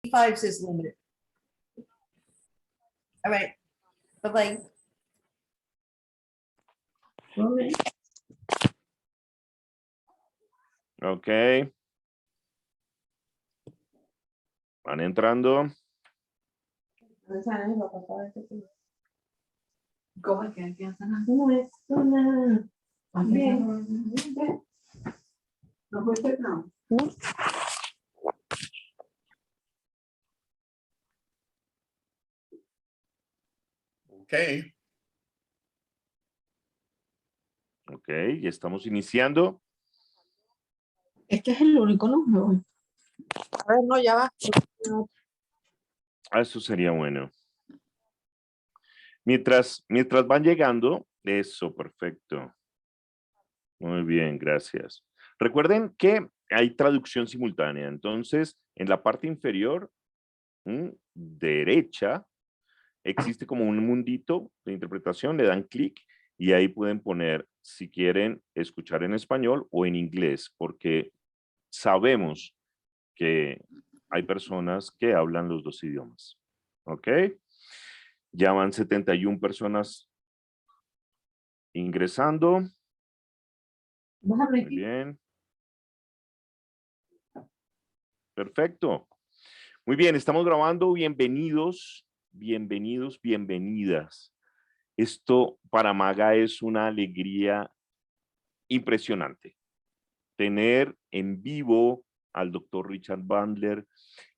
5 is limited. All right. Bye-bye. Ok. Van entrando. ¿Cómo es que empiezan? No fuiste, no. Okay. Ok, ya estamos iniciando. Este es el único número. A ver, no, ya va. Eso sería bueno. Mientras van llegando, eso, perfecto. Muy bien, gracias. Recuerden que hay traducción simultánea. Entonces, en la parte inferior, derecha, existe como un mundito de interpretación. Le dan clic y ahí pueden poner si quieren escuchar en español o en inglés, porque sabemos que hay personas que hablan los dos idiomas. ¿Ok? Ya van 71 personas ingresando. Muy bien. Perfecto. Muy bien, estamos grabando. Bienvenidos, bienvenidos, bienvenidas. Esto para MAGA es una alegría impresionante. Tener en vivo al doctor Richard Bandler,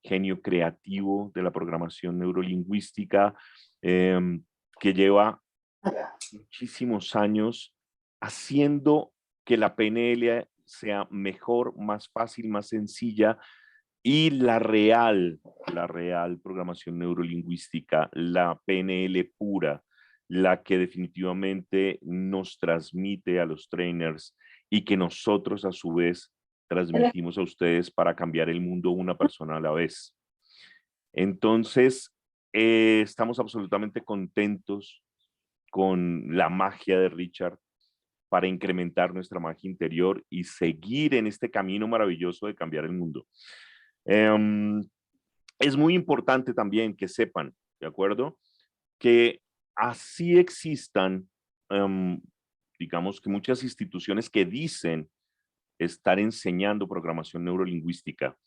genio creativo de la programación neurolingüística, que lleva muchísimos años haciendo que la PNL sea mejor, más fácil, más sencilla, y la real programación neurolingüística, la PNL pura, la que definitivamente nos transmite a los trainers y que nosotros a su vez transmitimos a ustedes para cambiar el mundo una persona a la vez. Entonces, estamos absolutamente contentos con la magia de Richard para incrementar nuestra magia interior y seguir en este camino maravilloso de cambiar el mundo. Es muy importante también que sepan, ¿de acuerdo? Que así existan, digamos que muchas instituciones que dicen estar enseñando programación neurolingüística.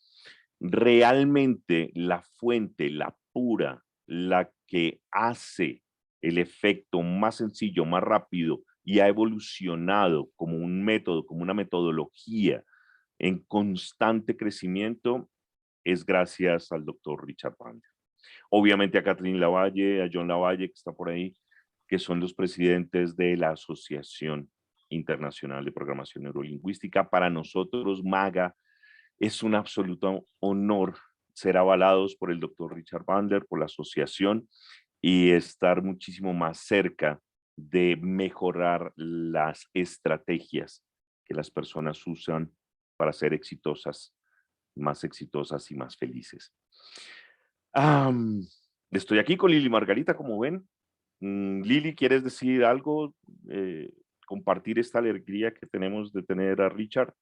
Realmente la fuente, la pura, la que hace el efecto más sencillo, más rápido y ha evolucionado como un método, como una metodología en constante crecimiento, es gracias al doctor Richard Bandler. Obviamente a Catherine Lavalle, a John Lavalle, que está por ahí, que son los presidentes de la Asociación Internacional de Programación Neurolingüística. Para nosotros, MAGA, es un absoluto honor ser avalados por el doctor Richard Bandler, por la asociación, y estar muchísimo más cerca de mejorar las estrategias que las personas usan para ser exitosas y más felices. Estoy aquí con Lili Margarita, como ven. Lili, ¿quieres decir algo? Compartir esta alegría que tenemos de tener a Richard.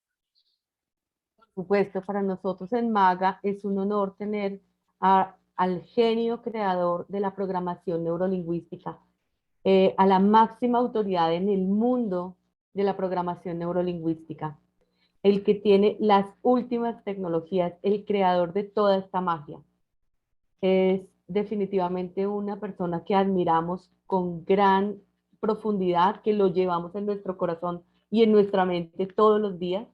Por supuesto, para nosotros en MAGA es un honor tener al genio creador de la programación neurolingüística, a la máxima autoridad en el mundo de la programación neurolingüística, el que tiene las últimas tecnologías, el creador de toda esta magia. Es definitivamente una persona que admiramos con gran profundidad, que lo llevamos en nuestro corazón y en nuestra mente todos los días.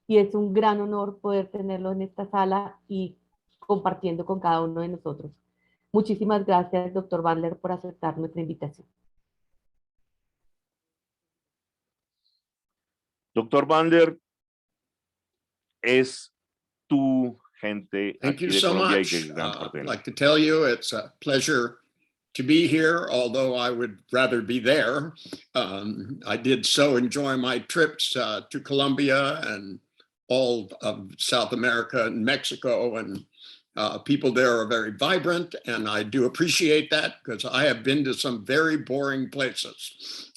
Y es un gran honor poder tenerlo en esta sala y compartiendo con cada uno de nosotros. Muchísimas gracias, doctor Bandler, por aceptar nuestra invitación. Doctor Bandler, es tu gente Thank aquí you de so Colombia y much. que gran I'd parte. like to tell you it's a pleasure to be here, although I would rather be there. I did so enjoy my trips to Colombia and all of South America and Mexico, and people there are very vibrant, and I do appreciate that because I have been to some very boring places.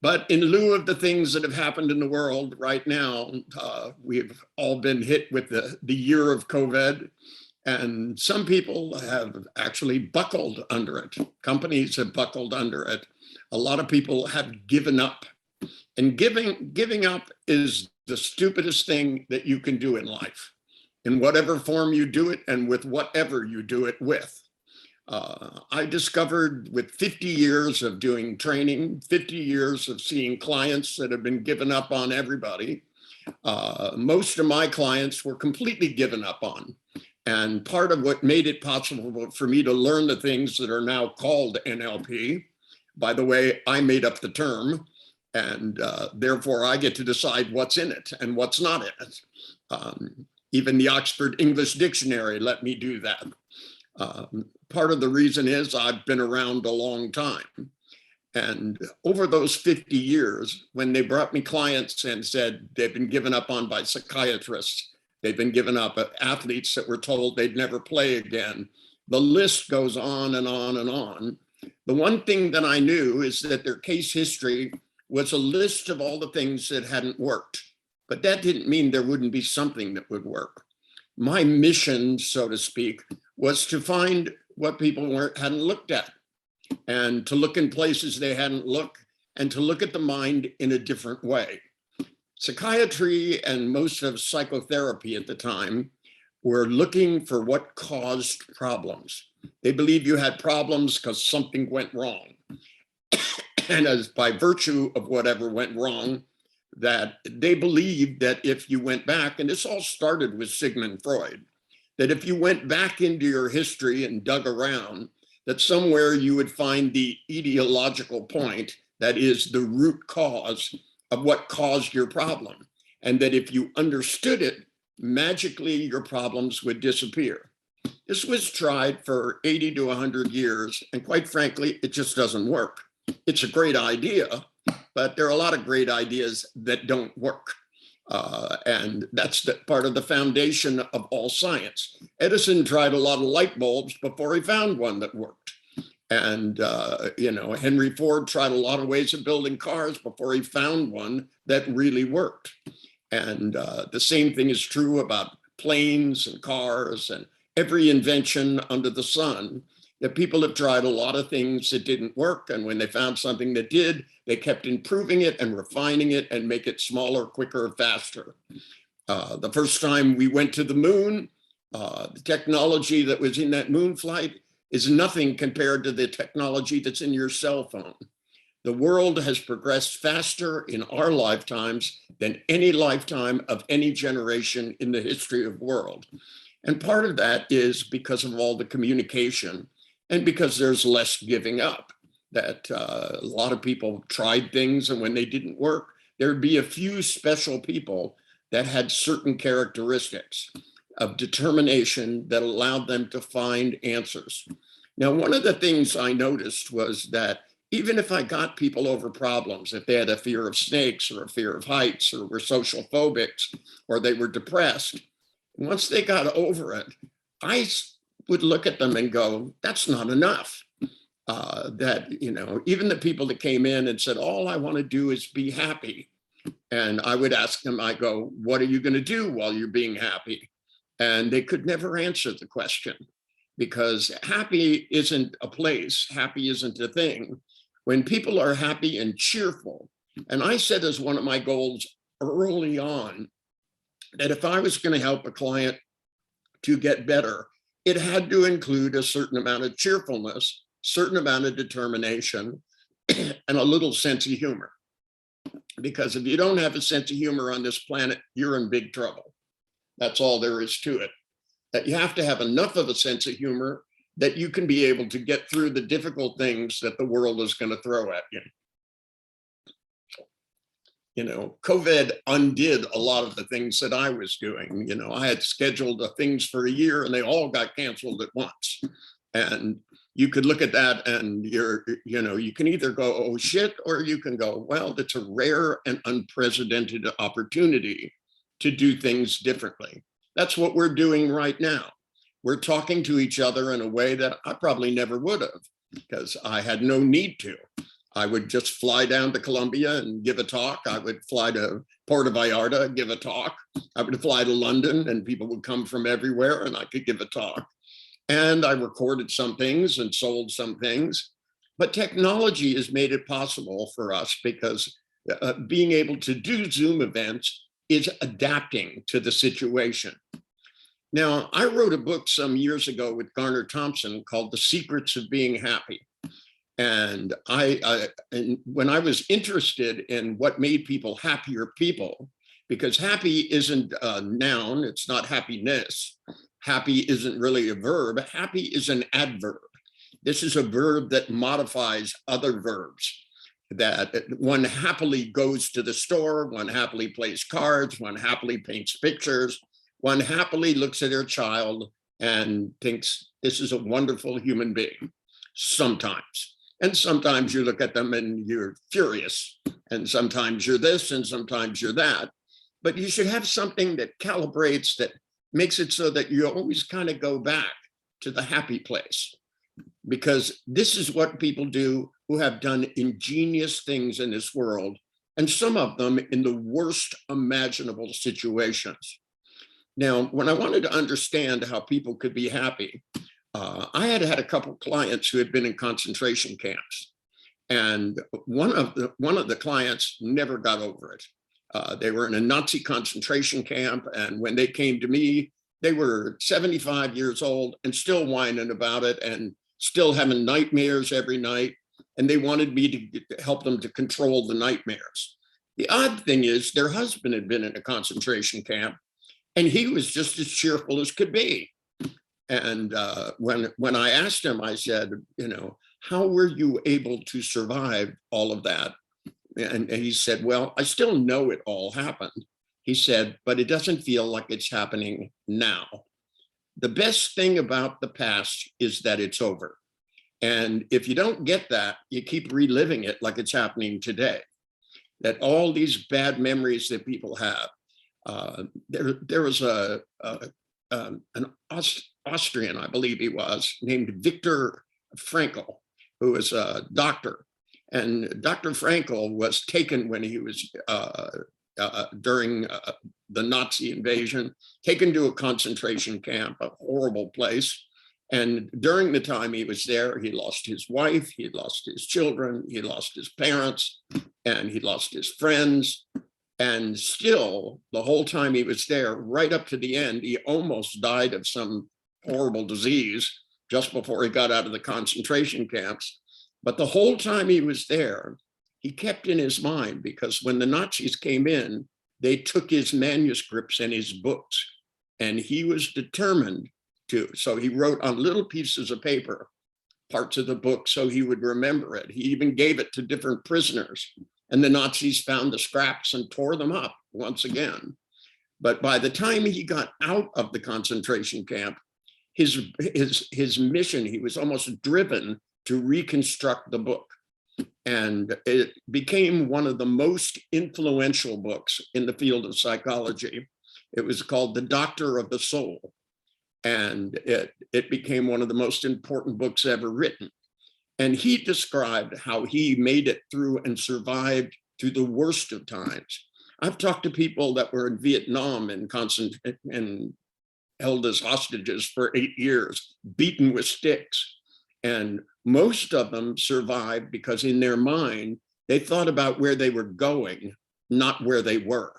But in lieu of the things that have happened in the world right now, we've all been hit with the year of COVID. And some people have actually buckled under it. Companies have buckled under it. A lot of people have given up. And giving up is the stupidest thing that you can do in life, in whatever form you do it and with whatever you do it with. I discovered with 50 years of doing training, 50 years of seeing clients that have been given up on everybody, most of my clients were completely given up on. And part of what made it possible for me to learn the things that are now called NLP, by the way, I made up the term, and therefore I get to decide what's in it and what's not in it. Even the Oxford English Dictionary let me do that. Part of the reason is I've been around a long time. And over those 50 years, when they brought me clients and said they've been given up on by psychiatrists, they've been given up at athletes that were told they'd never play again, the list goes on and on and on. The one thing that I knew is that their case history was a list of all the things that hadn't worked, but that didn't mean there wouldn't be something that would work. My mission, so to speak, was to find what people hadn't looked at, and to look in places they hadn't looked, and to look at the mind in a different way. Psychiatry and most of psychotherapy at the time were looking for what caused problems. They believed you had problems because something went wrong. And as by virtue of whatever went wrong, that they believed that if you went back, and this all started with Sigmund Freud, that if you went back into your history and dug around, that somewhere you would find the etiological point, that is the root cause of what caused your problem. And that if you understood it, magically your problems would disappear. This was tried for 80 to 100 years, and quite frankly, it just doesn't work. It's a great idea, but there are a lot of great ideas that don't work. And that's part of the foundation of all science. Edison tried a lot of light bulbs before he found one that worked. And, Henry Ford tried a lot of ways of building cars before he found one that really worked. And the same thing is true about planes and cars and every invention under the sun, that people have tried a lot of things that didn't work. And when they found something that did, they kept improving it and refining it and make it smaller, quicker, faster. The first time we went to the moon, the technology that was in that moon flight is nothing compared to the technology that's in your cell phone. The world has progressed faster in our lifetimes than any lifetime of any generation in the history of the world. And part of that is because of all the communication and because there's less giving up, that a lot of people tried things, and when they didn't work, there'd be a few special people that had certain characteristics of determination that allowed them to find answers. Now, one of the things I noticed was that even if I got people over problems, if they had a fear of snakes or a fear of heights or were social phobics or they were depressed, once they got over it, I would look at them and go, that's not enough. Even the people that came in and said, all I want to do is be happy. And I would ask them, I go, what are you going to do while you're being happy? And they could never answer the question, because happy isn't a place, happy isn't a thing. When people are happy and cheerful, and I said as one of my goals early on, that if I was going to help a client to get better, it had to include a certain amount of cheerfulness, certain amount of determination, and a little sense of humor. Because if you don't have a sense of humor on this planet, you're in big trouble. That's all there is to it. That you have to have enough of a sense of humor that you can be able to get through the difficult things that the world is going to throw at you. COVID undid a lot of the things that I was doing. I had scheduled things for a year and they all got canceled at once. And you could look at that and you can either go, oh shit, or you can go, well, that's a rare and unprecedented opportunity to do things differently. That's what we're doing right now. We're talking to each other in a way that I probably never would have, because I had no need to. I would just fly down to Colombia and give a talk. I would fly to Puerto Vallarta, give a talk. I would fly to London and people would come from everywhere and I could give a talk. And I recorded some things and sold some things. But technology has made it possible for us because being able to do Zoom events is adapting to the situation. Now, I wrote a book some years ago with Garner Thompson called The Secrets of Being Happy. And when I was interested in what made people happier people, because happy isn't a noun, it's not happiness. Happy isn't really a verb. Happy is an adverb. This is a verb that modifies other verbs. That one happily goes to the store, one happily plays cards, one happily paints pictures, one happily looks at their child and thinks this is a wonderful human being, sometimes. And sometimes you look at them and you're furious, and sometimes you're this and sometimes you're that. But you should have something that calibrates, that makes it so that you always kind of go back to the happy place. Because this is what people do who have done ingenious things in this world, and some of them in the worst imaginable situations. Now, when I wanted to understand how people could be happy, I had a couple of clients who had been in concentration camps, and one of the clients never got over it. They were in a Nazi concentration camp, and when they came to me, they were 75 years old and still whining about it and still having nightmares every night, and they wanted me to help them to control the nightmares. The odd thing is their husband had been in a concentration camp, and he was just as cheerful as could be. And when I asked him, I said, how were you able to survive all of that? And he said, well, I still know it all happened. He said, but it doesn't feel like it's happening now. The best thing about the past is that it's over. And if you don't get that, you keep reliving it like it's happening today. That all these bad memories that people have. There was an Austrian, I believe he was, named Viktor Frankl, who was a doctor. And Dr. Frankl was taken when he was during the Nazi invasion, taken to a concentration camp, a horrible place. And during the time he was there, he lost his wife, he lost his children, he lost his parents, and he lost his friends. And still, the whole time he was there, right up to the end, he almost died of some horrible disease just before he got out of the concentration camps. But the whole time he was there, he kept in his mind, because when the Nazis came in, they took his manuscripts and his books, and he was determined to. So he wrote on little pieces of paper parts of the book so he would remember it. He even gave it to different prisoners, and the Nazis found the scraps and tore them up once again. But by the time he got out of the concentration camp, his mission, he was almost driven to reconstruct the book. And it became one of the most influential books in the field of psychology. It was called The Doctor of the Soul. And it became one of the most important books ever written. And he described how he made it through and survived through the worst of times. I've talked to people that were in Vietnam and held as hostages for 8 years, beaten with sticks. And most of them survived because in their mind, they thought about where they were going, not where they were.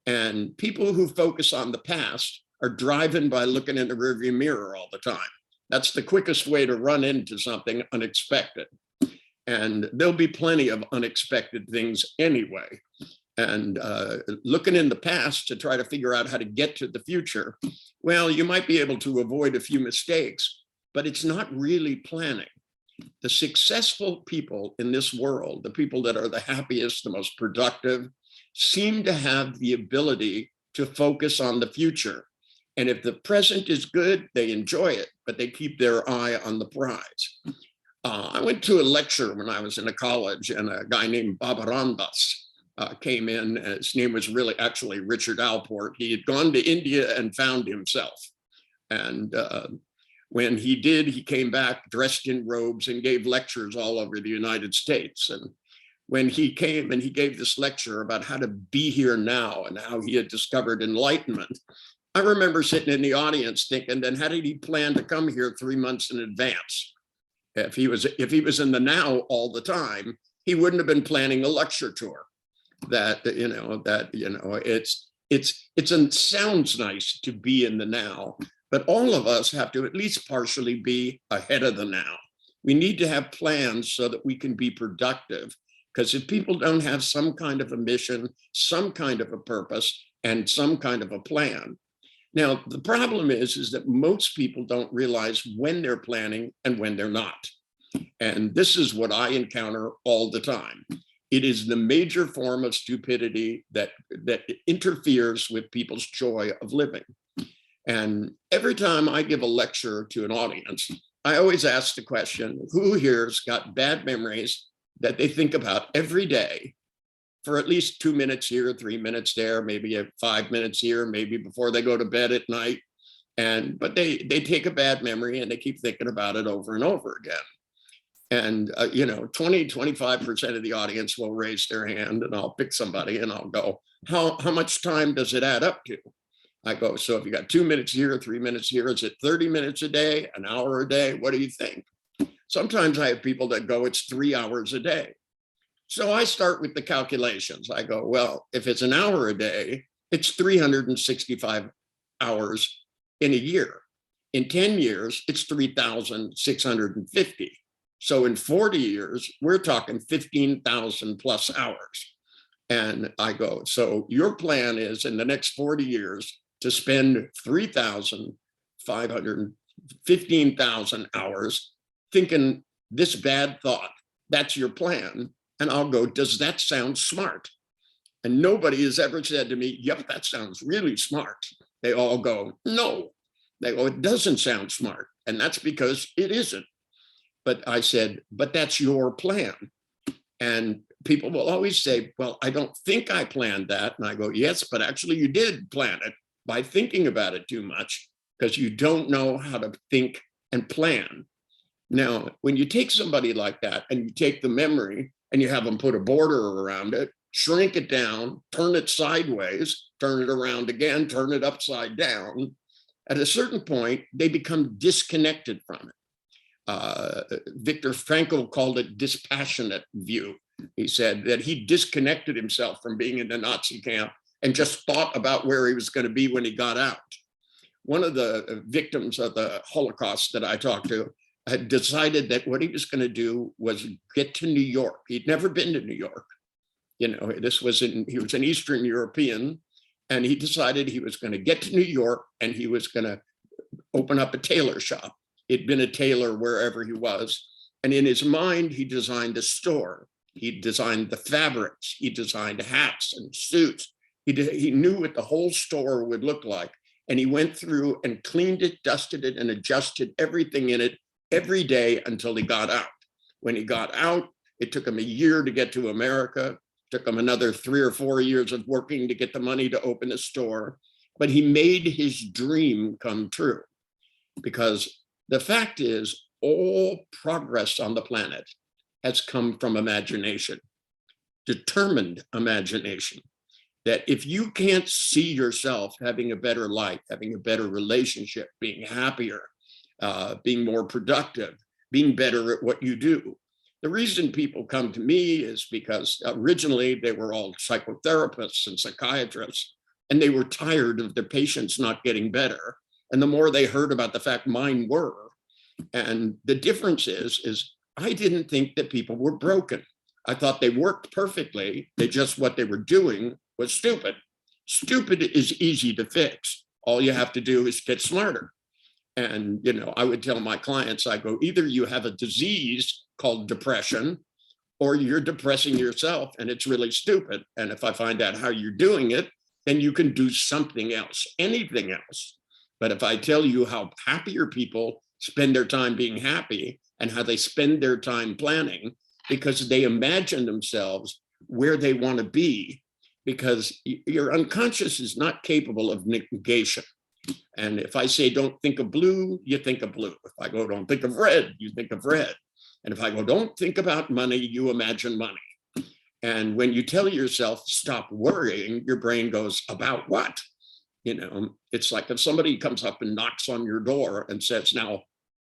And people who focus on the past are driving by looking in the rearview mirror all the time. That's the quickest way to run into something unexpected. And there'll be plenty of unexpected things anyway. And looking in the past to try to figure out how to get to the future, well, you might be able to avoid a few mistakes, but it's not really planning. The successful people in this world, the people that are the happiest, the most productive, seem to have the ability to focus on the future. And if the present is good, they enjoy it, but they keep their eye on the prize. I went to a lecture when I was in a college, and a guy named Babarandas came in. His name was really actually Richard Alport. He had gone to India and found himself. And when he did, he came back dressed in robes and gave lectures all over the United States. And when he came and he gave this lecture about how to be here now and how he had discovered enlightenment, I remember sitting in the audience thinking, then how did he plan to come here 3 months in advance? If he was in the now all the time, he wouldn't have been planning a lecture tour. It sounds nice to be in the now, but all of us have to at least partially be ahead of the now. We need to have plans so that we can be productive. Because if people don't have some kind of a mission, some kind of a purpose, and some kind of a plan. Now, the problem is that most people don't realize when they're planning and when they're not. And this is what I encounter all the time. It is the major form of stupidity that interferes with people's joy of living. And every time I give a lecture to an audience, I always ask the question, who here's got bad memories that they think about every day for at least 2 minutes here, 3 minutes there, maybe 5 minutes here, maybe before they go to bed at night. But they take a bad memory and they keep thinking about it over and over again. And 20-25% of the audience will raise their hand, and I'll pick somebody and I'll go, how much time does it add up to? I go, so if you got 2 minutes here, 3 minutes here, is it 30 minutes a day, an hour a day? What do you think? Sometimes I have people that go, it's 3 hours a day. So I start with the calculations. I go, well, if it's an hour a day, it's 365 hours in a year. In 10 years, it's 3,650. So in 40 years, we're talking 15,000 plus hours. And I go, so your plan is in the next 40 years to spend 15,000 hours thinking this bad thought. That's your plan. And I'll go, does that sound smart? And nobody has ever said to me, yep, that sounds really smart. They all go, no. They go, it doesn't sound smart. And that's because it isn't. But I said, but that's your plan. And people will always say, well, I don't think I planned that. And I go, yes, but actually you did plan it by thinking about it too much, because you don't know how to think and plan. Now, when you take somebody like that and you take the memory and you have them put a border around it, shrink it down, turn it sideways, turn it around again, turn it upside down, at a certain point, they become disconnected from it. Viktor Frankl called it dispassionate view. He said that he disconnected himself from being in the Nazi camp and just thought about where he was going to be when he got out. One of the victims of the Holocaust that I talked to had decided that what he was going to do was get to New York. He'd never been to New York. He was an Eastern European, and he decided he was going to get to New York and he was going to open up a tailor shop. He'd been a tailor wherever he was. And in his mind, he designed a store. He designed the fabrics. He designed hats and suits. He knew what the whole store would look like. And he went through and cleaned it, dusted it, and adjusted everything in it every day until he got out. When he got out, it took him a year to get to America. It took him another 3 or 4 years of working to get the money to open a store. But he made his dream come true. Because the fact is, all progress on the planet has come from imagination, determined imagination. That if you can't see yourself having a better life, having a better relationship, being happier, being more productive, being better at what you do. The reason people come to me is because originally they were all psychotherapists and psychiatrists, and they were tired of their patients not getting better. And the more they heard about the fact mine were. And the difference is I didn't think that people were broken. I thought they worked perfectly. What they were doing was stupid. Stupid is easy to fix. All you have to do is get smarter. And, I would tell my clients, I go, either you have a disease called depression, or you're depressing yourself and it's really stupid. And if I find out how you're doing it, then you can do something else, anything else. But if I tell you how happier people spend their time being happy and how they spend their time planning, because they imagine themselves where they want to be, because your unconscious is not capable of negation. And if I say, don't think of blue, you think of blue. If I go, don't think of red, you think of red. And if I go, don't think about money, you imagine money. And when you tell yourself, stop worrying, your brain goes, about what? You know, it's like if somebody comes up and knocks on your door and says, now,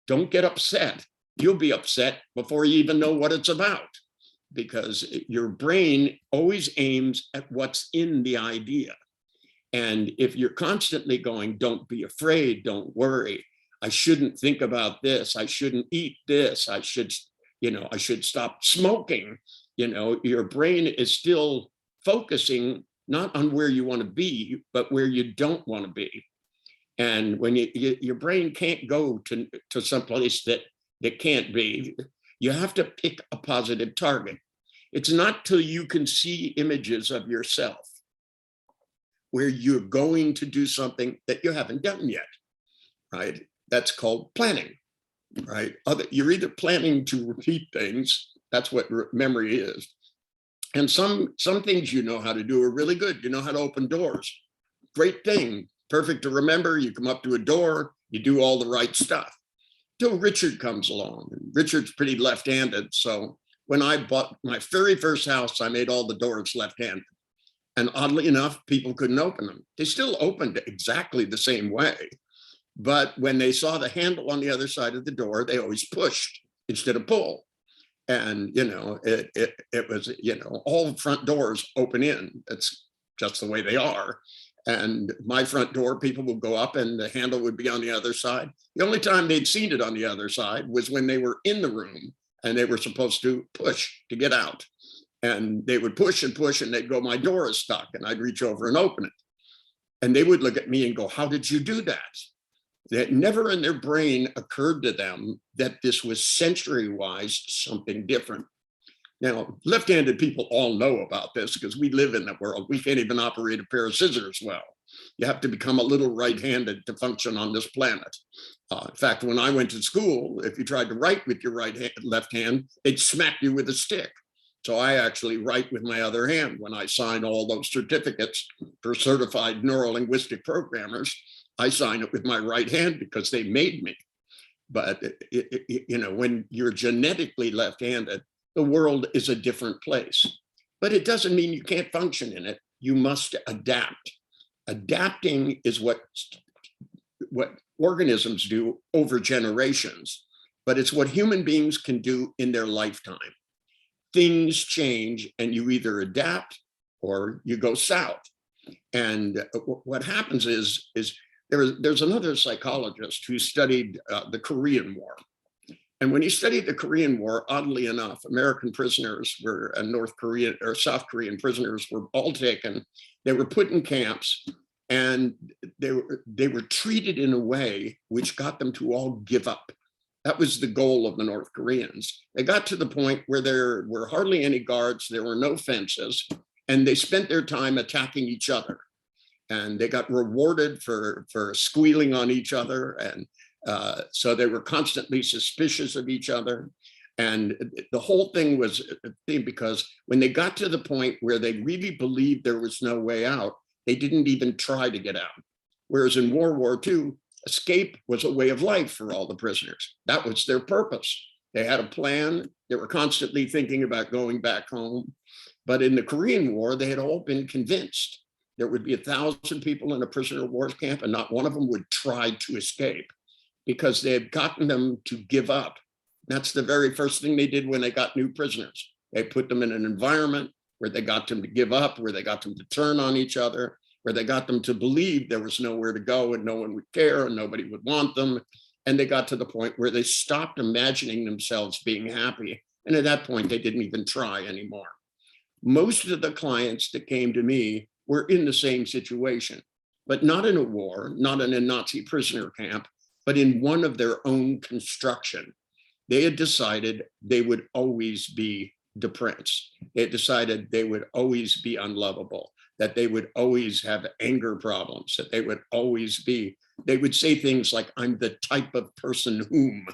don't get upset. You'll be upset before you even know what it's about, because your brain always aims at what's in the idea. And if you're constantly going, don't be afraid, don't worry, I shouldn't think about this, I shouldn't eat this, I should stop smoking, your brain is still focusing not on where you want to be, but where you don't want to be. And when your brain can't go to some place that can't be, you have to pick a positive target. It's not till you can see images of yourself where you're going to do something that you haven't done yet, right? That's called planning, right? You're either planning to repeat things, that's what memory is. And some things you know how to do are really good. You know how to open doors, great thing, perfect to remember. You come up to a door, you do all the right stuff. Till Richard comes along, and Richard's pretty left-handed. So when I bought my very first house, I made all the doors left-handed. And oddly enough, people couldn't open them. They still opened exactly the same way. But when they saw the handle on the other side of the door, they always pushed instead of pull. And, it was, all front doors open in. That's just the way they are. And my front door, people would go up and the handle would be on the other side. The only time they'd seen it on the other side was when they were in the room and they were supposed to push to get out. And they would push and push and they'd go, my door is stuck. And I'd reach over and open it. And they would look at me and go, how did you do that? That never in their brain occurred to them that this was sensory-wise something different. Now, left-handed people all know about this because we live in the world. We can't even operate a pair of scissors well. You have to become a little right-handed to function on this planet. In fact, when I went to school, if you tried to write with your left hand, they'd smack you with a stick. So I actually write with my other hand. When I sign all those certificates for certified neurolinguistic programmers, I sign it with my right hand because they made me. But when you're genetically left-handed, the world is a different place. But it doesn't mean you can't function in it. You must adapt. Adapting is what organisms do over generations, but it's what human beings can do in their lifetime. Things change and you either adapt or you go south. And what happens is there's another psychologist who studied the Korean War. And when he studied the Korean War, oddly enough, American prisoners were, and North Korean or South Korean prisoners were all taken. They were put in camps and they were treated in a way which got them to all give up. That was the goal of the North Koreans. They got to the point where there were hardly any guards, there were no fences, and they spent their time attacking each other. And they got rewarded for squealing on each other. And so they were constantly suspicious of each other. And the whole thing was a thing because when they got to the point where they really believed there was no way out, they didn't even try to get out. Whereas in World War II, escape was a way of life for all the prisoners. That was their purpose. They had a plan. They were constantly thinking about going back home. But in the Korean War, they had all been convinced there would be 1,000 people in a prisoner of war camp and not one of them would try to escape because they had gotten them to give up. That's the very first thing they did when they got new prisoners. They put them in an environment where they got them to give up, where they got them to turn on each other, where they got them to believe there was nowhere to go and no one would care and nobody would want them. And they got to the point where they stopped imagining themselves being happy. And at that point, they didn't even try anymore. Most of the clients that came to me were in the same situation, but not in a war, not in a Nazi prisoner camp, but in one of their own construction. They had decided they would always be depressed. They had decided they would always be unlovable, that they would always have anger problems, that they would say things like, I'm the type of person whom.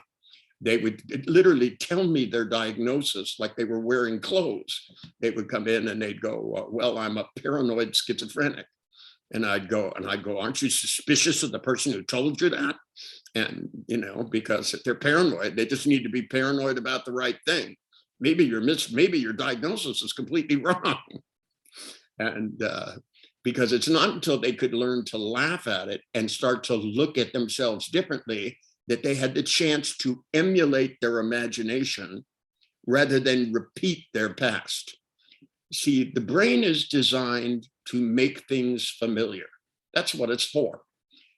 They would literally tell me their diagnosis like they were wearing clothes. They would come in and they'd go, well, I'm a paranoid schizophrenic. And I'd go, aren't you suspicious of the person who told you that? And, you know, because if they're paranoid, they just need to be paranoid about the right thing. Maybe your diagnosis is completely wrong. And because it's not until they could learn to laugh at it and start to look at themselves differently that they had the chance to emulate their imagination rather than repeat their past. See, the brain is designed to make things familiar. That's what it's for.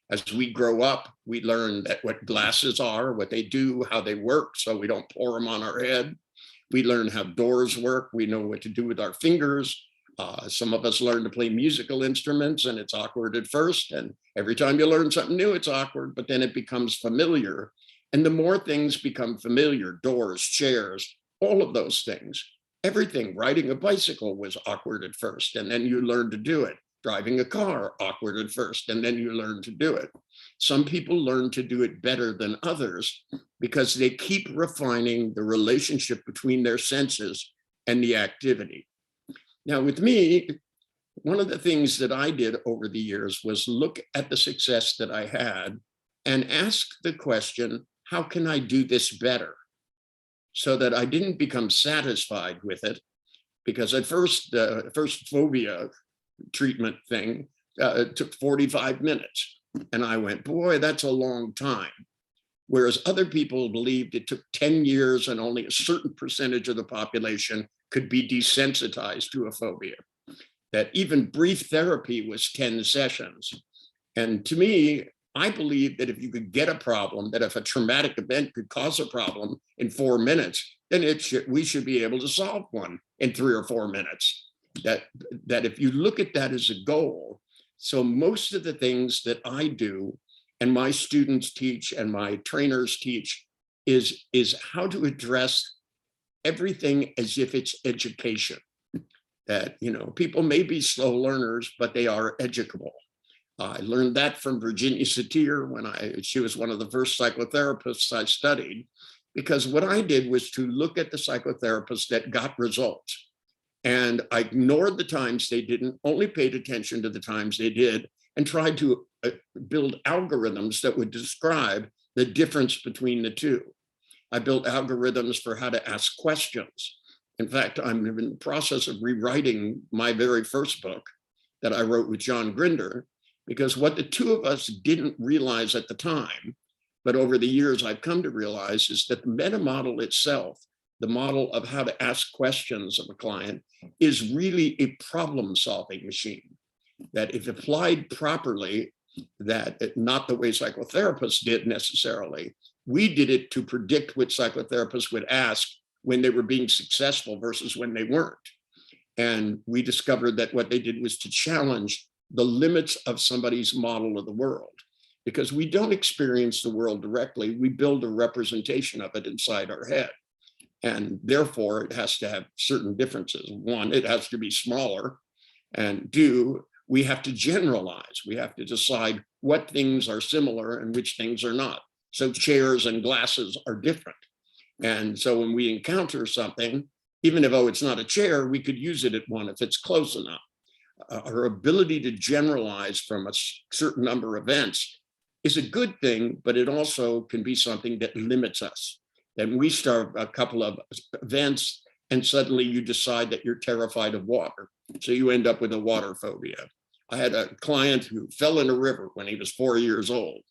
As we grow up, we learn that what glasses are, what they do, how they work, so we don't pour them on our head. We learn how doors work. We know what to do with our fingers. Some of us learn to play musical instruments, and it's awkward at first. And every time you learn something new, it's awkward, but then it becomes familiar. And the more things become familiar, doors, chairs, all of those things, everything, riding a bicycle was awkward at first, and then you learn to do it. Driving a car, awkward at first, and then you learn to do it. Some people learn to do it better than others because they keep refining the relationship between their senses and the activity. Now, with me, one of the things that I did over the years was look at the success that I had and ask the question, how can I do this better? So that I didn't become satisfied with it, because at first, the first phobia treatment thing took 45 minutes. And I went, boy, that's a long time. Whereas other people believed it took 10 years and only a certain percentage of the population could be desensitized to a phobia. That even brief therapy was 10 sessions. And to me, I believe that if you could get a problem, that if a traumatic event could cause a problem in 4 minutes, then we should be able to solve one in 3 or 4 minutes. That if you look at that as a goal, so most of the things that I do and my students teach and my trainers teach is how to address everything as if it's education. That, you know, people may be slow learners, but they are educable. I learned that from Virginia Satir when she was one of the first psychotherapists I studied, because what I did was to look at the psychotherapists that got results. And I ignored the times they didn't, only paid attention to the times they did, and tried to build algorithms that would describe the difference between the two. I built algorithms for how to ask questions. In fact, I'm in the process of rewriting my very first book that I wrote with John Grinder, because what the two of us didn't realize at the time, but over the years I've come to realize, is that the meta model itself, the model of how to ask questions of a client, is really a problem-solving machine. That if applied properly, that not the way psychotherapists did necessarily, we did it to predict what psychotherapists would ask when they were being successful versus when they weren't. And we discovered that what they did was to challenge the limits of somebody's model of the world, because we don't experience the world directly, we build a representation of it inside our head. And therefore it has to have certain differences. One, it has to be smaller, and two, we have to generalize. We have to decide what things are similar and which things are not. So chairs and glasses are different. And so when we encounter something, even if, it's not a chair, we could use it at one if it's close enough. Our ability to generalize from a certain number of events is a good thing, but it also can be something that limits us. Then we start a couple of events and suddenly you decide that you're terrified of water. So you end up with a water phobia. I had a client who fell in a river when he was 4 years old,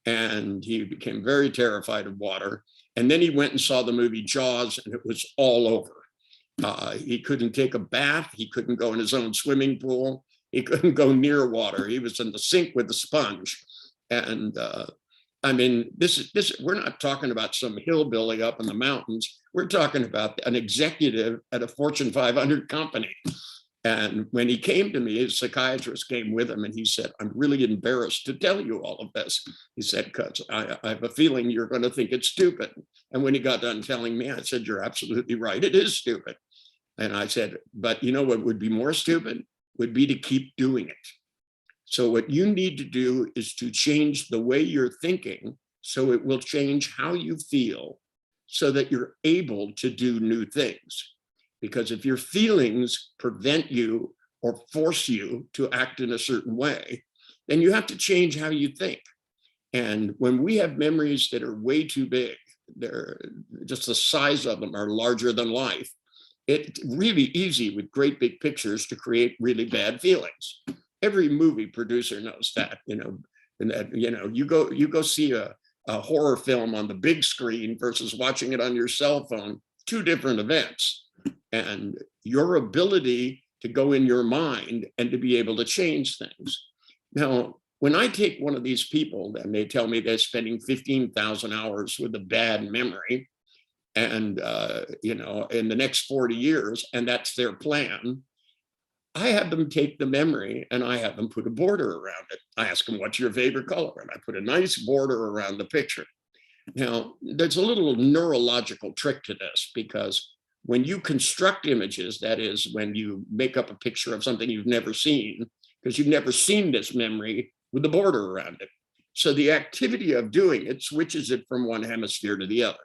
and he became very terrified of water. And then he went and saw the movie Jaws, and it was all over. He couldn't take a bath. He couldn't go in his own swimming pool. He couldn't go near water. He was in the sink with a sponge. And I mean, we're not talking about some hillbilly up in the mountains. We're talking about an executive at a Fortune 500 company. And when he came to me, his psychiatrist came with him, and he said, I'm really embarrassed to tell you all of this. He said, because I have a feeling you're going to think it's stupid. And when he got done telling me, I said, you're absolutely right. It is stupid. And I said, but you know what would be more stupid? Would be to keep doing it. So what you need to do is to change the way you're thinking, so it will change how you feel, so that you're able to do new things. Because if your feelings prevent you or force you to act in a certain way, then you have to change how you think. And when we have memories that are way too big, they're just the size of them are larger than life, it's really easy with great big pictures to create really bad feelings. Every movie producer knows that, and that, you go see a horror film on the big screen versus watching it on your cell phone, two different events. And your ability to go in your mind and to be able to change things. Now, when I take one of these people and they tell me they're spending 15,000 hours with a bad memory, and in the next 40 years, and that's their plan, I have them take the memory and I have them put a border around it. I ask them, what's your favorite color? And I put a nice border around the picture. Now, there's a little neurological trick to this, because when you construct images, that is, when you make up a picture of something you've never seen, because you've never seen this memory with the border around it. So the activity of doing it switches it from one hemisphere to the other.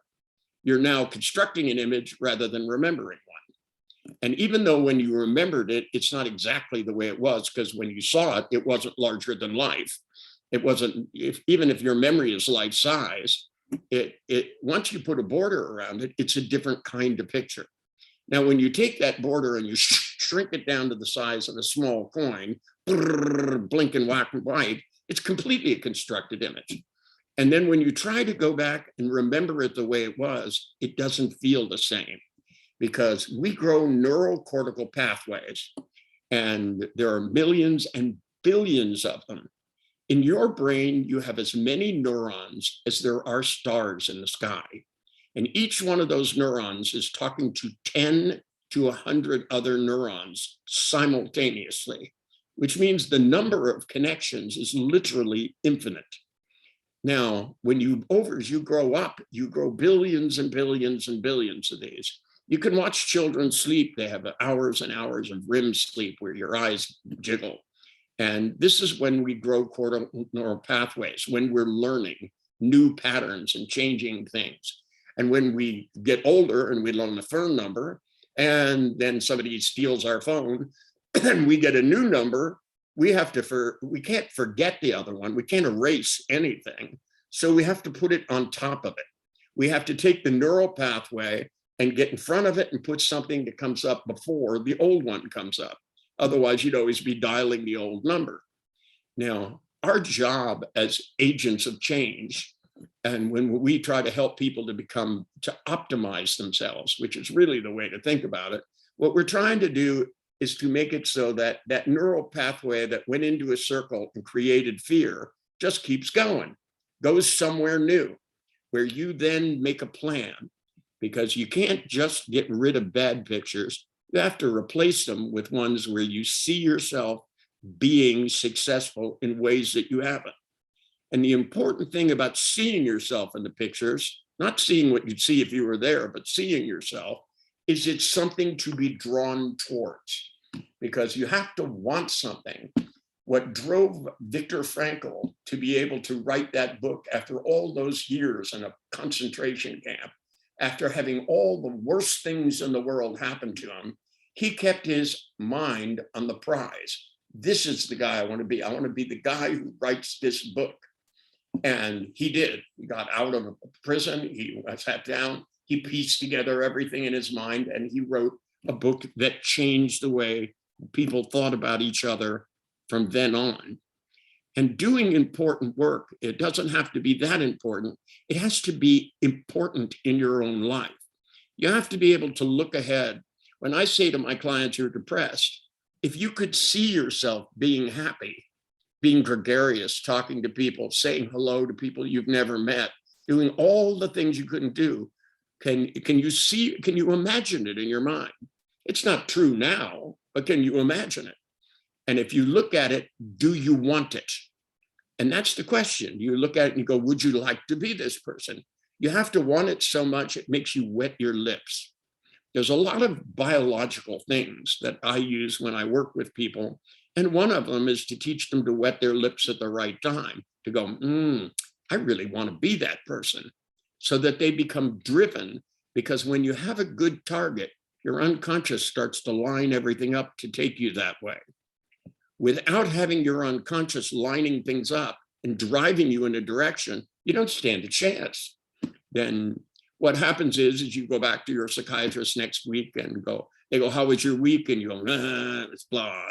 You're now constructing an image rather than remembering one. And even though when you remembered it, it's not exactly the way it was, because when you saw it, it wasn't larger than life. It wasn't, even if your memory is life size, once you put a border around it, it's a different kind of picture. Now, when you take that border and you shrink it down to the size of a small coin, blink and whack and white, it's completely a constructed image. And then when you try to go back and remember it the way it was, it doesn't feel the same, because we grow neural cortical pathways, and there are millions and billions of them. In your brain, you have as many neurons as there are stars in the sky. And each one of those neurons is talking to 10 to 100 other neurons simultaneously, which means the number of connections is literally infinite. Now, when as you grow up, you grow billions and billions and billions of these. You can watch children sleep. They have hours and hours of REM sleep where your eyes jiggle. And this is when we grow cortical neural pathways, when we're learning new patterns and changing things. And when we get older and we learn the phone number, and then somebody steals our phone and we get a new number, we can't forget the other one. We can't erase anything. So we have to put it on top of it. We have to take the neural pathway and get in front of it and put something that comes up before the old one comes up. Otherwise, you'd always be dialing the old number. Now, our job as agents of change, and when we try to help people to optimize themselves, which is really the way to think about it, what we're trying to do is to make it so that that neural pathway that went into a circle and created fear just keeps going, goes somewhere new, where you then make a plan, because you can't just get rid of bad pictures. You have to replace them with ones where you see yourself being successful in ways that you haven't. And the important thing about seeing yourself in the pictures, not seeing what you'd see if you were there, but seeing yourself, is it's something to be drawn towards, because you have to want something. What drove Viktor Frankl to be able to write that book after all those years in a concentration camp, after having all the worst things in the world happen to him, he kept his mind on the prize. This is the guy I want to be. I want to be the guy who writes this book. And he did. He got out of prison. He sat down. He pieced together everything in his mind, and he wrote a book that changed the way people thought about each other from then on. And doing important work, it doesn't have to be that important. It has to be important in your own life. You have to be able to look ahead. When I say to my clients who are depressed, if you could see yourself being happy, being gregarious, talking to people, saying hello to people you've never met, doing all the things you couldn't do, can you imagine it in your mind? It's not true now, but can you imagine it? And if you look at it, do you want it? And that's the question. You look at it and you go, would you like to be this person? You have to want it so much, it makes you wet your lips. There's a lot of biological things that I use when I work with people. And one of them is to teach them to wet their lips at the right time, to go, I really want to be that person, so that they become driven. Because when you have a good target, your unconscious starts to line everything up to take you that way. Without having your unconscious lining things up and driving you in a direction, you don't stand a chance. Then what happens is you go back to your psychiatrist next week and they go, how was your week? And you go, it's blah.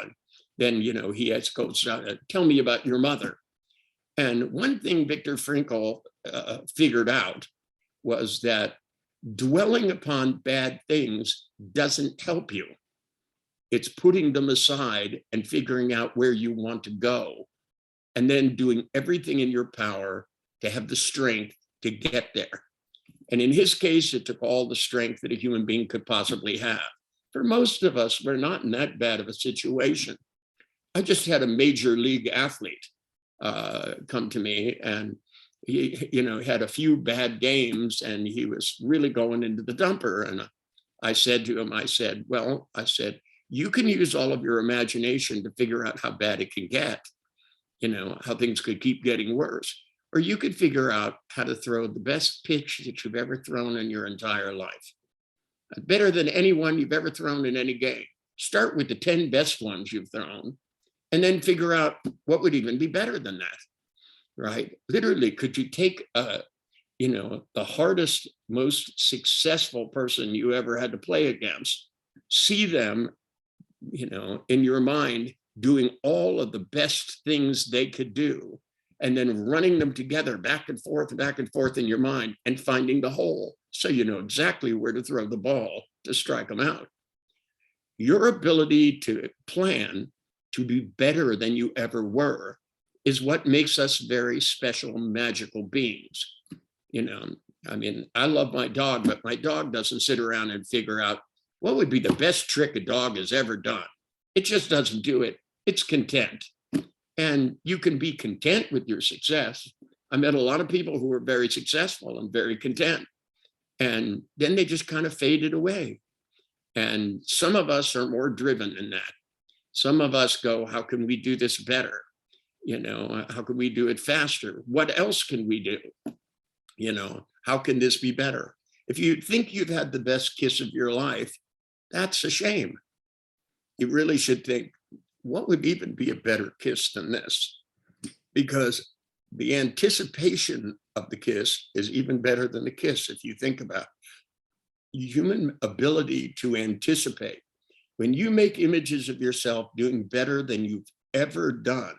Then, he goes, tell me about your mother. And one thing Viktor Frankl figured out was that dwelling upon bad things doesn't help you. It's putting them aside and figuring out where you want to go, and then doing everything in your power to have the strength to get there. And in his case, it took all the strength that a human being could possibly have. For most of us, we're not in that bad of a situation. I just had a major league athlete come to me, and he, had a few bad games, and he was really going into the dumper. And I said to him, I said, you can use all of your imagination to figure out how bad it can get, how things could keep getting worse. Or you could figure out how to throw the best pitch that you've ever thrown in your entire life. Better than anyone you've ever thrown in any game. Start with the 10 best ones you've thrown, and then figure out what would even be better than that, right? Literally, could you take the hardest, most successful person you ever had to play against, see them, in your mind, doing all of the best things they could do, and then running them together back and forth in your mind and finding the hole so you know exactly where to throw the ball to strike them out. Your ability to plan to be better than you ever were is what makes us very special, magical beings. I love my dog, but my dog doesn't sit around and figure out what would be the best trick a dog has ever done. It just doesn't do it. It's content. And you can be content with your success. I met a lot of people who were very successful and very content. And then they just kind of faded away. And some of us are more driven than that. Some of us go, how can we do this better? How can we do it faster? What else can we do? How can this be better? If you think you've had the best kiss of your life, that's a shame. You really should think, what would even be a better kiss than this? Because the anticipation of the kiss is even better than the kiss, if you think about it. Human ability to anticipate. When you make images of yourself doing better than you've ever done,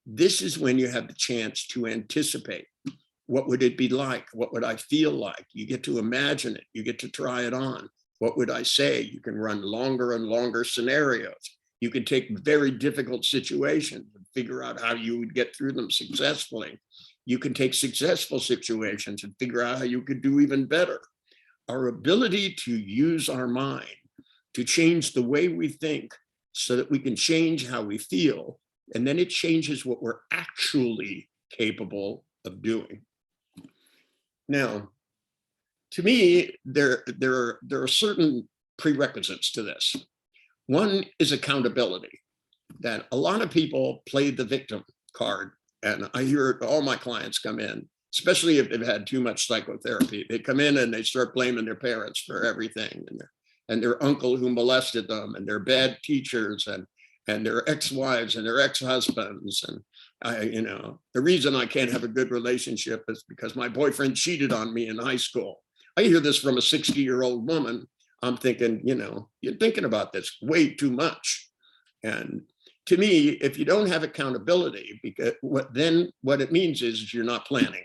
this is when you have the chance to anticipate. What would it be like? What would I feel like? You get to imagine it. You get to try it on. What would I say? You can run longer and longer scenarios. You can take very difficult situations and figure out how you would get through them successfully. You can take successful situations and figure out how you could do even better. Our ability to use our mind to change the way we think so that we can change how we feel, and then it changes what we're actually capable of doing. Now, to me, there are certain prerequisites to this. One is accountability, that a lot of people play the victim card. And I hear all my clients come in, especially if they've had too much psychotherapy. They come in and they start blaming their parents for everything, and their uncle who molested them, and their bad teachers, and their ex-wives and their ex-husbands. And the reason I can't have a good relationship is because my boyfriend cheated on me in high school. I hear this from a 60-year-old woman. I'm thinking, you're thinking about this way too much. And to me, if you don't have accountability, because what it means is you're not planning.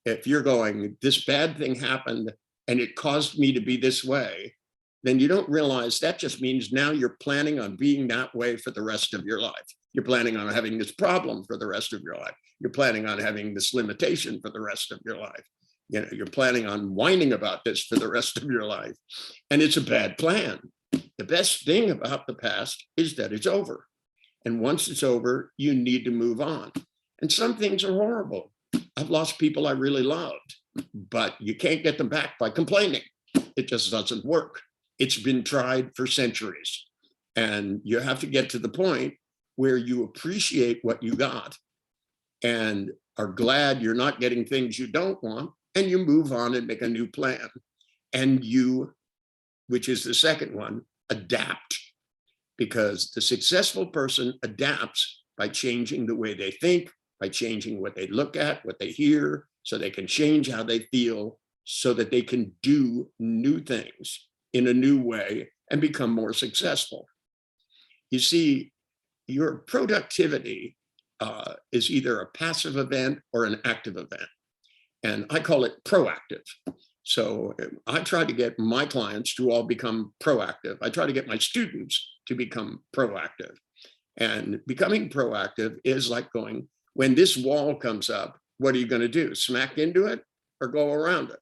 If you're going, this bad thing happened and it caused me to be this way, then you don't realize that just means now you're planning on being that way for the rest of your life. You're planning on having this problem for the rest of your life. You're planning on having this limitation for the rest of your life. You're planning on whining about this for the rest of your life. And it's a bad plan. The best thing about the past is that it's over. And once it's over, you need to move on. And some things are horrible. I've lost people I really loved, but you can't get them back by complaining. It just doesn't work. It's been tried for centuries. And you have to get to the point where you appreciate what you got and are glad you're not getting things you don't want, and you move on and make a new plan. And you which is the second one, adapt. Because the successful person adapts by changing the way they think, by changing what they look at, what they hear, so they can change how they feel, so that they can do new things in a new way and become more successful. You see, your productivity is either a passive event or an active event. And I call it proactive. So I try to get my clients to all become proactive. I try to get my students to become proactive. And becoming proactive is like going, when this wall comes up, what are you going to do? Smack into it or go around it?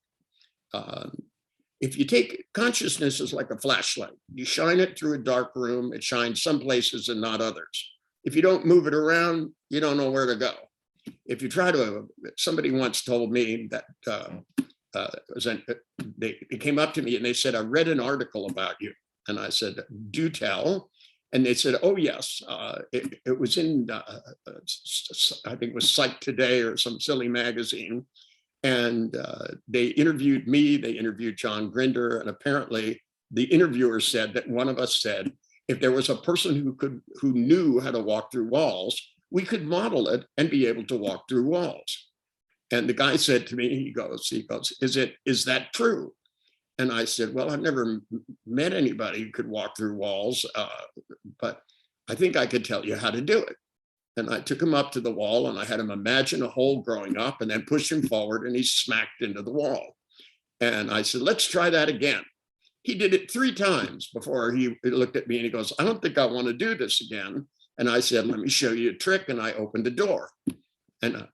If you take consciousness is like a flashlight, you shine it through a dark room, it shines some places and not others. If you don't move it around, you don't know where to go. If you try to, somebody once told me that they came up to me and they said, I read an article about you. And I said, do tell. And they said, oh, yes, it was in, I think it was Psych Today or some silly magazine. And they interviewed me, they interviewed John Grinder, and apparently the interviewer said that one of us said, if there was a person who knew how to walk through walls, we could model it and be able to walk through walls. And the guy said to me, he goes, is that true? And I said, well, I've never met anybody who could walk through walls, but I think I could tell you how to do it. And I took him up to the wall and I had him imagine a hole growing up and then push him forward and he smacked into the wall. And I said, let's try that again. He did it 3 times before he looked at me and he goes, I don't think I want to do this again. And I said, let me show you a trick. And I opened the door and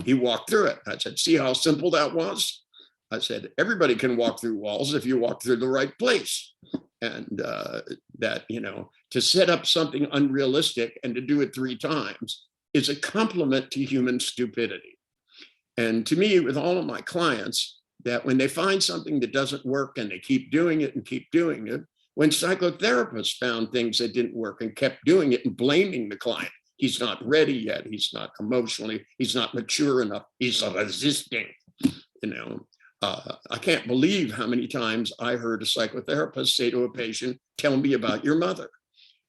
he walked through it. I said, see how simple that was? I said, everybody can walk through walls if you walk through the right place. And that, you know, to set up something unrealistic and to do it 3 times is a compliment to human stupidity. And to me, with all of my clients, that when they find something that doesn't work and they keep doing it and keep doing it, when psychotherapists found things that didn't work and kept doing it and blaming the client, he's not ready yet, he's not emotionally, he's not mature enough, he's resisting, you know. I can't believe how many times I heard a psychotherapist say to a patient, tell me about your mother,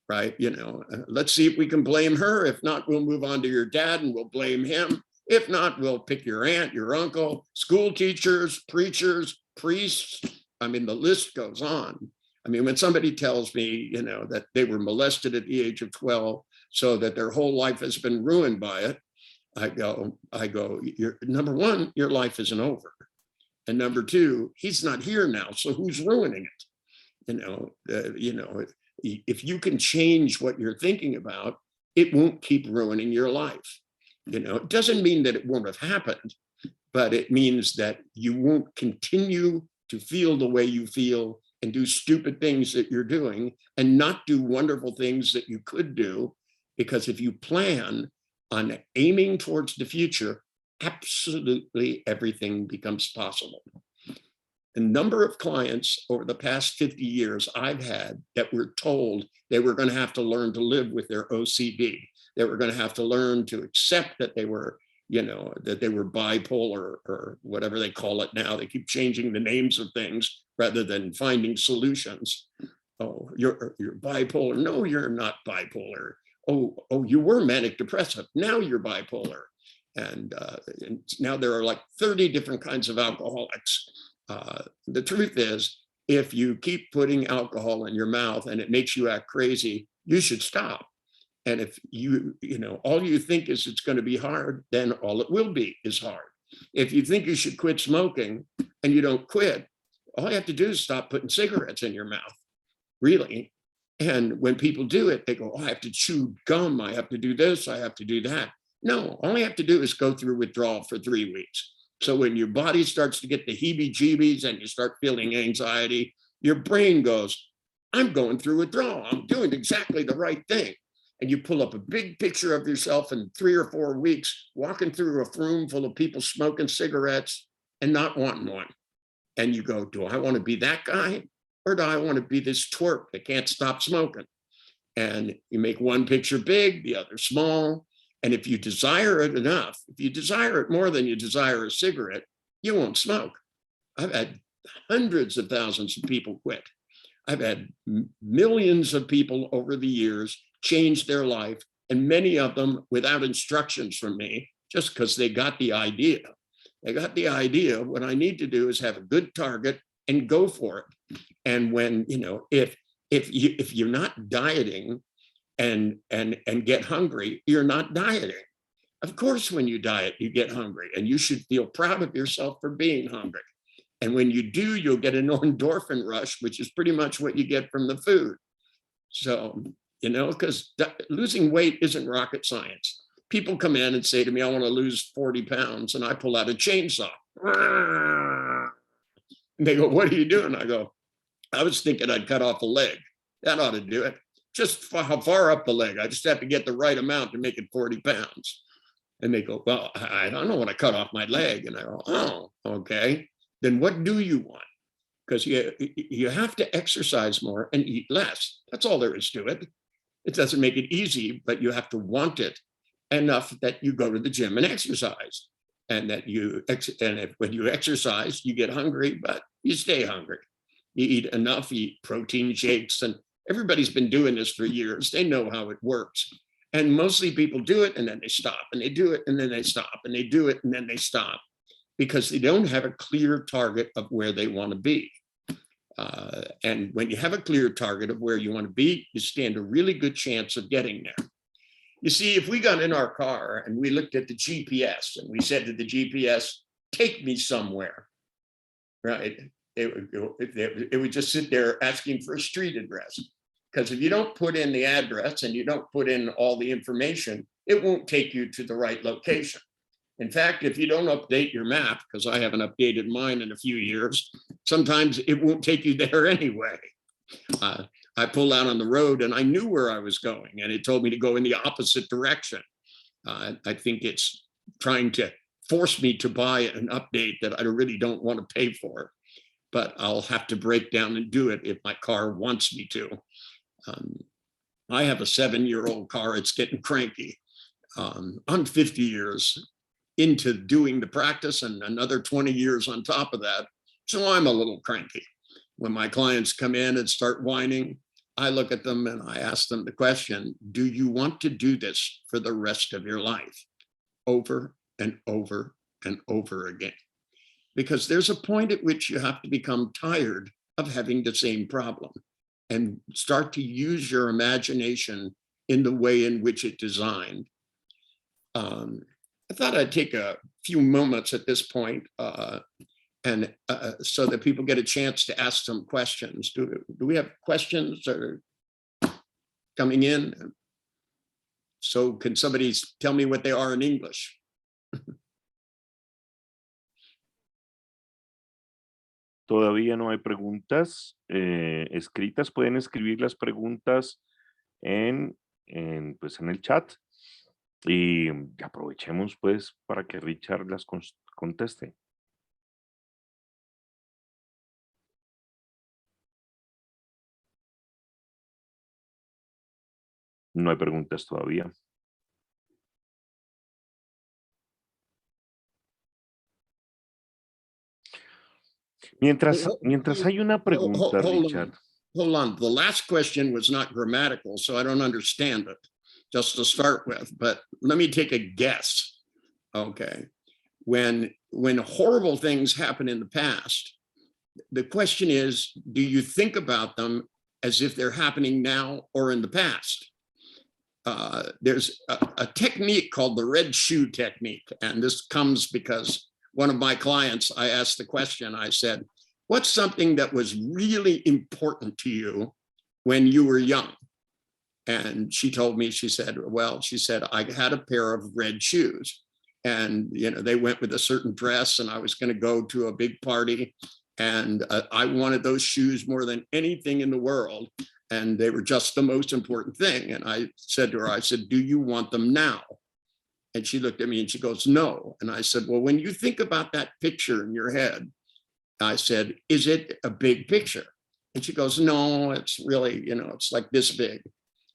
right? You know, let's see if we can blame her. If not, we'll move on to your dad and we'll blame him. If not, we'll pick your aunt, your uncle, school teachers, preachers, priests. I mean, the list goes on. I mean, when somebody tells me, you know, that they were molested at the age of 12, so that their whole life has been ruined by it, I go, number one, your life isn't over. And number 2, he's not here now, so who's ruining it? You know, if you can change what you're thinking about, it won't keep ruining your life. You know, it doesn't mean that it won't have happened, but it means that you won't continue to feel the way you feel and do stupid things that you're doing and not do wonderful things that you could do. Because if you plan on aiming towards the future, absolutely everything becomes possible. The number of clients over the past 50 years I've had that were told they were going to have to learn to live with their OCD. They were going to have to learn to accept that they were, you know, that they were bipolar or whatever they call it now. They keep changing the names of things rather than finding solutions. Oh, you're bipolar. No, you're not bipolar. Oh, you were manic depressive. Now you're bipolar. And now there are like 30 different kinds of alcoholics. The truth is, if you keep putting alcohol in your mouth and it makes you act crazy, you should stop. And if you know, all you think is it's going to be hard, then all it will be is hard. If you think you should quit smoking and you don't quit, all you have to do is stop putting cigarettes in your mouth, really. And when people do it, they go, oh, I have to chew gum, I have to do this, I have to do that. No, all you have to do is go through withdrawal for 3 weeks. So when your body starts to get the heebie-jeebies and you start feeling anxiety, your brain goes, I'm going through withdrawal. I'm doing exactly the right thing. And you pull up a big picture of yourself in 3 or 4 weeks, walking through a room full of people smoking cigarettes and not wanting one. And you go, do I want to be that guy? Or do I want to be this twerp that can't stop smoking? And you make one picture big, the other small. And if you desire it enough, if you desire it more than you desire a cigarette, you won't smoke. I've had hundreds of thousands of people quit. I've had millions of people over the years change their life, and many of them without instructions from me, just because they got the idea. They got the idea. What I need to do is have a good target and go for it. And when, you know, if you're not dieting and get hungry, you're not dieting. Of course, when you diet, you get hungry, and you should feel proud of yourself for being hungry. And when you do, you'll get an endorphin rush, which is pretty much what you get from the food. So, you know, because losing weight isn't rocket science. People come in and say to me, I want to lose 40 pounds. And I pull out a chainsaw. And they go, what are you doing? I go, I was thinking I'd cut off a leg. That ought to do it. Just how far up the leg? I just have to get the right amount to make it 40 pounds. And they go, well, I don't know when I cut off my leg. And I go, oh, okay. Then what do you want? Because you have to exercise more and eat less. That's all there is to it. It doesn't make it easy, but you have to want it enough that you go to the gym and exercise. And that when you exercise, you get hungry, but you stay hungry. You eat enough, you eat protein shakes, and everybody's been doing this for years. They know how it works. And mostly people do it and then they stop, and they do it and then they stop, and they do it and then they stop, because they don't have a clear target of where they want to be. And when you have a clear target of where you want to be, you stand a really good chance of getting there. You see, if we got in our car and we looked at the GPS and we said to the GPS, take me somewhere, right? It would just sit there asking for a street address. Because if you don't put in the address and you don't put in all the information, it won't take you to the right location. In fact, if you don't update your map, because I haven't updated mine in a few years, sometimes it won't take you there anyway. I pulled out on the road and I knew where I was going, and it told me to go in the opposite direction. I think it's trying to force me to buy an update that I really don't want to pay for, but I'll have to break down and do it if my car wants me to. I have a 7-year-old car. It's getting cranky. I'm 50 years into doing the practice and another 20 years on top of that. So I'm a little cranky. When my clients come in and start whining, I look at them and I ask them the question, do you want to do this for the rest of your life? Over and over and over again. Because there's a point at which you have to become tired of having the same problem and start to use your imagination in the way in which it's designed. I thought I'd take a few moments at this point so that people get a chance to ask some questions. Do we have questions that are coming in? So can somebody tell me what they are in English? Todavía no hay preguntas escritas. Pueden escribir las preguntas pues en el chat. Y aprovechemos pues para que Richard las conteste. No hay preguntas todavía. Mientras hay una pregunta, Richard. Hold on. The last question was not grammatical, so I don't understand it, just to start with. But let me take a guess. Okay. When horrible things happen in the past, the question is, do you think about them as if they're happening now or in the past? There's a technique called the red shoe technique. And this comes because one of my clients, I asked the question, I said, what's something that was really important to you when you were young? And she told me, she said, I had a pair of red shoes. And, you know, they went with a certain dress and I was going to go to a big party. And I wanted those shoes more than anything in the world. And they were just the most important thing. And I said to her, I said, do you want them now? And she looked at me and she goes, no. And I said, well, when you think about that picture in your head, I said, is it a big picture? And she goes, no, it's really, you know, it's like this big.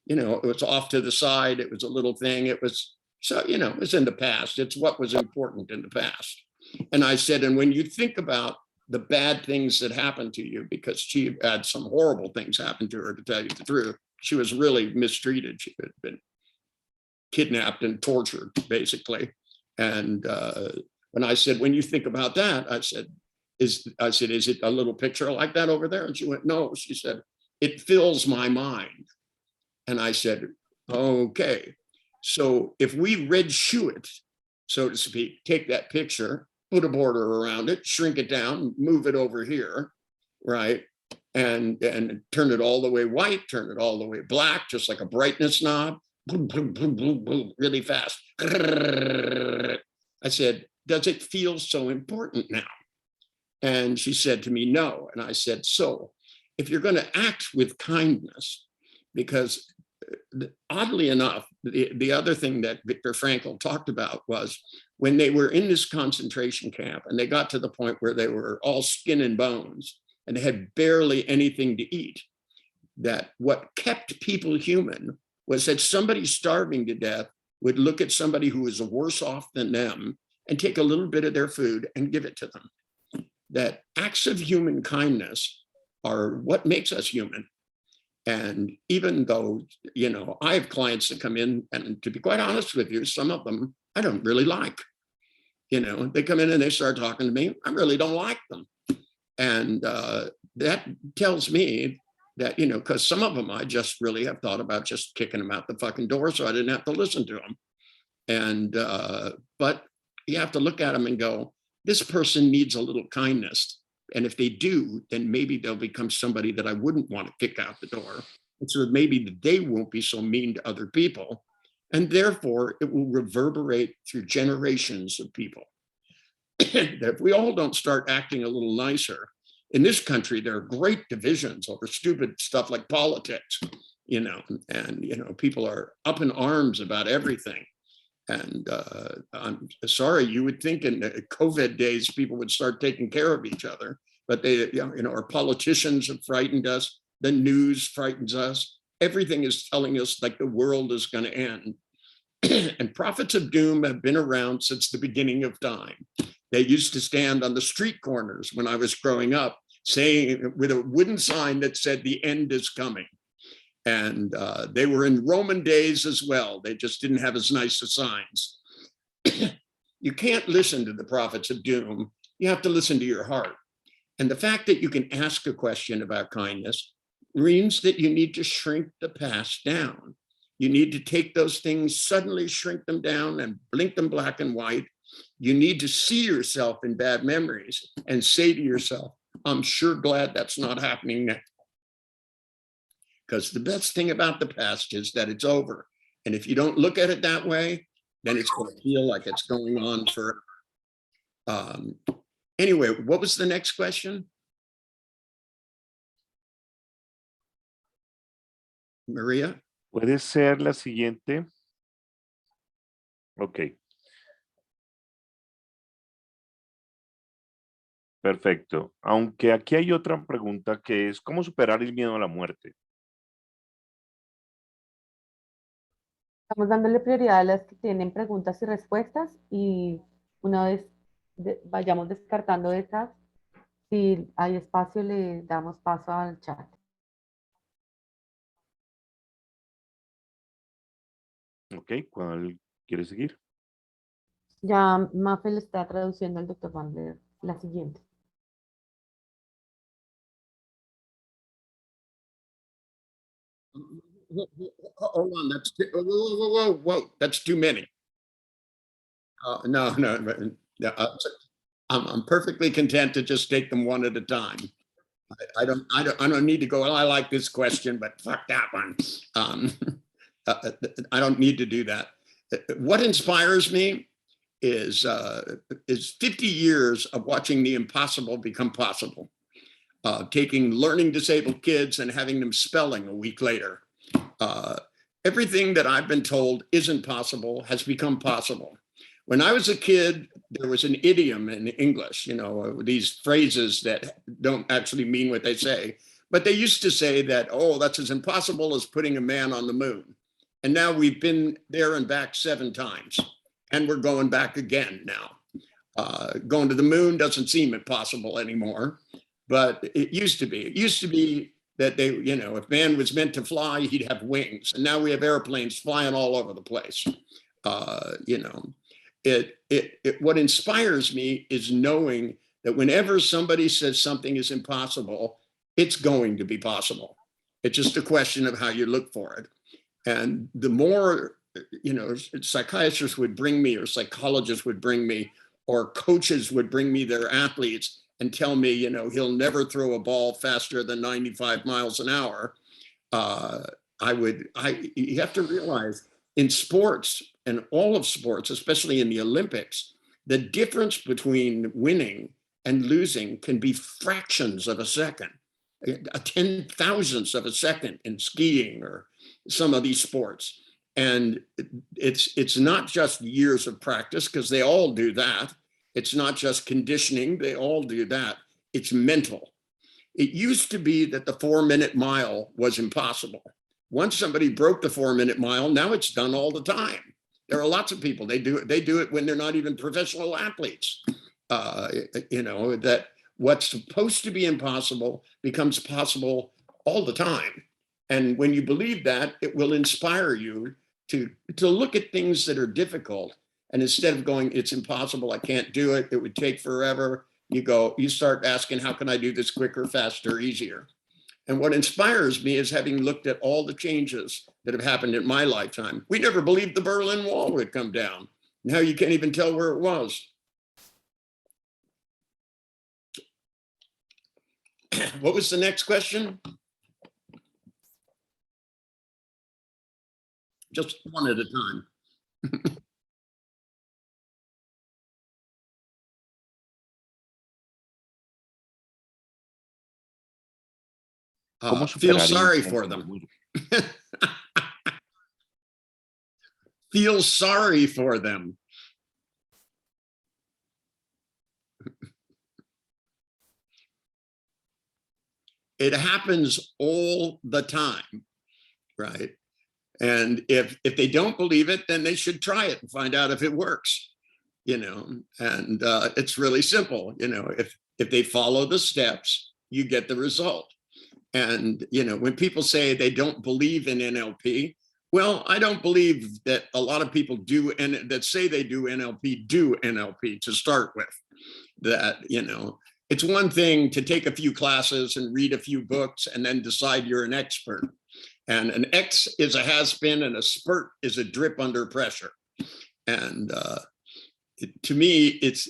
You know, it was off to the side. It was a little thing. It was, so, you know, it was in the past. It's what was important in the past. And I said, and when you think about the bad things that happened to you, because she had some horrible things happen to her, to tell you the truth. She was really mistreated. She had been kidnapped and tortured, basically. And when I said, when you think about that, I said, is it a little picture like that over there? And she went, no. She said, it fills my mind. And I said, okay. So if we red shoe it, so to speak, take that picture, put a border around it, shrink it down, move it over here, right? And turn it all the way white, turn it all the way black, just like a brightness knob, boom, boom, boom, boom, boom, really fast. I said, does it feel so important now? And she said to me, no. And I said, so if you're going to act with kindness, because oddly enough, the other thing that Viktor Frankl talked about was when they were in this concentration camp and they got to the point where they were all skin and bones and they had barely anything to eat, that what kept people human was that somebody starving to death would look at somebody who was worse off than them and take a little bit of their food and give it to them. That acts of human kindness are what makes us human. And even though, you know, I have clients that come in, and to be quite honest with you, some of them I don't really like. You know, they come in and they start talking to me, I really don't like them. And that tells me that, you know, because some of them I just really have thought about just kicking them out the fucking door so I didn't have to listen to them. And, but you have to look at them and go, this person needs a little kindness. And if they do, then maybe they'll become somebody that I wouldn't want to kick out the door. And so maybe they won't be so mean to other people. And therefore, it will reverberate through generations of people. If we all don't start acting a little nicer, in this country, there are great divisions over stupid stuff like politics, you know, and, you know, people are up in arms about everything. And I'm sorry, you would think in the COVID days, people would start taking care of each other, but they, you know, our politicians have frightened us. The news frightens us. Everything is telling us like the world is going to end. And prophets of doom have been around since the beginning of time. They used to stand on the street corners when I was growing up, saying with a wooden sign that said the end is coming. And they were in Roman days as well. They just didn't have as nice a signs. You can't listen to the prophets of doom. You have to listen to your heart. And the fact that you can ask a question about kindness means that you need to shrink the past down. You need to take those things, suddenly shrink them down and blink them black and white. You need to see yourself in bad memories and say to yourself, I'm sure glad that's not happening now. Because the best thing about the past is that it's over. And if you don't look at it that way, then it's going to feel like it's going on forever. Anyway, what was the next question? Maria? ¿Puede ser la siguiente? Ok. Perfecto. Aunque aquí hay otra pregunta que es, ¿cómo superar el miedo a la muerte? Estamos dándole prioridad a las que tienen preguntas y respuestas y una vez vayamos descartando esas, si hay espacio le damos paso al chat. Ok, ¿cuál quiere seguir? Ya Mafe le está traduciendo al doctor Bandler la siguiente. Hold on, that's whoa, that's too many. No, I'm perfectly content to just take them one at a time. I don't need to go, well, I like this question, but fuck that one. I don't need to do that. What inspires me is 50 years of watching the impossible become possible. Taking learning disabled kids and having them spelling a week later. Everything that I've been told isn't possible has become possible. When I was a kid, there was an idiom in English, you know, these phrases that don't actually mean what they say, but they used to say that, oh, that's as impossible as putting a man on the moon. And now we've been there and back 7 times, and we're going back again now. Going to the moon doesn't seem impossible anymore, but it used to be. It used to be that they, you know, if man was meant to fly, he'd have wings. And now we have airplanes flying all over the place. You know, what inspires me is knowing that whenever somebody says something is impossible, it's going to be possible. It's just a question of how you look for it. And the more, you know, psychiatrists would bring me, or psychologists would bring me, or coaches would bring me their athletes and tell me, you know, he'll never throw a ball faster than 95 miles an hour. You have to realize in sports, and all of sports, especially in the Olympics, the difference between winning and losing can be fractions of a second, a 10,000th of a second in skiing or some of these sports. And it's not just years of practice, because they all do that. It's not just conditioning, they all do that. It's mental. It used to be that the 4-minute mile was impossible. Once somebody broke the 4-minute mile, now it's done all the time. There are lots of people, they do it when they're not even professional athletes. You know, that what's supposed to be impossible becomes possible all the time. And when you believe that, it will inspire you to look at things that are difficult. And instead of going, it's impossible, I can't do it, it would take forever, you start asking, how can I do this quicker, faster, easier? And what inspires me is having looked at all the changes that have happened in my lifetime. We never believed the Berlin Wall would come down. Now you can't even tell where it was. What was the next question? Just one at a time. Feel sorry for them. Feel sorry for them. It happens all the time, right? And if they don't believe it, then they should try it and find out if it works, you know. And it's really simple, you know. If they follow the steps, you get the result. And, you know, when people say they don't believe in NLP, well, I don't believe that a lot of people do, and that say they do NLP to start with. That, you know, it's one thing to take a few classes and read a few books and then decide you're an expert. And an X is a has-been, and a spurt is a drip under pressure. And to me, it's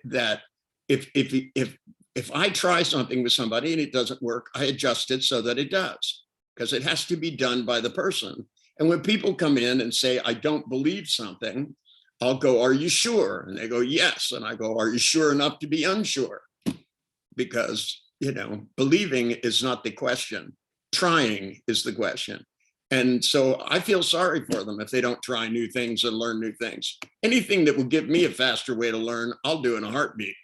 that if I try something with somebody and it doesn't work, I adjust it so that it does, because it has to be done by the person. And when people come in and say, I don't believe something, I'll go, are you sure? And they go, yes. And I go, are you sure enough to be unsure? Because, you know, believing is not the question. Trying is the question. And so I feel sorry for them if they don't try new things and learn new things. Anything that will give me a faster way to learn, I'll do in a heartbeat.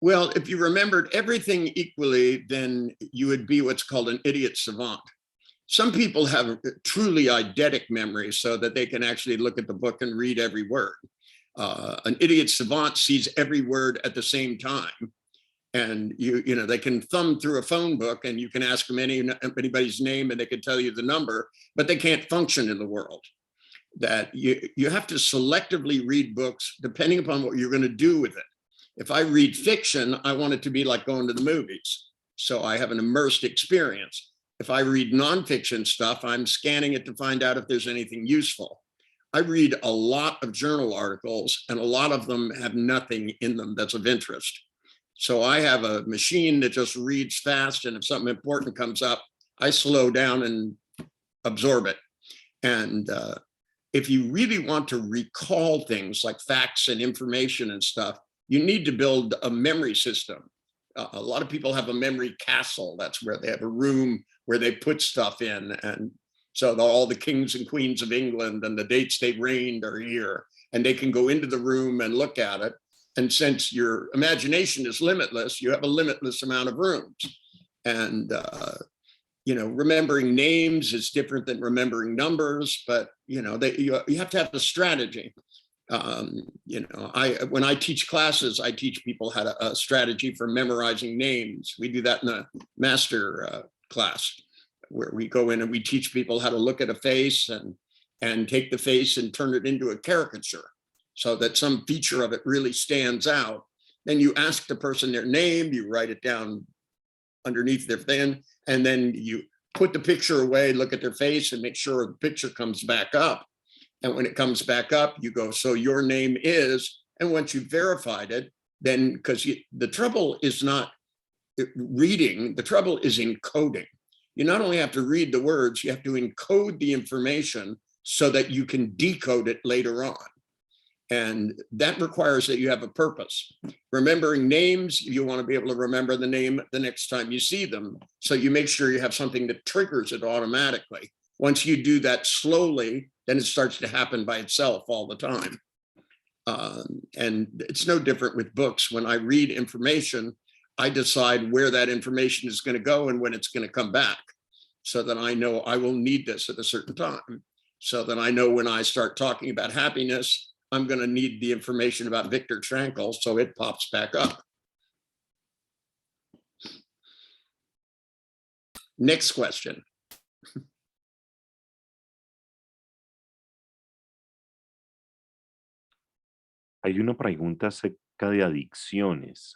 Well, if you remembered everything equally, then you would be what's called an idiot savant. Some people have truly eidetic memory so that they can actually look at the book and read every word. An idiot savant sees every word at the same time. And you know, they can thumb through a phone book and you can ask them anybody's name and they can tell you the number, but they can't function in the world. That you have to selectively read books depending upon what you're going to do with it. If I read fiction, I want it to be like going to the movies. So I have an immersed experience. If I read nonfiction stuff, I'm scanning it to find out if there's anything useful. I read a lot of journal articles, and a lot of them have nothing in them that's of interest. So I have a machine that just reads fast, and if something important comes up, I slow down and absorb it. And if you really want to recall things like facts and information and stuff, you need to build a memory system. A lot of people have a memory castle. That's where they have a room where they put stuff in. And so all the kings and queens of England and the dates they reigned are here. And they can go into the room and look at it. And since your imagination is limitless, you have a limitless amount of rooms. And, remembering names is different than remembering numbers, but, you have to have a strategy. When I teach classes, I teach people how to a strategy for memorizing names. We do that in the master class, where we go in and we teach people how to look at a face and take the face and turn it into a caricature so that some feature of it really stands out. Then you ask the person their name, you write it down underneath their thing, and then you put the picture away, look at their face and make sure the picture comes back up. And when it comes back up, you go, so your name is, and once you've verified it, then, because the trouble is not reading, the trouble is encoding. You not only have to read the words, you have to encode the information so that you can decode it later on. And that requires that you have a purpose. Remembering names, you want to be able to remember the name the next time you see them. So you make sure you have something that triggers it automatically. Once you do that slowly, then it starts to happen by itself all the time. And it's no different with books. When I read information, I decide where that information is going to go and when it's going to come back, so that I know I will need this at a certain time. So that I know when I start talking about happiness, I'm going to need the information about Viktor Frankl, so it pops back up. Next question. Hay una pregunta acerca de adicciones.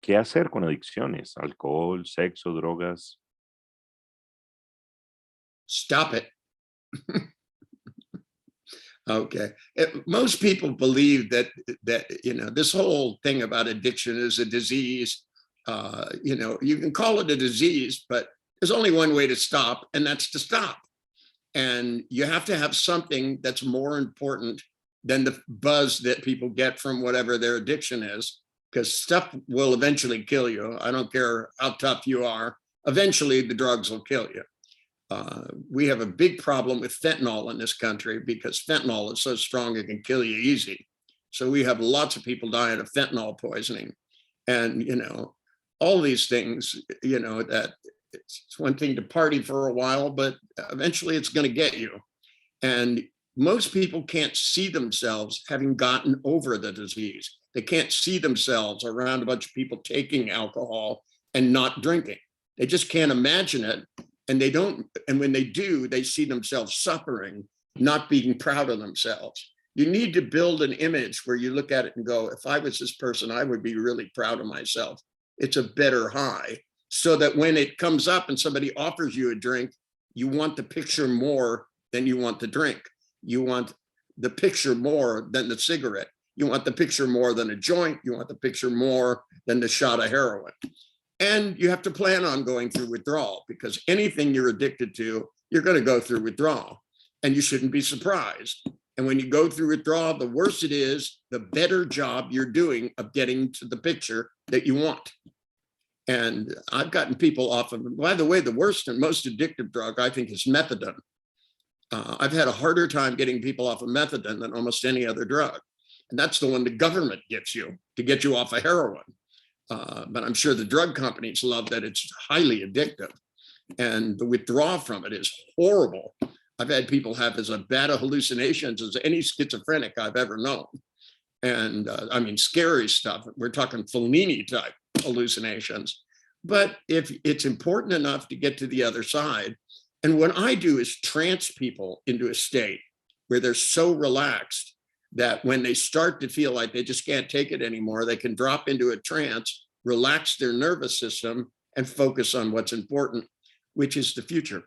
¿Qué hacer con adicciones? Alcohol, sexo, drogas. Stop it. Okay. Most people believe that this whole thing about addiction is a disease. You can call it a disease, but there's only one way to stop, and that's to stop. And you have to have something that's more important than the buzz that people get from whatever their addiction is, because stuff will eventually kill you. I don't care how tough you are. Eventually, the drugs will kill you. We have a big problem with fentanyl in this country because fentanyl is so strong it can kill you easy. So we have lots of people dying of fentanyl poisoning. And, all these things, that it's one thing to party for a while, but eventually it's going to get you. And most people can't see themselves having gotten over the disease. They can't see themselves around a bunch of people taking alcohol and not drinking. They just can't imagine it. And they don't, and when they do, they see themselves suffering, not being proud of themselves. You need to build an image where you look at it and go, if I was this person, I would be really proud of myself. It's a better high, so that when it comes up and somebody offers you a drink, you want the picture more than you want the drink. You want the picture more than the cigarette. You want the picture more than a joint. You want the picture more than the shot of heroin. And you have to plan on going through withdrawal, because anything you're addicted to, you're going to go through withdrawal, and you shouldn't be surprised. And when you go through withdrawal, the worse it is, the better job you're doing of getting to the picture that you want. And I've gotten people off of, by the way, the worst and most addictive drug, I think, is methadone. I've had a harder time getting people off of methadone than almost any other drug. And that's the one the government gives you to get you off of heroin. But I'm sure the drug companies love that it's highly addictive, and the withdrawal from it is horrible. I've had people have as bad hallucinations as any schizophrenic I've ever known. And I mean, scary stuff. We're talking Fellini type hallucinations. But if it's important enough to get to the other side, and what I do is trance people into a state where they're so relaxed that when they start to feel like they just can't take it anymore, they can drop into a trance, relax their nervous system, and focus on what's important, which is the future.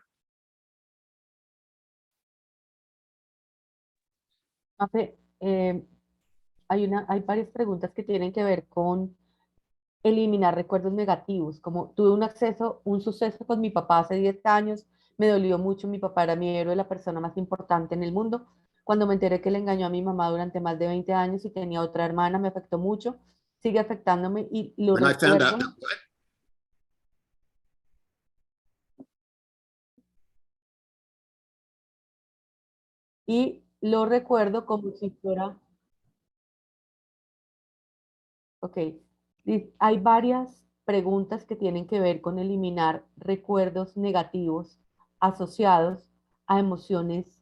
Mafe, hay varias preguntas que tienen que ver con eliminar recuerdos negativos, como tuve un suceso con mi papá hace 10 años, me dolió mucho, mi papá era mi héroe, la persona más importante en el mundo. Cuando me enteré que le engañó a mi mamá durante más de 20 años y tenía otra hermana, me afectó mucho, sigue afectándome y lo When I found out, recuerdo. Y lo recuerdo como si fuera Ok. Hay varias preguntas que tienen que ver con eliminar recuerdos negativos asociados a emociones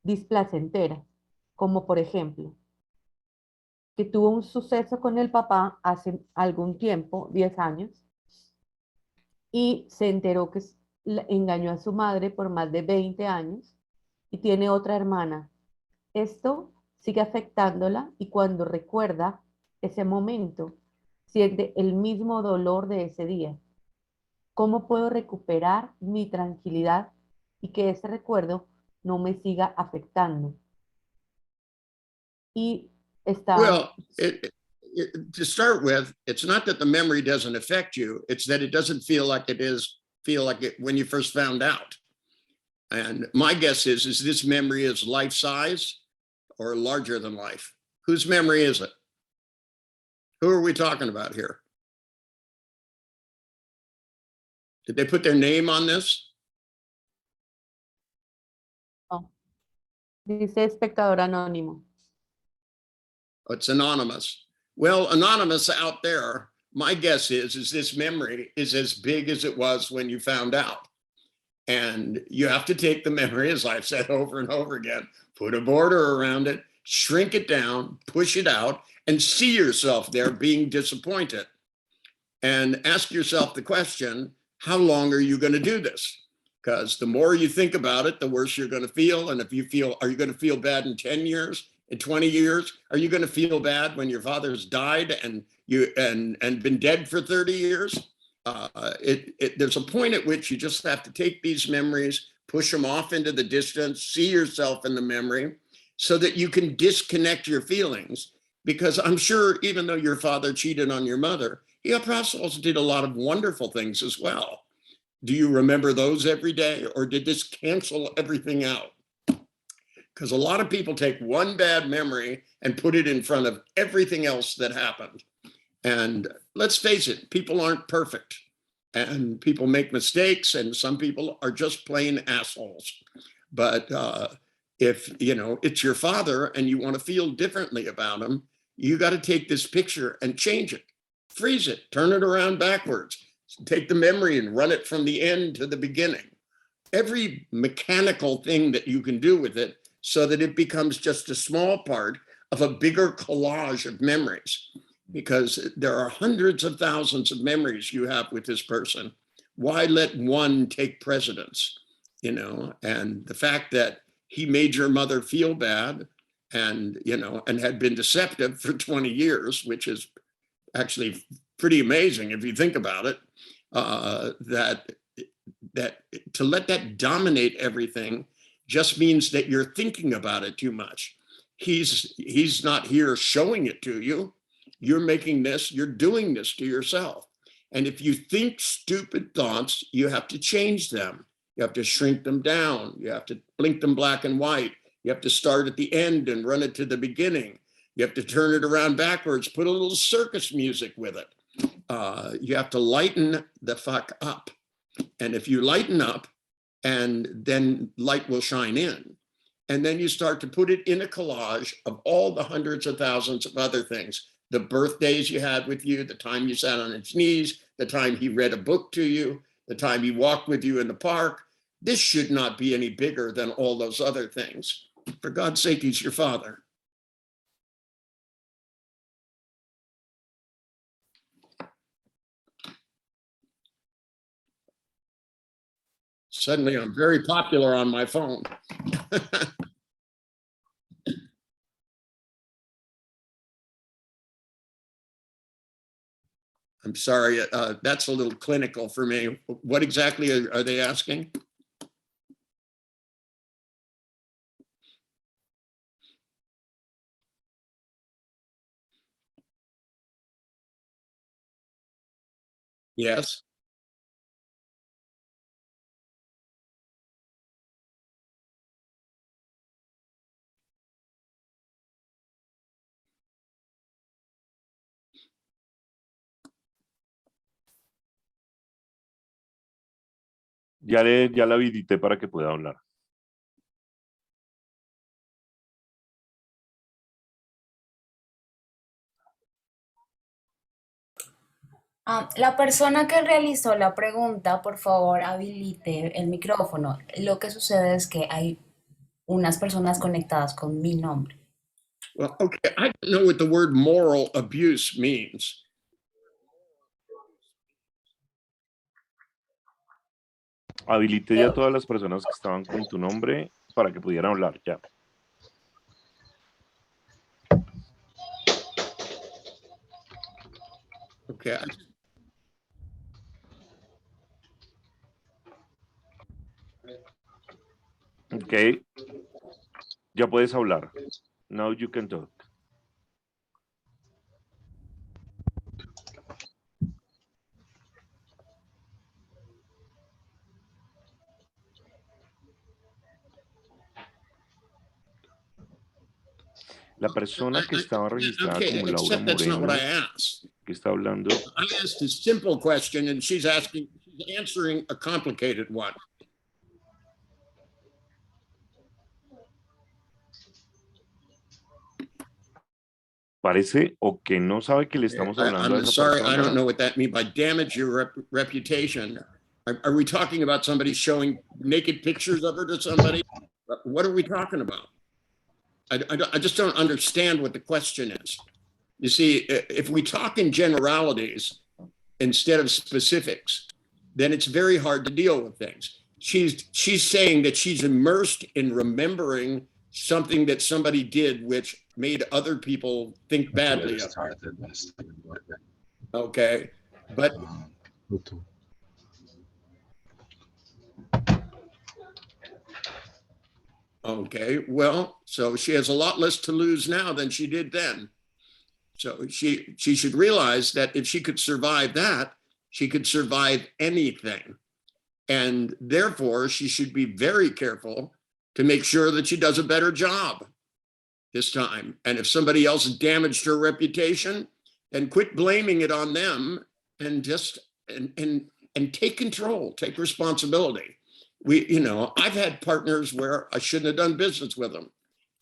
displacenteras, como por ejemplo, que tuvo un suceso con el papá hace algún tiempo, 10 años, y se enteró que engañó a su madre por más de 20 años y tiene otra hermana. Esto sigue afectándola y cuando recuerda ese momento, siente el mismo dolor de ese día. ¿Cómo puedo recuperar mi tranquilidad y que ese recuerdo no me siga afectando? Y está, Well, to start with, it's not that the memory doesn't affect you, it's that it doesn't feel like it when you first found out. And my guess is this memory is life size or larger than life? Whose memory is it? Who are we talking about here? Did they put their name on this? oh, dice espectador anónimo. It's anonymous. Well, anonymous out there, my guess is this memory is as big as it was when you found out. And you have to take the memory, as I've said over and over again, put a border around it, shrink it down, push it out, and see yourself there being disappointed. And ask yourself the question, how long are you going to do this? Because the more you think about it, the worse you're going to feel. And if you feel, are you going to feel bad in 10 years, in 20 years? Are you going to feel bad when your father's died and been dead for 30 years? There's a point at which you just have to take these memories, push them off into the distance, see yourself in the memory so that you can disconnect your feelings. Because I'm sure even though your father cheated on your mother, he also did a lot of wonderful things as well. Do you remember those every day, or did this cancel everything out? Because a lot of people take one bad memory and put it in front of everything else that happened. And let's face it, people aren't perfect. And people make mistakes, and some people are just plain assholes. But if it's your father and you want to feel differently about him, you got to take this picture and change it, freeze it, turn it around backwards, take the memory and run it from the end to the beginning. Every mechanical thing that you can do with it so that it becomes just a small part of a bigger collage of memories. Because there are hundreds of thousands of memories you have with this person. Why let one take precedence? And the fact that he made your mother feel bad and had been deceptive for 20 years, which is actually pretty amazing if you think about it, that to let that dominate everything just means that you're thinking about it too much. He's not here showing it to you. You're doing this to yourself. And if you think stupid thoughts, you have to change them. You have to shrink them down. You have to blink them black and white. You have to start at the end and run it to the beginning. You have to turn it around backwards, put a little circus music with it. You have to lighten the fuck up. And if you lighten up, and then light will shine in. And then you start to put it in a collage of all the hundreds of thousands of other things. The birthdays you had with you, the time you sat on his knees, the time he read a book to you, the time he walked with you in the park. This should not be any bigger than all those other things. For God's sake, he's your father. Suddenly, I'm very popular on my phone. I'm sorry, that's a little clinical for me. What exactly are they asking? Yes. Ya la habilité para que pueda hablar. La persona que realizó la pregunta, por favor, habilite el micrófono. Lo que sucede es que hay unas personas conectadas con mi nombre. Well, okay, I don't know what the word moral abuse means. Habilité ya a todas las personas que estaban con tu nombre para que pudieran hablar ya. Okay. Ok. Ya puedes hablar. Now you can talk. La persona que estaba registrada Okay, como Laura except that's not what I Moreno, asked. que está hablando, I asked a simple question and she's answering a complicated one. parece o que no sabe que le estamos hablando a I'm esa sorry, I don't persona. know what that means by damage your reputation. Are we talking about somebody showing naked pictures of her to somebody? What are we talking about? I just don't understand what the question is. You see, if we talk in generalities instead of specifics, then it's very hard to deal with things. She's saying that she's immersed in remembering something that somebody did which made other people think badly of her. Okay, but okay, well, so she has a lot less to lose now than she did then. So she should realize that if she could survive that, she could survive anything. And therefore, she should be very careful to make sure that she does a better job this time. And if somebody else damaged her reputation, then quit blaming it on them and just and take control, take responsibility. I've had partners where I shouldn't have done business with them,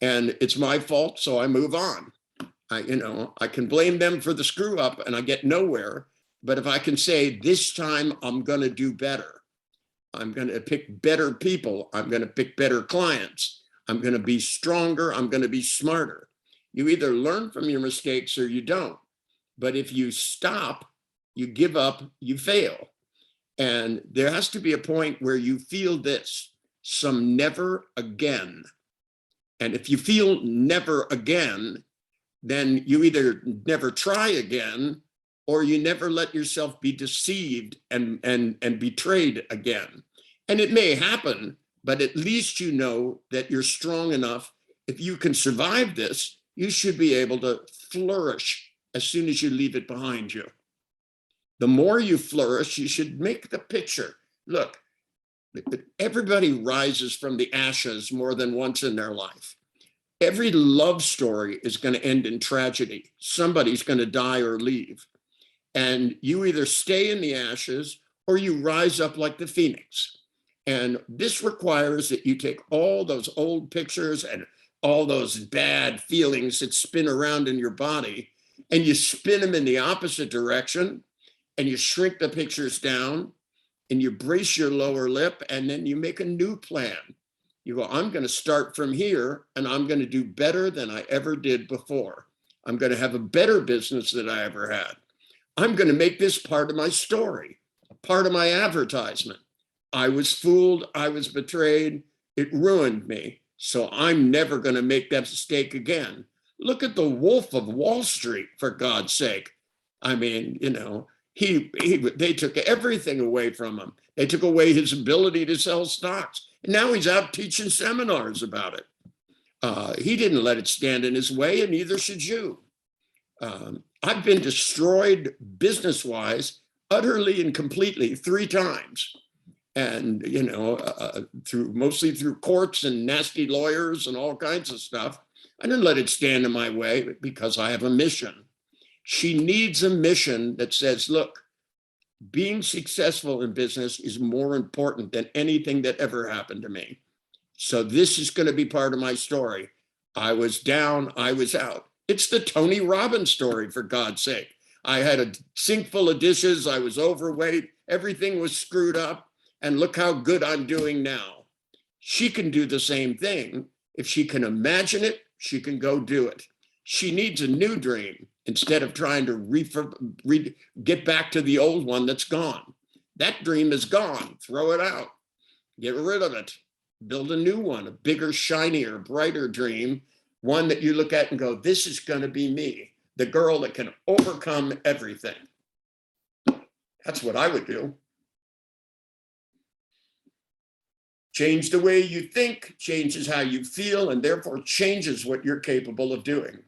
and it's my fault, so I move on. I can blame them for the screw up and I get nowhere. But if I can say, this time I'm going to do better, I'm going to pick better people, I'm going to pick better clients, I'm going to be stronger, I'm going to be smarter. You either learn from your mistakes or you don't. But if you stop, you give up, you fail. And there has to be a point where you feel this, some never again. And if you feel never again, then you either never try again or you never let yourself be deceived and betrayed again. And it may happen, but at least you know that you're strong enough. If you can survive this, you should be able to flourish as soon as you leave it behind you. The more you flourish, you should make the picture. Look, everybody rises from the ashes more than once in their life. Every love story is going to end in tragedy. Somebody's going to die or leave. And you either stay in the ashes or you rise up like the phoenix. And this requires that you take all those old pictures and all those bad feelings that spin around in your body and you spin them in the opposite direction and you shrink the pictures down and you brace your lower lip and then you make a new plan. You go, I'm going to start from here and I'm going to do better than I ever did before. I'm going to have a better business than I ever had. I'm going to make this part of my story, part of my advertisement. I was fooled. I was betrayed. It ruined me. So I'm never going to make that mistake again. Look at the Wolf of Wall Street, for God's sake. I mean, they took everything away from him. They took away his ability to sell stocks. And now he's out teaching seminars about it. He didn't let it stand in his way, and neither should you. I've been destroyed business-wise, utterly and completely 3 times. And, mostly through courts and nasty lawyers and all kinds of stuff. I didn't let it stand in my way because I have a mission. She needs a mission that says, look, being successful in business is more important than anything that ever happened to me. So this is going to be part of my story. I was down, I was out. It's the Tony Robbins story, for God's sake. I had a sink full of dishes. I was overweight. Everything was screwed up. And look how good I'm doing now. She can do the same thing. If she can imagine it, she can go do it. She needs a new dream instead of trying to get back to the old one that's gone. That dream is gone. Throw it out. Get rid of it. Build a new one, a bigger, shinier, brighter dream, one that you look at and go, this is going to be me, the girl that can overcome everything. That's what I would do. Change the way you think, changes how you feel, and therefore changes what you're capable of doing.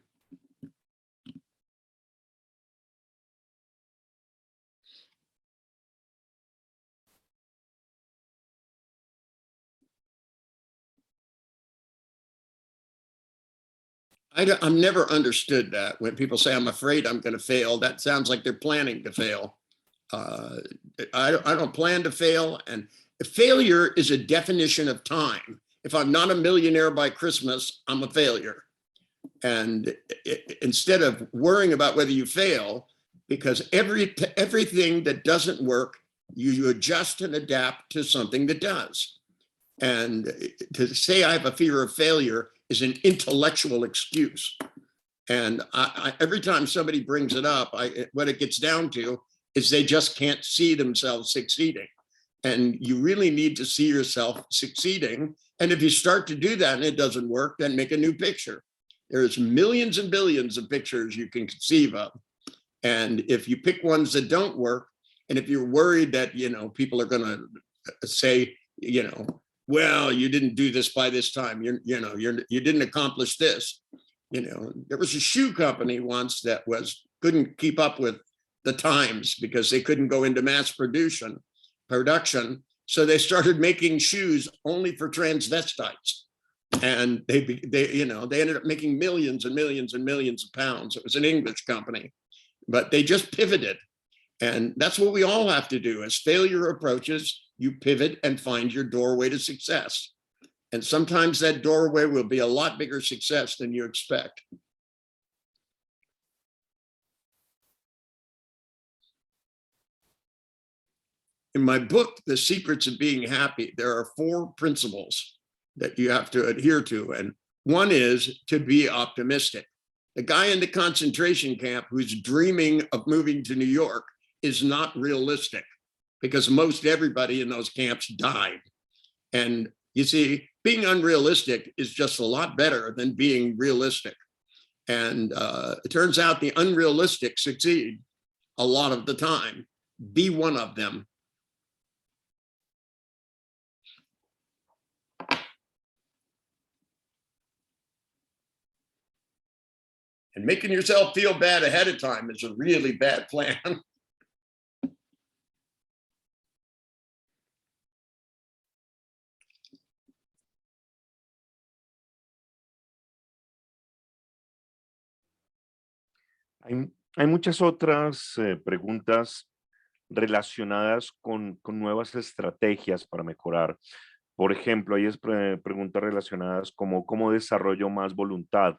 I've never understood that. When people say, I'm afraid I'm going to fail, that sounds like they're planning to fail. I don't plan to fail. And failure is a definition of time. If I'm not a millionaire by Christmas, I'm a failure. And instead of worrying about whether you fail, because everything that doesn't work, you adjust and adapt to something that does. And to say I have a fear of failure is an intellectual excuse. And every time somebody brings it up, what it gets down to is they just can't see themselves succeeding. And you really need to see yourself succeeding. And if you start to do that and it doesn't work, then make a new picture. There's millions and billions of pictures you can conceive of. And if you pick ones that don't work, and if you're worried that, people are going to say, well, you didn't do this by this time, you didn't accomplish this. There was a shoe company once that couldn't keep up with the times because they couldn't go into mass production. So they started making shoes only for transvestites. And they ended up making millions and millions and millions of pounds. It was an English company, but they just pivoted. And that's what we all have to do. As failure approaches, you pivot and find your doorway to success. And sometimes that doorway will be a lot bigger success than you expect. In my book, The Secrets of Being Happy, there are 4 principles that you have to adhere to. And one is to be optimistic. The guy in the concentration camp who's dreaming of moving to New York is not realistic, because most everybody in those camps died. And you see, being unrealistic is just a lot better than being realistic. And it turns out the unrealistic succeed a lot of the time. Be one of them. And making yourself feel bad ahead of time is a really bad plan. Hay muchas otras preguntas relacionadas con nuevas estrategias para mejorar. Por ejemplo, hay preguntas relacionadas como cómo desarrollo más voluntad,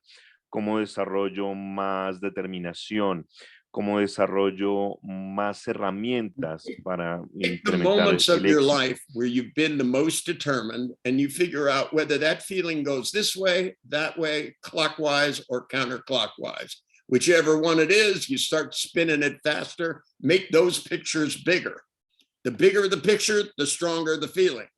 cómo desarrollo más determinación, cómo desarrollo más herramientas para Pick the incrementar moments of el your éxito. life where you've been the most determined, and you figure out whether that feeling goes this way, that way, clockwise or counterclockwise. Whichever one it is, you start spinning it faster, make those pictures bigger. The bigger the picture, the stronger the feeling.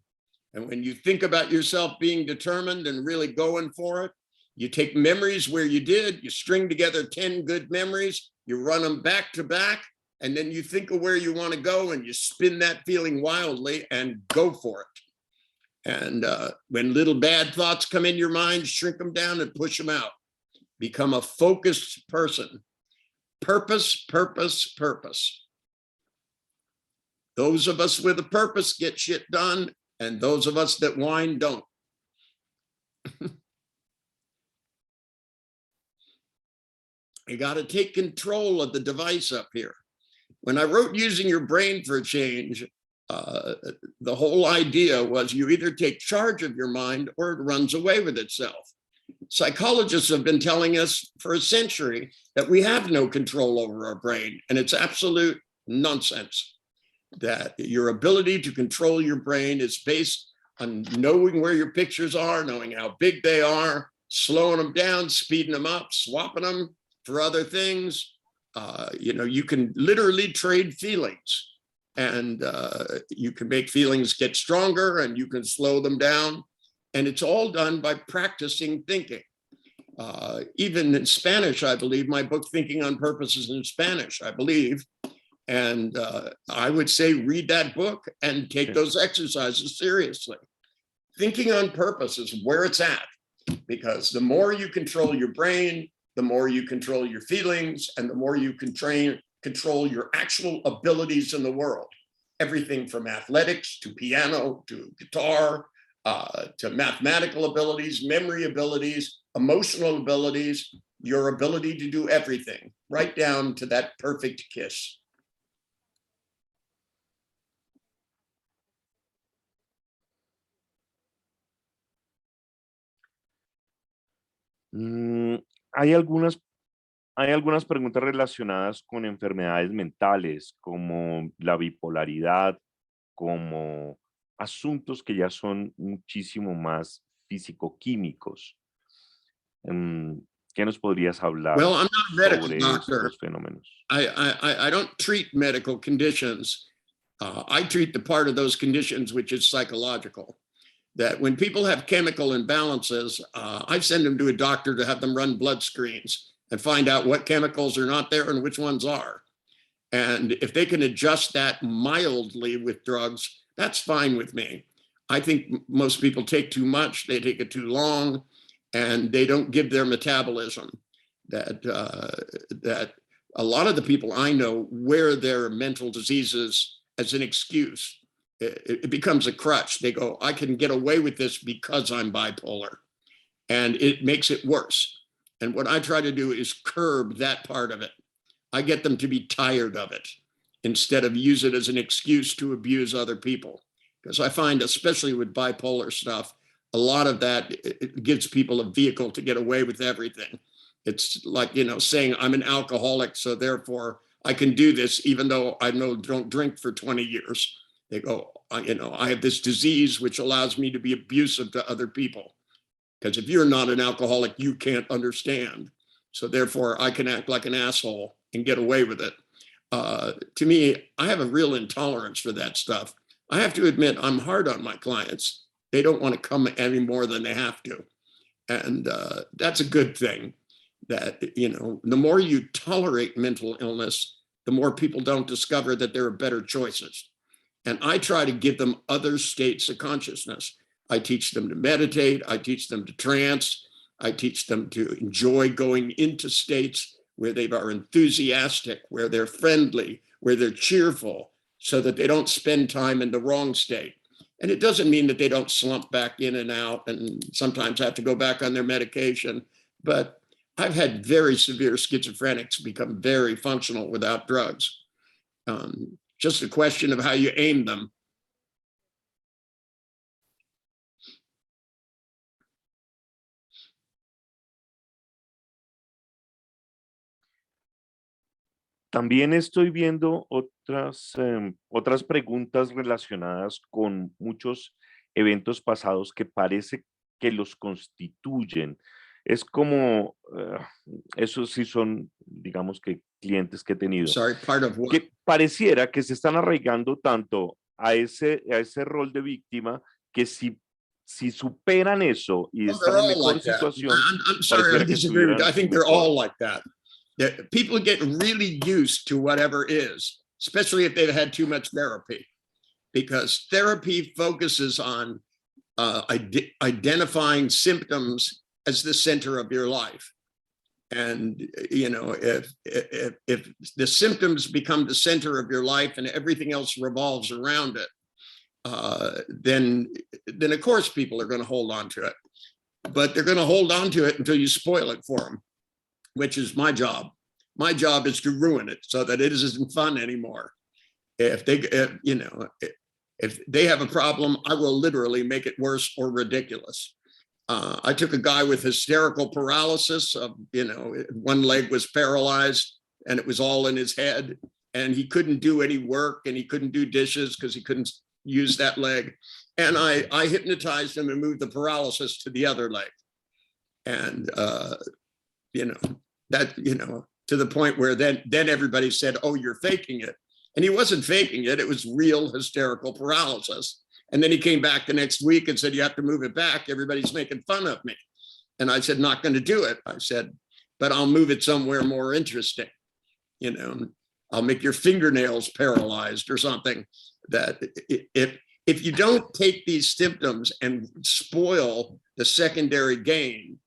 And when you think about yourself being determined and really going for it, you take memories where you did, you string together 10 good memories, you run them back to back, and then you think of where you want to go and you spin that feeling wildly and go for it. And when little bad thoughts come in your mind, shrink them down and push them out. Become a focused person. Purpose, purpose, purpose. Those of us with a purpose get shit done, and those of us that whine don't. You got to take control of the device up here. When I wrote Using Your Brain for Change, the whole idea was you either take charge of your mind or it runs away with itself. Psychologists have been telling us for a century that we have no control over our brain, and it's absolute nonsense. That your ability to control your brain is based on knowing where your pictures are, knowing how big they are, slowing them down, speeding them up, swapping them for other things. You can literally trade feelings, and you can make feelings get stronger, and you can slow them down. And it's all done by practicing thinking. Even in Spanish, I believe, my book, Thinking on Purpose, is in Spanish, I believe. And I would say read that book and take those exercises seriously. Thinking on purpose is where it's at, because the more you control your brain, the more you control your feelings, and the more you can control your actual abilities in the world. Everything from athletics to piano to guitar, to mathematical abilities, memory abilities, emotional abilities, your ability to do everything, right down to that perfect kiss. Hay algunas preguntas relacionadas con enfermedades mentales, como la bipolaridad, como asuntos que ya son muchísimo más físico-químicos. ¿Qué nos podrías hablar Well, I'm not a medical sobre doctor. estos fenómenos? I don't treat medical conditions. I treat the part of those conditions which is psychological. That when people have chemical imbalances, I send them to a doctor to have them run blood screens and find out what chemicals are not there and which ones are. And if they can adjust that mildly with drugs, that's fine with me. I think most people take too much, they take it too long, and they don't give their metabolism. That a lot of the people I know wear their mental diseases as an excuse. It becomes a crutch. They go, I can get away with this because I'm bipolar. And it makes it worse. And what I try to do is curb that part of it. I get them to be tired of it instead of use it as an excuse to abuse other people. Because I find, especially with bipolar stuff, a lot of that, it gives people a vehicle to get away with everything. It's like, saying I'm an alcoholic, so therefore I can do this even though I don't drink for 20 years. They go, I have this disease which allows me to be abusive to other people. Because if you're not an alcoholic, you can't understand. So therefore, I can act like an asshole and get away with it. To me, I have a real intolerance for that stuff. I have to admit, I'm hard on my clients. They don't want to come any more than they have to. And that's a good thing. That, the more you tolerate mental illness, the more people don't discover that there are better choices. And I try to give them other states of consciousness. I teach them to meditate. I teach them to trance. I teach them to enjoy going into states where they are enthusiastic, where they're friendly, where they're cheerful, so that they don't spend time in the wrong state. And it doesn't mean that they don't slump back in and out and sometimes have to go back on their medication. But I've had very severe schizophrenics become very functional without drugs. Just a question of how you aim them. También estoy viendo otras preguntas relacionadas con muchos eventos pasados que parece que los constituyen. Es como, esos sí son, digamos que clientes que he tenido, Sorry, part of what? que pareciera que se están arraigando tanto a ese rol de víctima que si superan eso y Well, están they're en all mejor like that. situación, I'm sorry, I pareciera que disagree with you. I estuvieran think they're mejor. all like that. People get really used to whatever is, especially if they've had too much therapy, because therapy focuses on identifying symptoms as the center of your life. And, if the symptoms become the center of your life and everything else revolves around it, then of course people are going to hold on to it. But they're going to hold on to it until you spoil it for them, which is my job. My job is to ruin it so that it isn't fun anymore. If they have a problem, I will literally make it worse or ridiculous. I took a guy with hysterical paralysis of, one leg was paralyzed and it was all in his head, and he couldn't do any work and he couldn't do dishes because he couldn't use that leg. And I hypnotized him and moved the paralysis to the other leg. And, to the point where then everybody said, oh, you're faking it. And he wasn't faking it. It was real hysterical paralysis. And then he came back the next week and said, you have to move it back. Everybody's making fun of me. And I said, not going to do it. I said, but I'll move it somewhere more interesting. I'll make your fingernails paralyzed or something. That if you don't take these symptoms and spoil the secondary gain,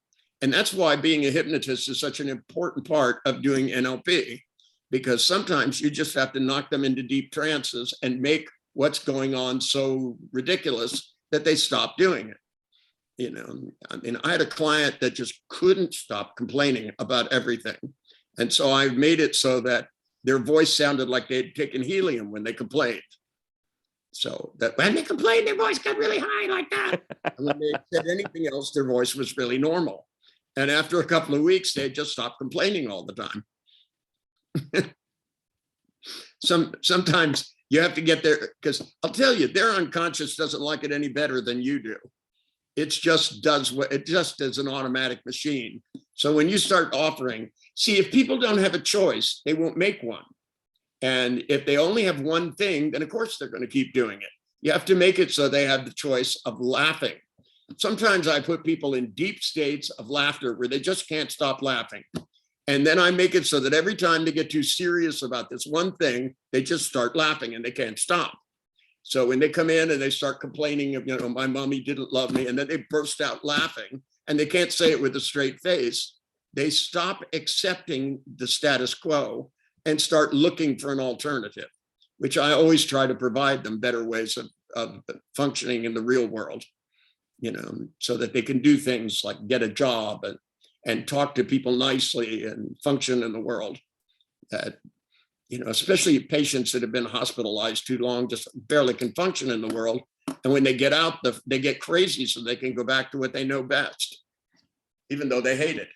and that's why being a hypnotist is such an important part of doing NLP, because sometimes you just have to knock them into deep trances and make what's going on so ridiculous that they stop doing it. I had a client that just couldn't stop complaining about everything. And so I made it so that their voice sounded like they'd taken helium when they complained. So that when they complained, their voice got really high like that. And when they said anything else, their voice was really normal. And after a couple of weeks, they just stopped complaining all the time. Sometimes you have to get there, because I'll tell you, their unconscious doesn't like it any better than you do. It just does an automatic machine. So when you start offering, see, if people don't have a choice, they won't make one. And if they only have one thing, then of course they're going to keep doing it. You have to make it so they have the choice of laughing. Sometimes I put people in deep states of laughter where they just can't stop laughing. And then I make it so that every time they get too serious about this one thing, they just start laughing and they can't stop. So when they come in and they start complaining of, my mommy didn't love me, and then they burst out laughing and they can't say it with a straight face, they stop accepting the status quo and start looking for an alternative, which I always try to provide them better ways of functioning in the real world, so that they can do things like get a job and talk to people nicely and function in the world. That, especially patients that have been hospitalized too long, just barely can function in the world. And when they get out, they get crazy so they can go back to what they know best, even though they hate it.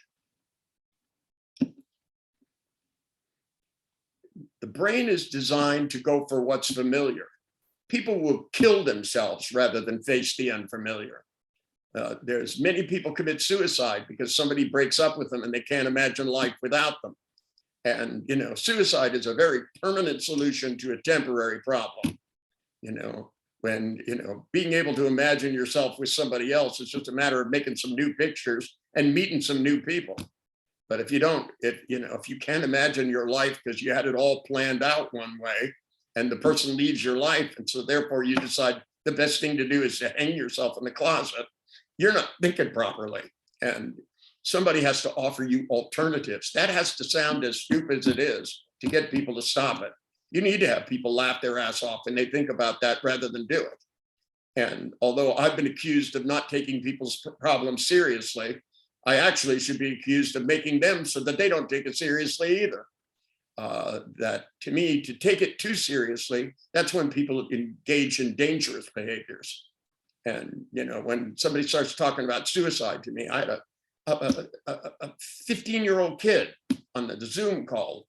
The brain is designed to go for what's familiar. People will kill themselves rather than face the unfamiliar. There's many people commit suicide because somebody breaks up with them and they can't imagine life without them. And, suicide is a very permanent solution to a temporary problem. When, being able to imagine yourself with somebody else is just a matter of making some new pictures and meeting some new people. But if you can't imagine your life because you had it all planned out one way and the person leaves your life, and so therefore you decide the best thing to do is to hang yourself in the closet, you're not thinking properly. And somebody has to offer you alternatives. That has to sound as stupid as it is to get people to stop it. You need to have people laugh their ass off and they think about that rather than do it. And although I've been accused of not taking people's problems seriously, I actually should be accused of making them so that they don't take it seriously either. That to me, to take it too seriously, that's when people engage in dangerous behaviors. And, when somebody starts talking about suicide to me, I had a 15-year-old kid on the Zoom call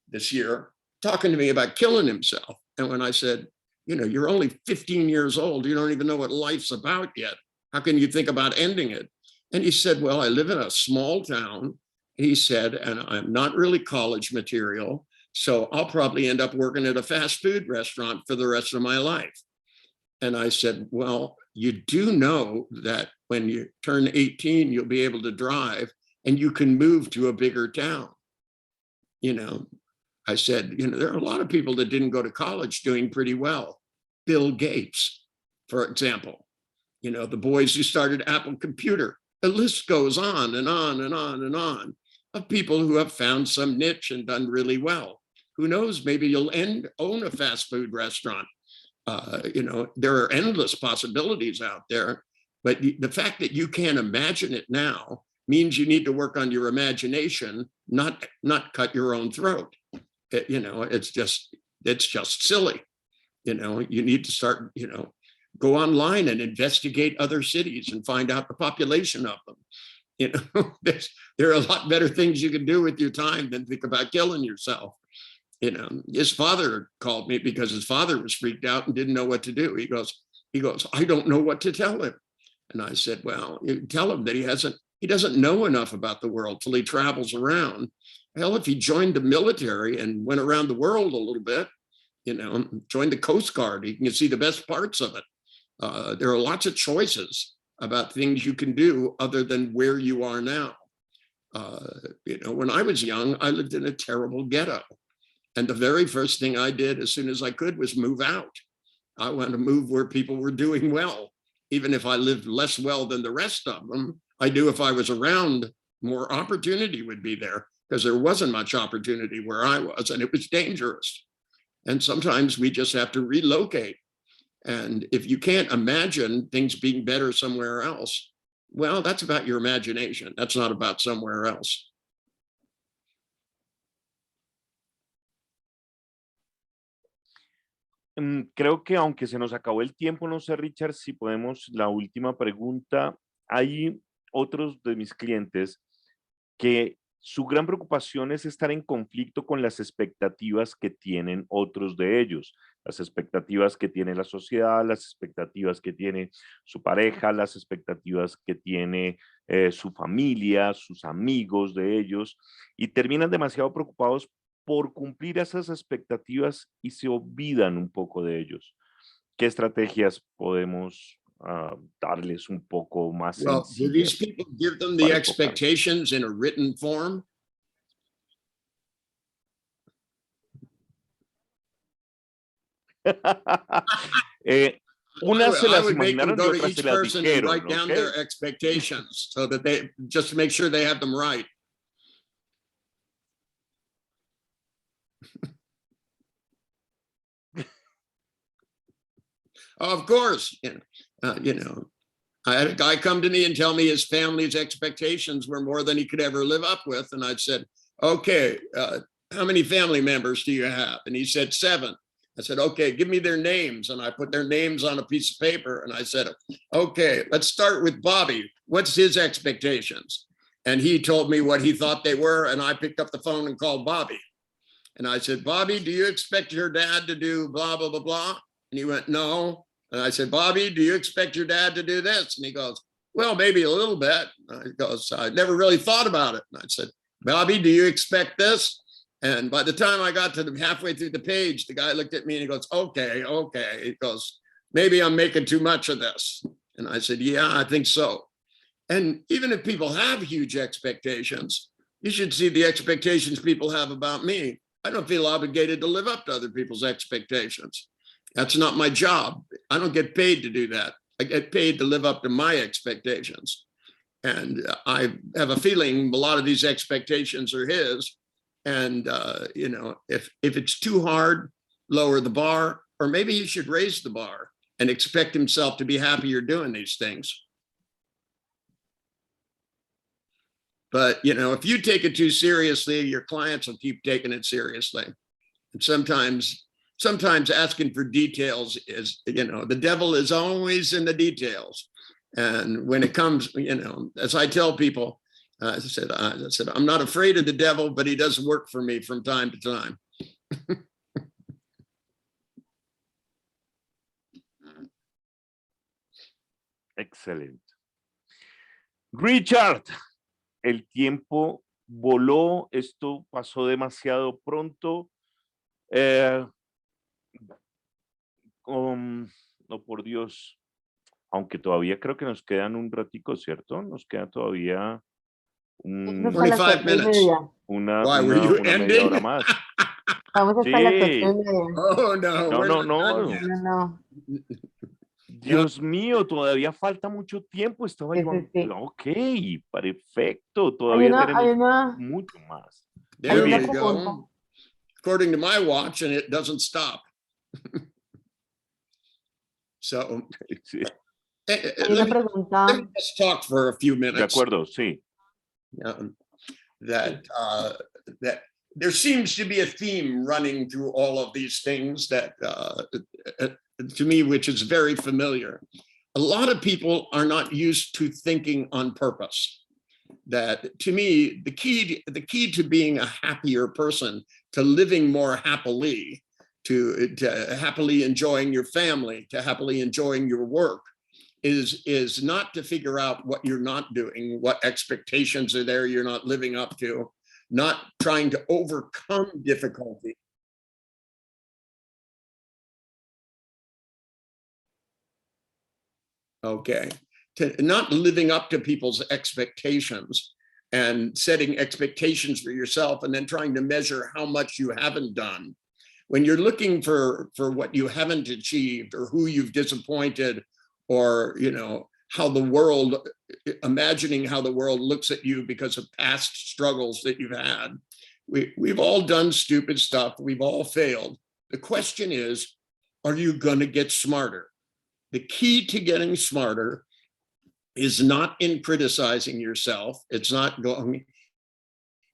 this year talking to me about killing himself. And when I said, you're only 15 years old, you don't even know what life's about yet. How can you think about ending it? And he said, well, I live in a small town, he said, and I'm not really college material, so I'll probably end up working at a fast food restaurant for the rest of my life. And I said, well, you do know that when you turn 18, you'll be able to drive and you can move to a bigger town. I said, there are a lot of people that didn't go to college doing pretty well. Bill Gates, for example, the boys who started Apple Computer. The list goes on and on and on and on of people who have found some niche and done really well. Who knows, maybe you'll own a fast food restaurant. There are endless possibilities out there, but the fact that you can't imagine it now means you need to work on your imagination, not cut your own throat. It's just silly. You need to start, go online and investigate other cities and find out the population of them. You know, there are a lot better things you can do with your time than think about killing yourself. You know, his father called me because his father was freaked out and didn't know what to do. He goes, I don't know what to tell him. And I said, well, you tell him that he doesn't know enough about the world till he travels around. Hell, if he joined the military and went around the world a little bit, you know, joined the Coast Guard, he can see the best parts of it. There are lots of choices about things you can do other than where you are now. You know, when I was young, I lived in a terrible ghetto. And the very first thing I did as soon as I could was move out. I wanted to move where people were doing well. Even if I lived less well than the rest of them, I knew if I was around, more opportunity would be there, because there wasn't much opportunity where I was, and it was dangerous. And sometimes we just have to relocate. And if you can't imagine things being better somewhere else, well, that's about your imagination. That's not about somewhere else. Creo que aunque se nos acabó el tiempo, no sé, Richard, si podemos, la última pregunta. Hay otros de mis clientes que su gran preocupación es estar en conflicto con las expectativas que tienen otros de ellos, las expectativas que tiene la sociedad, las expectativas que tiene su pareja, las expectativas que tiene su familia, sus amigos de ellos, y terminan demasiado preocupados por cumplir esas expectativas y se olvidan un poco de ellos. ¿Qué estrategias podemos darles un poco más Well, do these sencillas people give them the para enfocar? expectations in a written form? Unas se I las would make them imaginaron y go to otras each se las person and dijeron, write down ¿ok? their expectations so that they just to make sure they have them right. Of course, you know, I had a guy come to me and tell me his family's expectations were more than he could ever live up with. And I said, okay, how many family members do you have? And he said 7. I said, okay, give me their names. And I put their names on a piece of paper. And I said, okay, let's start with Bobby. What's his expectations? And he told me what he thought they were. And I picked up the phone and called Bobby. And I said, Bobby, do you expect your dad to do blah, blah, blah, blah? And he went, no. And I said, Bobby, do you expect your dad to do this? And he goes, well, maybe a little bit. And he goes, I never really thought about it. And I said, Bobby, do you expect this? And by the time I got to halfway through the page, the guy looked at me and he goes, okay. He goes, maybe I'm making too much of this. And I said, yeah, I think so. And even if people have huge expectations, you should see the expectations people have about me. I don't feel obligated to live up to other people's expectations. That's not my job. I don't get paid to do that. I get paid to live up to my expectations. And I have a feeling a lot of these expectations are his. And, you know, if it's too hard, lower the bar, or maybe he should raise the bar and expect himself to be happier doing these things. But, you know, if you take it too seriously, your clients will keep taking it seriously. And sometimes asking for details is, you know, the devil is always in the details. And when it comes, you know, as I tell people, I said, I'm not afraid of the devil, but he does work for me from time to time. Excelente. Richard, el tiempo voló, esto pasó demasiado pronto. No, por Dios, aunque todavía creo que nos quedan un ratico, ¿cierto? Nos queda todavía Hasta las 45 minutes. una Why, were you media ending? hora más. Vamos hasta las Sí. 8:30. Oh, no. No, we're no, not no. done yet. No. Dios mío, todavía falta mucho tiempo. Estaba Sí, yo, sí, sí. ok, perfecto. Todavía tenemos mucho más. There una you pregunta. go. According to my watch, and it doesn't stop. So Sí, Hay una let pregunta. me just talk for a few de minutes. acuerdo, sí. That there seems to be a theme running through all of these things, that to me, which is very familiar. A lot of people are not used to thinking on purpose. That to me, the key to being a happier person, to living more happily, to happily enjoying your family, to happily enjoying your work, is not to figure out what you're not doing, what expectations are there you're not living up to, not trying to overcome difficulty. Okay, not living up to people's expectations and setting expectations for yourself and then trying to measure how much you haven't done. When you're looking for what you haven't achieved or who you've disappointed, or how the world, imagining how the world looks at you because of past struggles that you've had. We've all done stupid stuff. We've all failed. The question is, are you going to get smarter? The key to getting smarter is not in criticizing yourself. It's not going,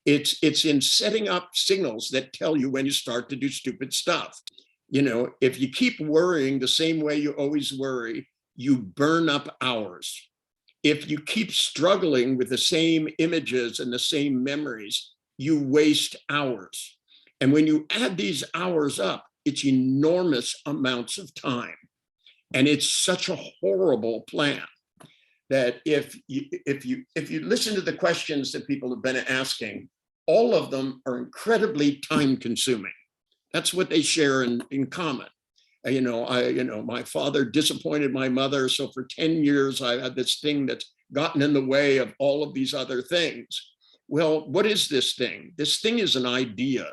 it's in setting up signals that tell you when you start to do stupid stuff. If you keep worrying the same way you always worry, you burn up hours. If you keep struggling with the same images and the same memories, you waste hours. And when you add these hours up, it's enormous amounts of time. And it's such a horrible plan that if you listen to the questions that people have been asking, all of them are incredibly time consuming. That's what they share in common. My father disappointed my mother. So for 10 years, I had this thing that's gotten in the way of all of these other things. Well, what is this thing? This thing is an idea.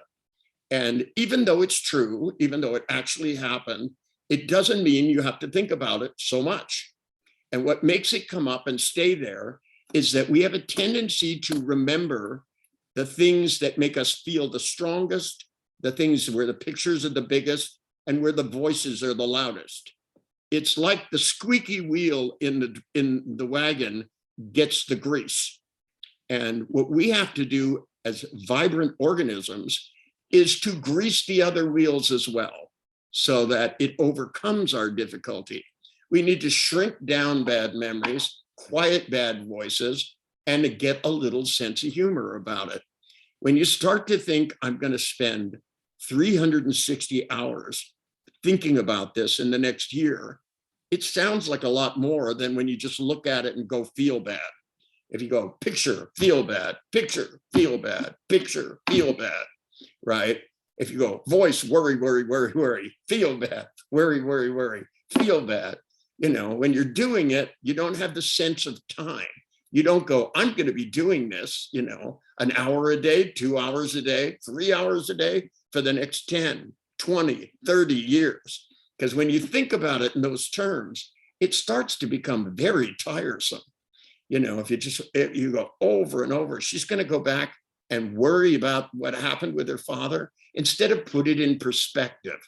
And even though it's true, even though it actually happened, it doesn't mean you have to think about it so much. And what makes it come up and stay there is that we have a tendency to remember the things that make us feel the strongest, the things where the pictures are the biggest, and where the voices are the loudest. It's like the squeaky wheel in the wagon gets the grease. And what we have to do as vibrant organisms is to grease the other wheels as well, so that it overcomes our difficulty. We need to shrink down bad memories, quiet bad voices, and to get a little sense of humor about it. When you start to think, I'm going to spend 360 hours thinking about this in the next year, it sounds like a lot more than when you just look at it and go feel bad. If you go picture, feel bad, picture, feel bad, picture, feel bad, right? If you go voice, worry, worry, worry, worry, feel bad, worry, worry, worry, feel bad. When you're doing it, you don't have the sense of time. You don't go, I'm going to be doing this, an hour a day, 2 hours a day, 3 hours a day for the next 10, 20, 30 years. Because when you think about it in those terms, it starts to become very tiresome. If you go over and over, she's going to go back and worry about what happened with her father instead of put it in perspective.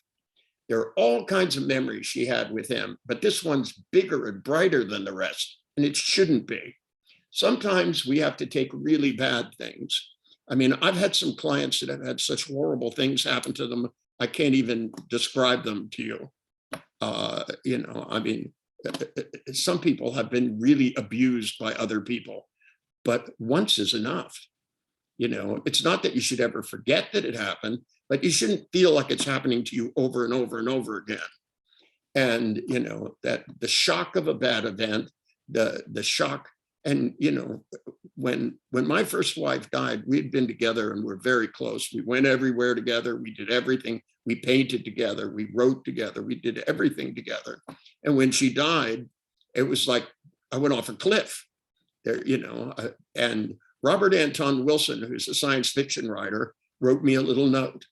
There are all kinds of memories she had with him, but this one's bigger and brighter than the rest, and it shouldn't be. Sometimes we have to take really bad things. I mean, I've had some clients that have had such horrible things happen to them, I can't even describe them to you. Some people have been really abused by other people, but once is enough. It's not that you should ever forget that it happened, but you shouldn't feel like it's happening to you over and over and over again. And, that the shock of a bad event, the shock, and, when my first wife died, we'd been together and we're very close. We went everywhere together. We did everything. We painted together. We wrote together. We did everything together. And when she died, it was like I went off a cliff there, and Robert Anton Wilson, who's a science fiction writer, wrote me a little note.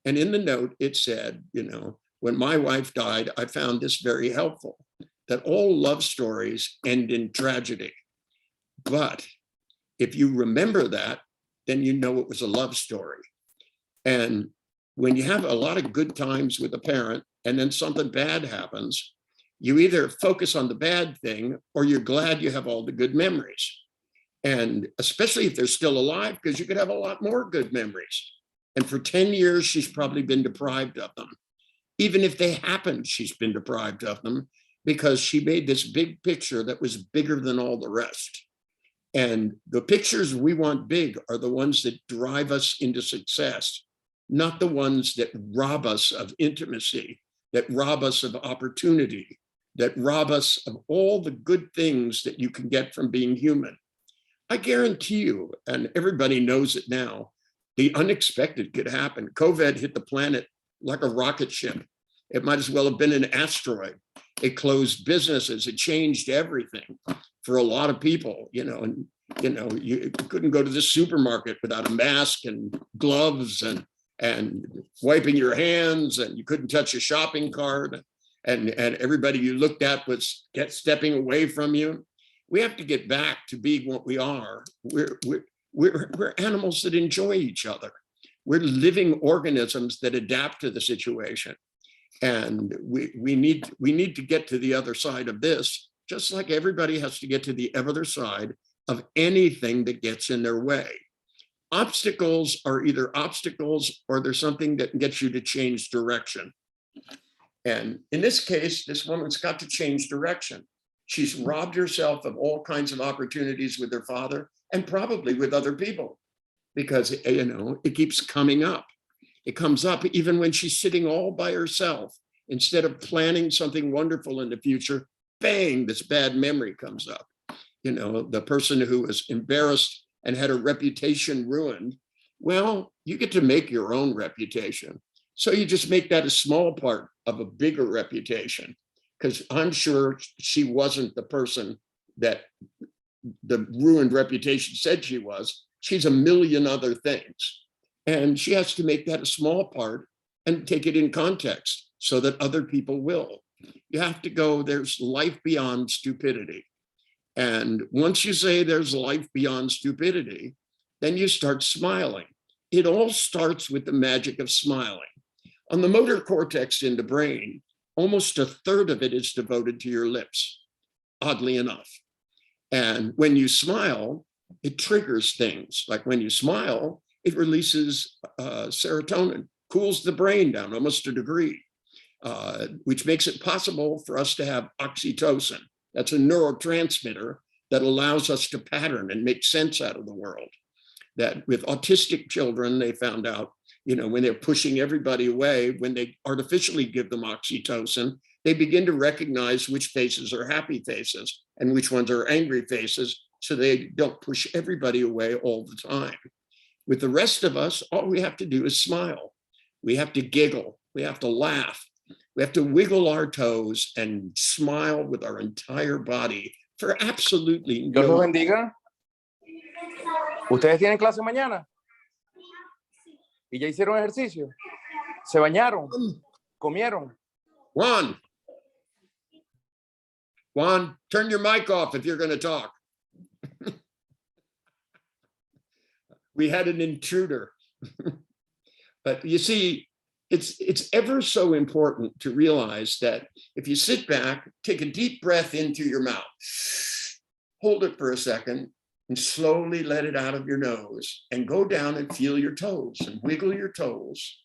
And in the note, it said, when my wife died, I found this very helpful, that all love stories end in tragedy. But if you remember that, then you know it was a love story. And when you have a lot of good times with a parent and then something bad happens, you either focus on the bad thing or you're glad you have all the good memories. And especially if they're still alive, because you could have a lot more good memories. And for 10 years, she's probably been deprived of them. even if they happened, she's been deprived of them because she made this big picture that was bigger than all the rest. And the pictures we want big are the ones that drive us into success, not the ones that rob us of intimacy, that rob us of opportunity, that rob us of all the good things that you can get from being human. I guarantee you, and everybody knows it now, the unexpected could happen. COVID hit the planet like a rocket ship. It might as well have been an asteroid. It closed businesses. It changed everything for a lot of people, and you couldn't go to the supermarket without a mask and gloves and wiping your hands, and you couldn't touch a shopping cart, and everybody you looked at was stepping away from you. We have to get back to being what we are. We're animals that enjoy each other. We're living organisms that adapt to the situation. And we need to get to the other side of this, just like everybody has to get to the other side of anything that gets in their way. Obstacles are either obstacles or there's something that gets you to change direction. And in this case, this woman's got to change direction. She's robbed herself of all kinds of opportunities with her father and probably with other people because, it keeps coming up. It comes up even when she's sitting all by herself. Instead of planning something wonderful in the future, bang, this bad memory comes up. The person who was embarrassed and had a reputation ruined, well, you get to make your own reputation. So you just make that a small part of a bigger reputation, because I'm sure she wasn't the person that the ruined reputation said she was. She's a million other things. And she has to make that a small part and take it in context so that other people will. You have to go, there's life beyond stupidity. And once you say there's life beyond stupidity, then you start smiling. It all starts with the magic of smiling. On the motor cortex in the brain, almost a third of it is devoted to your lips, oddly enough. And when you smile, it triggers things. Like when you smile, it releases serotonin, cools the brain down almost a degree, which makes it possible for us to have oxytocin. That's a neurotransmitter that allows us to pattern and make sense out of the world. That with autistic children, they found out, when they're pushing everybody away, when they artificially give them oxytocin, they begin to recognize which faces are happy faces and which ones are angry faces, so they don't push everybody away all the time. With the rest of us, all we have to do is smile. We have to giggle. We have to laugh. We have to wiggle our toes and smile with our entire body for absolutely Dios los no. bendiga. ¿Ustedes tienen clase mañana? ¿Y ya hicieron ejercicio? ¿Se bañaron? ¿Comieron? Juan, turn your mic off if you're going to talk. We had an intruder. But you see, it's ever so important to realize that if you sit back, take a deep breath into your mouth, hold it for a second, and slowly let it out of your nose, and go down and feel your toes and wiggle your toes,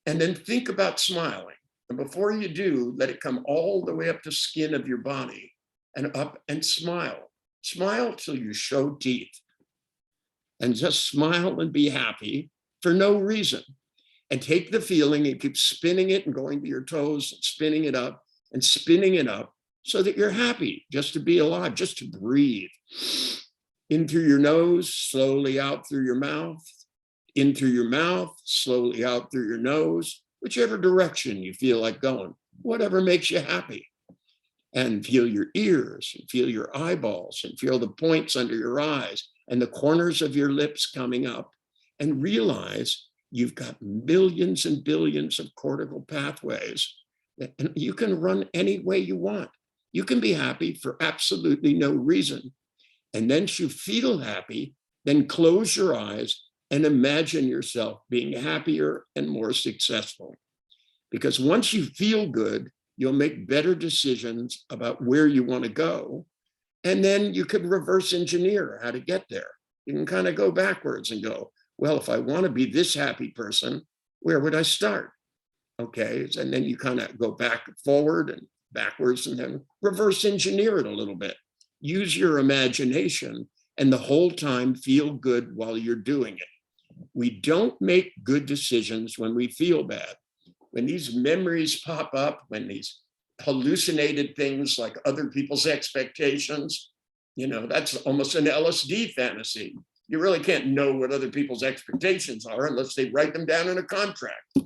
and then think about smiling. And before you do, let it come all the way up the skin of your body and up, and smile. Smile till you show teeth. And just smile and be happy for no reason. And take the feeling and keep spinning it and going to your toes and spinning it up so that you're happy just to be alive, just to breathe. In through your nose, slowly out through your mouth, in through your mouth, slowly out through your nose, whichever direction you feel like going, whatever makes you happy. And feel your ears, and feel your eyeballs, and feel the points under your eyes and the corners of your lips coming up, and realize you've got millions and billions of cortical pathways, and you can run any way you want. You can be happy for absolutely no reason. And then you feel happy, then close your eyes and imagine yourself being happier and more successful. Because once you feel good, you'll make better decisions about where you want to go. And then you could reverse engineer how to get there. You can kind of go backwards and go, well, if I want to be this happy person, where would I start? Okay, and then you kind of go back forward and backwards and then reverse engineer it a little bit. Use your imagination and the whole time feel good while you're doing it. We don't make good decisions when we feel bad. When these memories pop up, when these hallucinated things like other people's expectations, you know, that's almost an LSD fantasy. You really can't know what other people's expectations are unless they write them down in a contract.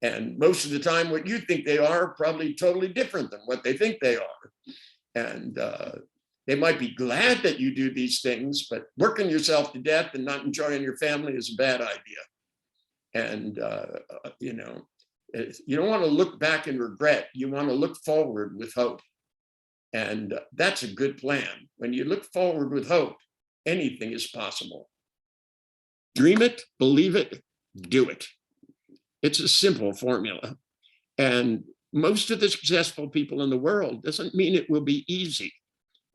And most of the time, what you think they are probably totally different than what they think they are. And they might be glad that you do these things, but working yourself to death and not enjoying your family is a bad idea. And, you know, you don't want to look back and regret. You want to look forward with hope. And that's a good plan. When you look forward with hope, anything is possible. Dream it, believe it, do it. It's a simple formula. And most of the successful people in the world doesn't mean it will be easy,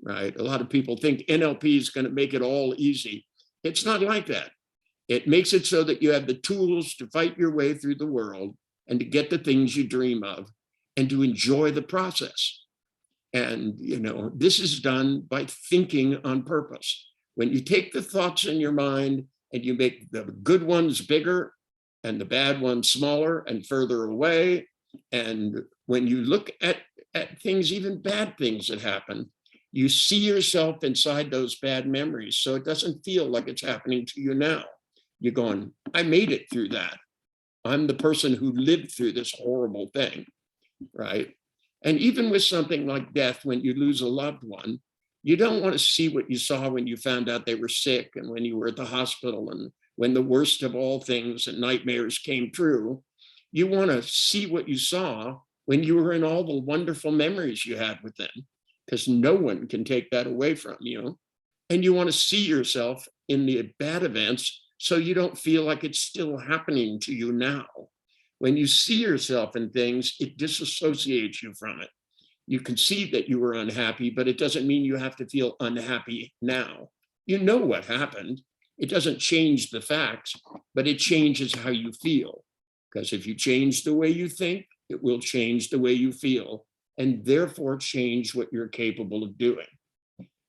right? A lot of people think NLP is going to make it all easy. It's not like that. It makes it so that you have the tools to fight your way through the world and to get the things you dream of and to enjoy the process. And, you know, this is done by thinking on purpose. When you take the thoughts in your mind and you make the good ones bigger and the bad ones smaller and further away, and when you look at things, even bad things that happen, you see yourself inside those bad memories. So it doesn't feel like it's happening to you now. You're going, I made it through that. I'm the person who lived through this horrible thing, right? And even with something like death, when you lose a loved one, you don't want to see what you saw when you found out they were sick and when you were at the hospital and when the worst of all things and nightmares came true. You want to see what you saw when you were in all the wonderful memories you had with them, because no one can take that away from you. And you want to see yourself in the bad events so you don't feel like it's still happening to you now. When you see yourself in things, it disassociates you from it. You can see that you were unhappy, but it doesn't mean you have to feel unhappy now. You know what happened. It doesn't change the facts, but it changes how you feel. Because if you change the way you think, it will change the way you feel, and therefore change what you're capable of doing.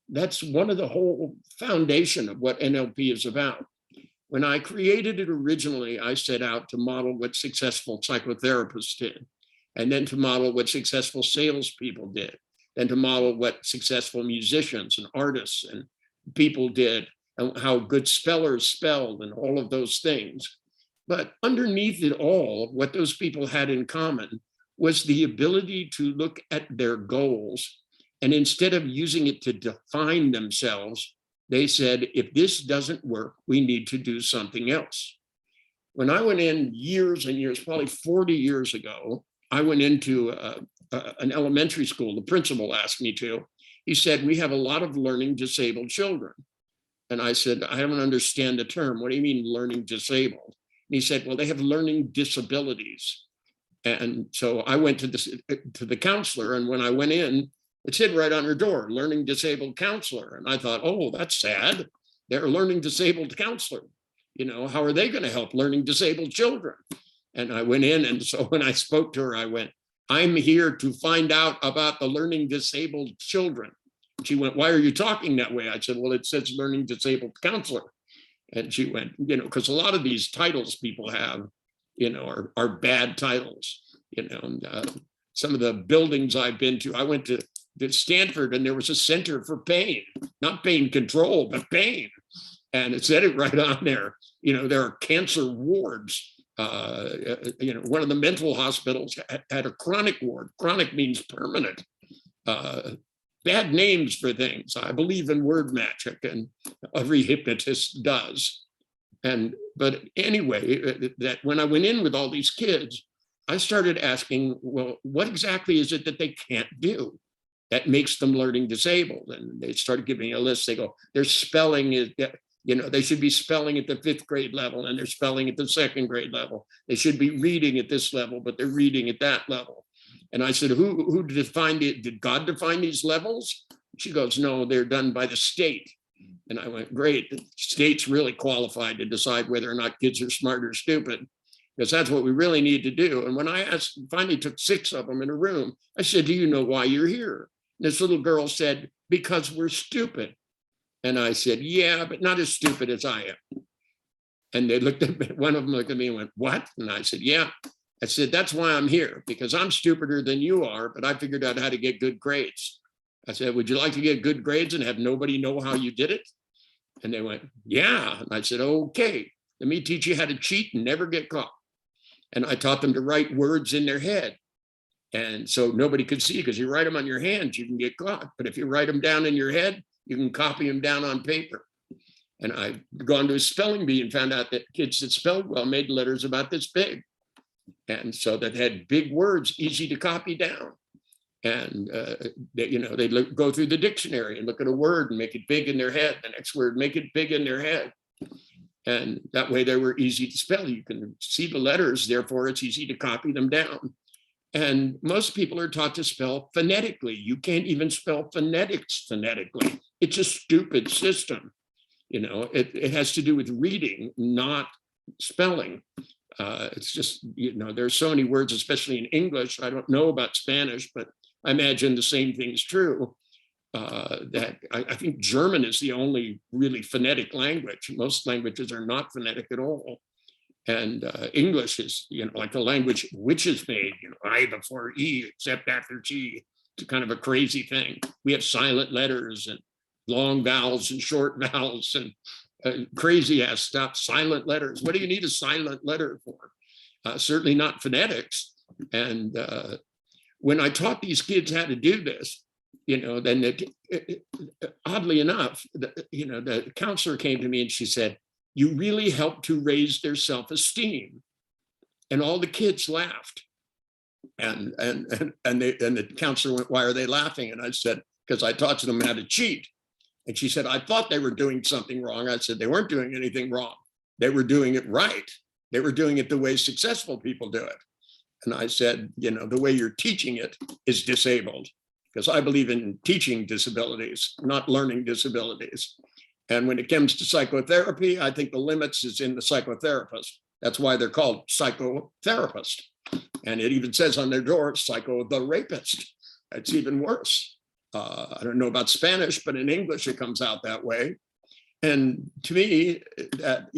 That's one of the whole foundation of what NLP is about. When I created it originally, I set out to model what successful psychotherapists did, and then to model what successful salespeople did, then to model what successful musicians and artists and people did, and how good spellers spelled and all of those things. But underneath it all, what those people had in common was the ability to look at their goals, and instead of using it to define themselves, they said, if this doesn't work, we need to do something else. When I went in years and years, probably 40 years ago, I went into an elementary school. The principal asked me to. He said, we have a lot of learning disabled children. And I said, I don't understand the term. What do you mean learning disabled? And he said, well, they have learning disabilities. And so I went to the counselor, and when I went in, it said right on her door, learning disabled counselor. And I thought, oh, that's sad. They're a learning disabled counselor. You know, how are they going to help learning disabled children? And I went in, and so when I spoke to her, I went, I'm here to find out about the learning disabled children. She went, why are you talking that way? I said, well, it says learning disabled counselor. And she went, you know, because a lot of these titles people have, you know, are bad titles. You know, and, some of the buildings I've been to, I went to Stanford, and there was a center for pain, not pain control, but pain. And it said it right on there. You know, there are cancer wards. You know, one of the mental hospitals had a chronic ward. Chronic means permanent. Bad names for things. I believe in word magic, and every hypnotist does. But anyway, that when I went in with all these kids, I started asking, well, what exactly is it that they can't do that makes them learning disabled? And they started giving me a list. They go, their spelling is, you know, they should be spelling at the 5th grade level, and they're spelling at the 2nd grade level. They should be reading at this level, but they're reading at that level. And I said, who defined it? Did God define these levels? She goes, no, they're done by the state. And I went, great, the state's really qualified to decide whether or not kids are smart or stupid. because that's what we really need to do. And when I finally took 6 of them in a room, I said, do you know why you're here? And this little girl said, because we're stupid. And I said, yeah, but not as stupid as I am. And they looked at me, one of them looked at me and went, what? And I said, yeah. I said, that's why I'm here, because I'm stupider than you are, but I figured out how to get good grades. I said, would you like to get good grades and have nobody know how you did it? And they went, yeah. And I said, okay, let me teach you how to cheat and never get caught. And I taught them to write words in their head. And so nobody could see, because you write them on your hands, you can get caught. But if you write them down in your head, you can copy them down on paper. And I've gone to a spelling bee and found out that kids that spelled well made letters about this big. And so that had big words, easy to copy down. And, they go through the dictionary and look at a word and make it big in their head. The next word, make it big in their head. And that way they were easy to spell. You can see the letters, therefore it's easy to copy them down. And most people are taught to spell phonetically. You can't even spell phonetics phonetically. It's a stupid system. It has to do with reading, not spelling. It's just, there's so many words, especially in English. I don't know about Spanish, but I imagine the same thing's true. That I think German is the only really phonetic language. Most languages are not phonetic at all. And English is, like the language which is made, I before E, except after G. It's kind of a crazy thing. We have silent letters and long vowels and short vowels and crazy ass stuff, silent letters. What do you need a silent letter for? Certainly not phonetics. And when I taught these kids how to do this, then oddly enough, the counselor came to me and she said, you really helped to raise their self-esteem. And all the kids laughed. And the counselor went, why are they laughing? And I said, because I taught them how to cheat. And she said, I thought they were doing something wrong. I said, they weren't doing anything wrong. They were doing it right. They were doing it the way successful people do it. And I said, the way you're teaching it is disabled, because I believe in teaching disabilities, not learning disabilities. And when it comes to psychotherapy, I think the limits is in the psychotherapist. That's why they're called psychotherapist. And it even says on their door, psycho the rapist. It's even worse. I don't know about Spanish, but in English, it comes out that way. And to me, that,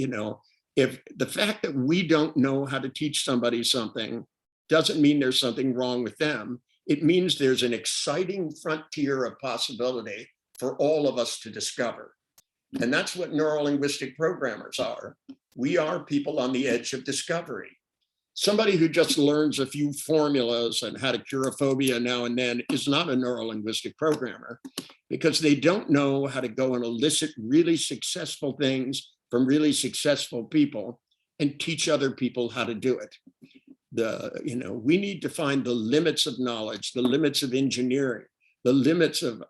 if the fact that we don't know how to teach somebody something doesn't mean there's something wrong with them. It means there's an exciting frontier of possibility for all of us to discover. And that's what neuro-linguistic programmers are. We are people on the edge of discovery. Somebody who just learns a few formulas and how to cure a phobia now and then is not a neuro-linguistic programmer, because they don't know how to go and elicit really successful things from really successful people and teach other people how to do it. We need to find the limits of knowledge, the limits of engineering, the limits of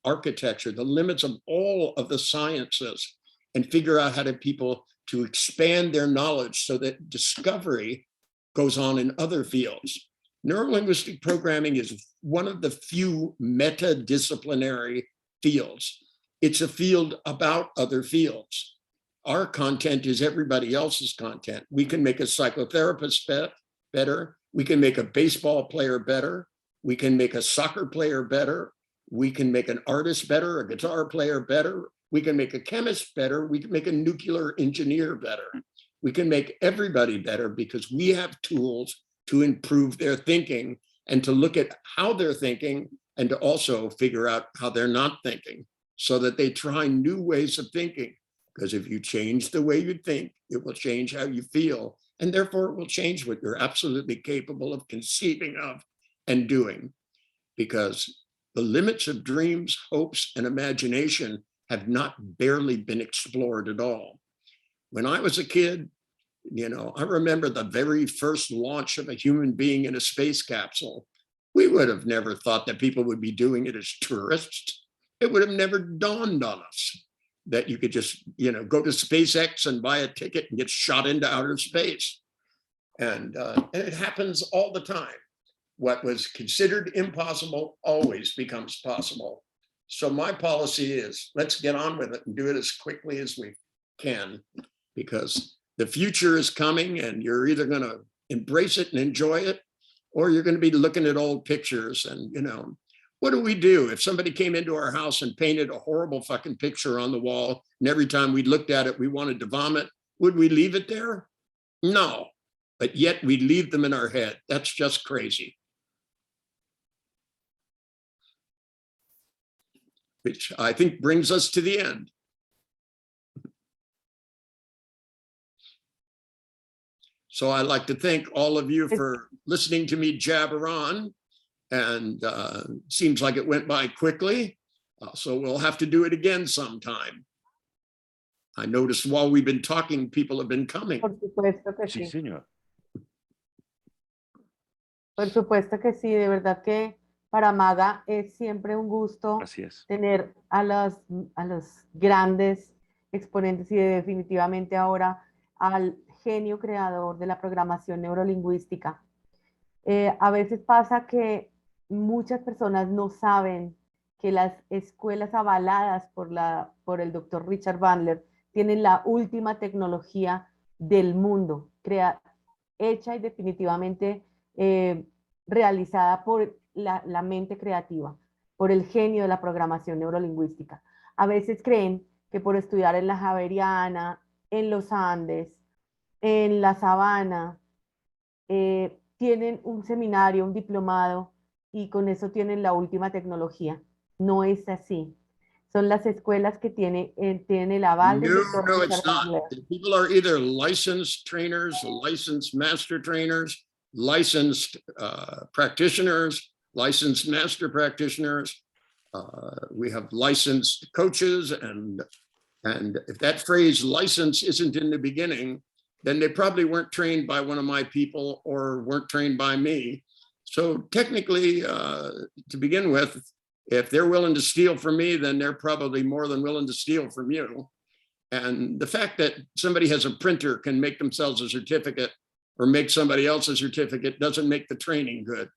architecture, the limits of all of the sciences, and figure out how to people to expand their knowledge so that discovery goes on in other fields. Neuro-linguistic programming is one of the few meta-disciplinary fields. It's a field about other fields. Our content is everybody else's content. We can make a psychotherapist better. We can make a baseball player better. We can make a soccer player better. We can make an artist better, a guitar player better. We can make a chemist better. We can make a nuclear engineer better. We can make everybody better because we have tools to improve their thinking and to look at how they're thinking and to also figure out how they're not thinking so that they try new ways of thinking. Because if you change the way you think, it will change how you feel. And therefore it will change what you're absolutely capable of conceiving of and doing. Because the limits of dreams, hopes, and imagination have not barely been explored at all. When I was a kid, I remember the very first launch of a human being in a space capsule. We would have never thought that people would be doing it as tourists. It would have never dawned on us that you could just, go to SpaceX and buy a ticket and get shot into outer space. And it happens all the time. What was considered impossible always becomes possible. So my policy is let's get on with it and do it as quickly as we can, because The future is coming, and you're either going to embrace it and enjoy it, or you're going to be looking at old pictures. And, you know, what do we do if somebody came into our house and painted a horrible fucking picture on the wall, and every time we looked at it, we wanted to vomit? Would we leave it there? No, but yet we leave them in our head. That's just crazy. Which I think brings us to the end. So I'd like to thank all of you for listening to me jabber on, and seems like it went by quickly. So we'll have to do it again sometime. I noticed while we've been talking, people have been coming. Por supuesto que Sí, sí. señor. Por supuesto que sí, de verdad que para MAGA es siempre un gusto Así es. tener a los grandes exponentes y definitivamente ahora al genio creador de la programación neurolingüística. A veces pasa que muchas personas no saben que las escuelas avaladas por el doctor Richard Bandler tienen la última tecnología del mundo, hecha y definitivamente realizada por la mente creativa, por el genio de la programación neurolingüística. A veces creen que por estudiar en la Javeriana, en los Andes, en la Sabana, tienen un seminario, un diplomado, y con eso tienen la última tecnología. No es así. Son las escuelas que tienen el aval del doctor No, Richard it's not. Bandler. The people are either licensed trainers, licensed master trainers, licensed practitioners, licensed master practitioners. We have licensed coaches, and if that phrase license isn't in the beginning, then they probably weren't trained by one of my people or weren't trained by me. So technically, to begin with, if they're willing to steal from me, then they're probably more than willing to steal from you. And the fact that somebody has a printer can make themselves a certificate or make somebody else a certificate doesn't make the training good.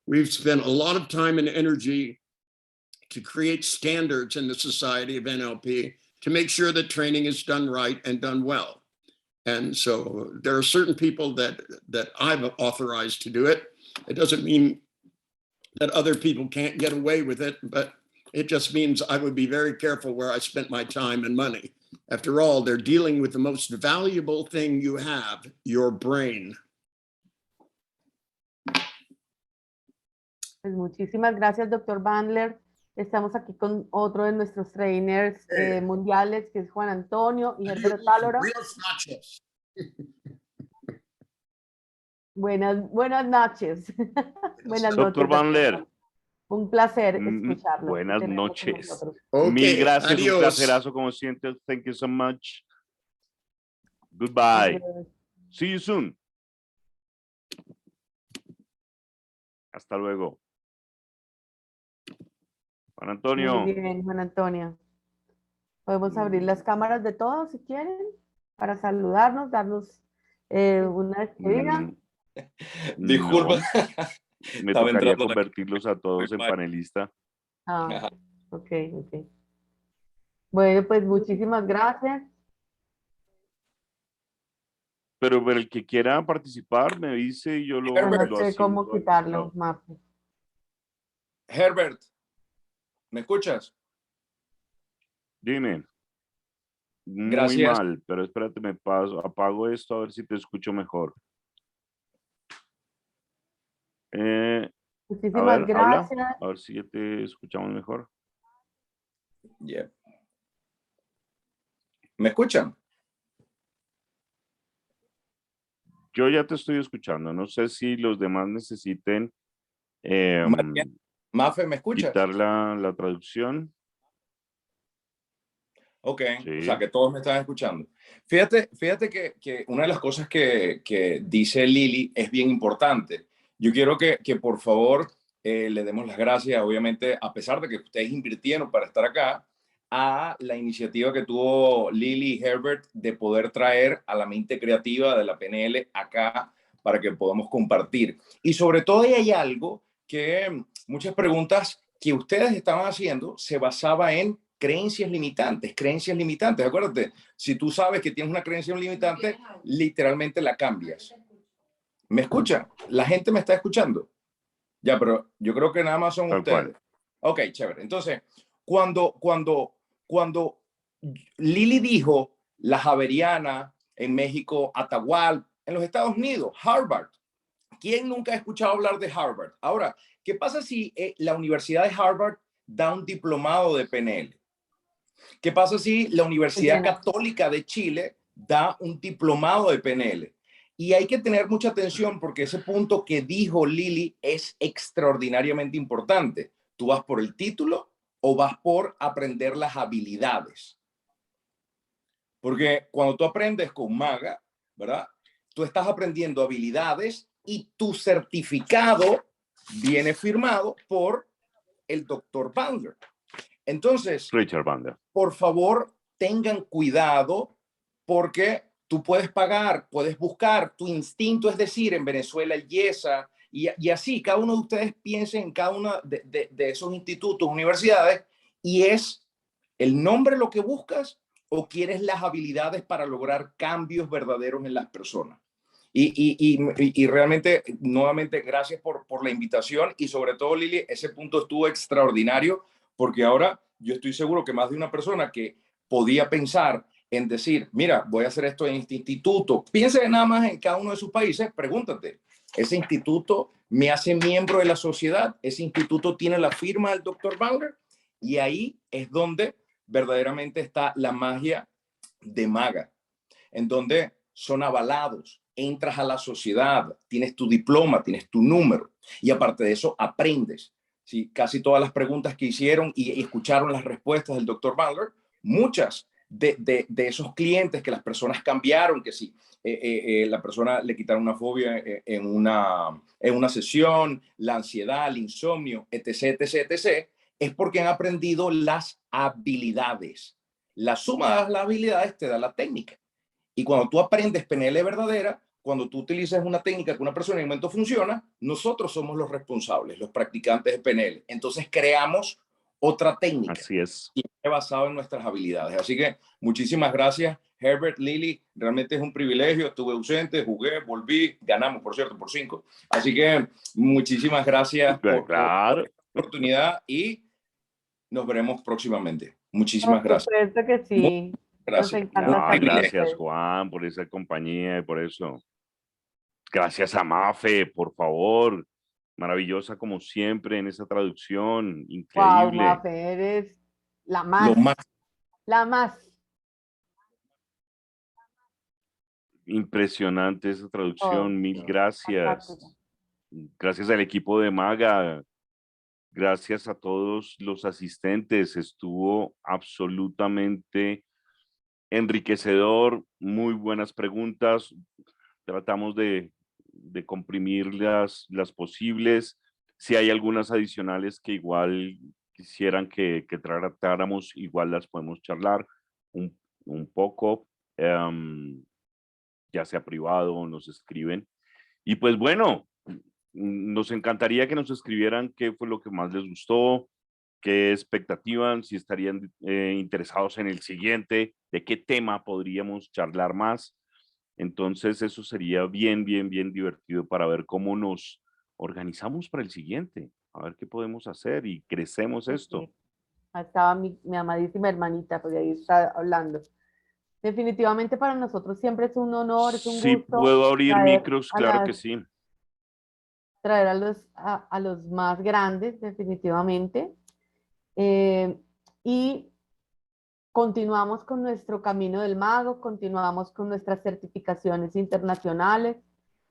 We've spent a lot of time and energy to create standards in the Society of NLP to make sure that training is done right and done well. And so there are certain people that I've authorized to do it. It doesn't mean that other people can't get away with it, but it just means I would be very careful where I spent my time and money. After all, they're dealing with the most valuable thing you have, your brain. Pues muchísimas gracias, doctor Bandler. Estamos aquí con otro de nuestros trainers mundiales, que es Juan Antonio y Herbert Tálora. Buenas noches. Buenas noches, Doctor Bandler. Un placer escucharlo. Buenas noches. Okay, Mil gracias, adiós. un placerazo como siempre. Thank you so much. Goodbye. See you soon. Hasta luego. Juan Antonio. Muy bien, Juan Antonio. Podemos abrir las cámaras de todos si quieren para saludarnos, darnos una despedida. Disculpa. No. Me Estaba tocaría entrando convertirlos a todos en panelista. Ah, ok. Bueno, pues muchísimas gracias. Pero el que quiera participar me dice y yo lo No sé cómo asigno. quitarlo, Mafe. Herbert, ¿me escuchas? Dime. Muy Gracias. mal, pero espérate, apago esto a ver si te escucho mejor. Muchísimas gracias. Habla, a ver si ya te escuchamos mejor. Yeah. ¿Me escuchan? Yo ya te estoy escuchando. No sé si los demás necesiten Mafe, ¿me escuchas? quitar la traducción. Ok, Sí. O sea que todos me están escuchando. Fíjate que una de las cosas que dice Lili es bien importante. Yo quiero que por favor le demos las gracias, obviamente, a pesar de que ustedes invirtieron para estar acá, a la iniciativa que tuvo Lili y Herbert de poder traer a la mente creativa de la PNL acá para que podamos compartir. Y sobre todo hay algo que muchas preguntas que ustedes estaban haciendo se basaba en creencias limitantes, creencias limitantes. Acuérdate, si tú sabes que tienes una creencia limitante, literalmente la cambias. ¿Me escucha? La gente me está escuchando. Ya, pero yo creo que nada más son Tal ustedes. cual. Ok, chévere. Entonces, cuando Lili dijo la Javeriana, en México, Atahual, en los Estados Unidos, Harvard. ¿Quién nunca ha escuchado hablar de Harvard? Ahora, ¿qué pasa si la Universidad de Harvard da un diplomado de PNL? ¿Qué pasa si la Universidad Católica de Chile da un diplomado de PNL? Y hay que tener mucha atención porque ese punto que dijo Lili es extraordinariamente importante. ¿Tú vas por el título o vas por aprender las habilidades? Porque cuando tú aprendes con MAGA, ¿verdad? Tú estás aprendiendo habilidades y tu certificado viene firmado por el doctor Bandler. Entonces, Richard Bandler. por favor, tengan cuidado porque tú puedes pagar, puedes buscar, tu instinto, es decir, en Venezuela el IESA, y así, cada uno de ustedes piense en cada uno de esos institutos, universidades, y es el nombre lo que buscas o quieres las habilidades para lograr cambios verdaderos en las personas. Y realmente, nuevamente, gracias por la invitación y sobre todo, Lili, ese punto estuvo extraordinario porque ahora yo estoy seguro que más de una persona que podía pensar en decir, mira, voy a hacer esto en este instituto, piense nada más en cada uno de sus países, pregúntate, ¿ese instituto me hace miembro de la sociedad? ¿Ese instituto tiene la firma del doctor Bandler? Y ahí es donde verdaderamente está la magia de MAGA, en donde son avalados, entras a la sociedad, tienes tu diploma, tienes tu número y aparte de eso aprendes. ¿Sí? Casi todas las preguntas que hicieron y escucharon las respuestas del doctor Bandler, muchas de esos clientes que las personas cambiaron, que si la persona le quitaron una fobia en una sesión, la ansiedad, el insomnio, etc., etc., etc., es porque han aprendido las habilidades. La suma de las habilidades te da la técnica. Y cuando tú aprendes PNL verdadera, cuando tú utilizas una técnica que una persona en el momento funciona, nosotros somos los responsables, los practicantes de PNL. Entonces creamos otra técnica. Así es. Y basado en nuestras habilidades. Así que muchísimas gracias, Herbert, Lili. Realmente es un privilegio. Estuve ausente, jugué, volví, ganamos, por cierto, por 5. Así que muchísimas gracias por la oportunidad y nos veremos próximamente. Muchísimas gracias. Por supuesto que sí. Gracias. Nos encanta estar con Gracias, ustedes. Juan, por esa compañía y por eso. Gracias a Mafe, por favor. Maravillosa como siempre en esa traducción. Wow, Increíble. Mafe, eres la más. Lo más. La más. Impresionante esa traducción. Mil gracias. Fantástica. Gracias al equipo de MAGA. Gracias a todos los asistentes. Estuvo absolutamente enriquecedor. Muy buenas preguntas. Tratamos de comprimir las posibles. Si hay algunas adicionales que igual quisieran que tratáramos, igual las podemos charlar un poco, ya sea privado o nos escriben. Y pues bueno, nos encantaría que nos escribieran qué fue lo que más les gustó, qué expectativas, si estarían interesados en el siguiente, de qué tema podríamos charlar más. Entonces eso sería bien divertido para ver cómo nos organizamos para el siguiente, a ver qué podemos hacer y crecemos esto. Sí. Estaba mi amadísima hermanita, pues ahí está hablando. Definitivamente para nosotros siempre es un honor, es un Sí, gusto puedo abrir traer micros, a claro que sí. traer a los más grandes, definitivamente. Y continuamos con nuestro camino del mago, continuamos con nuestras certificaciones internacionales,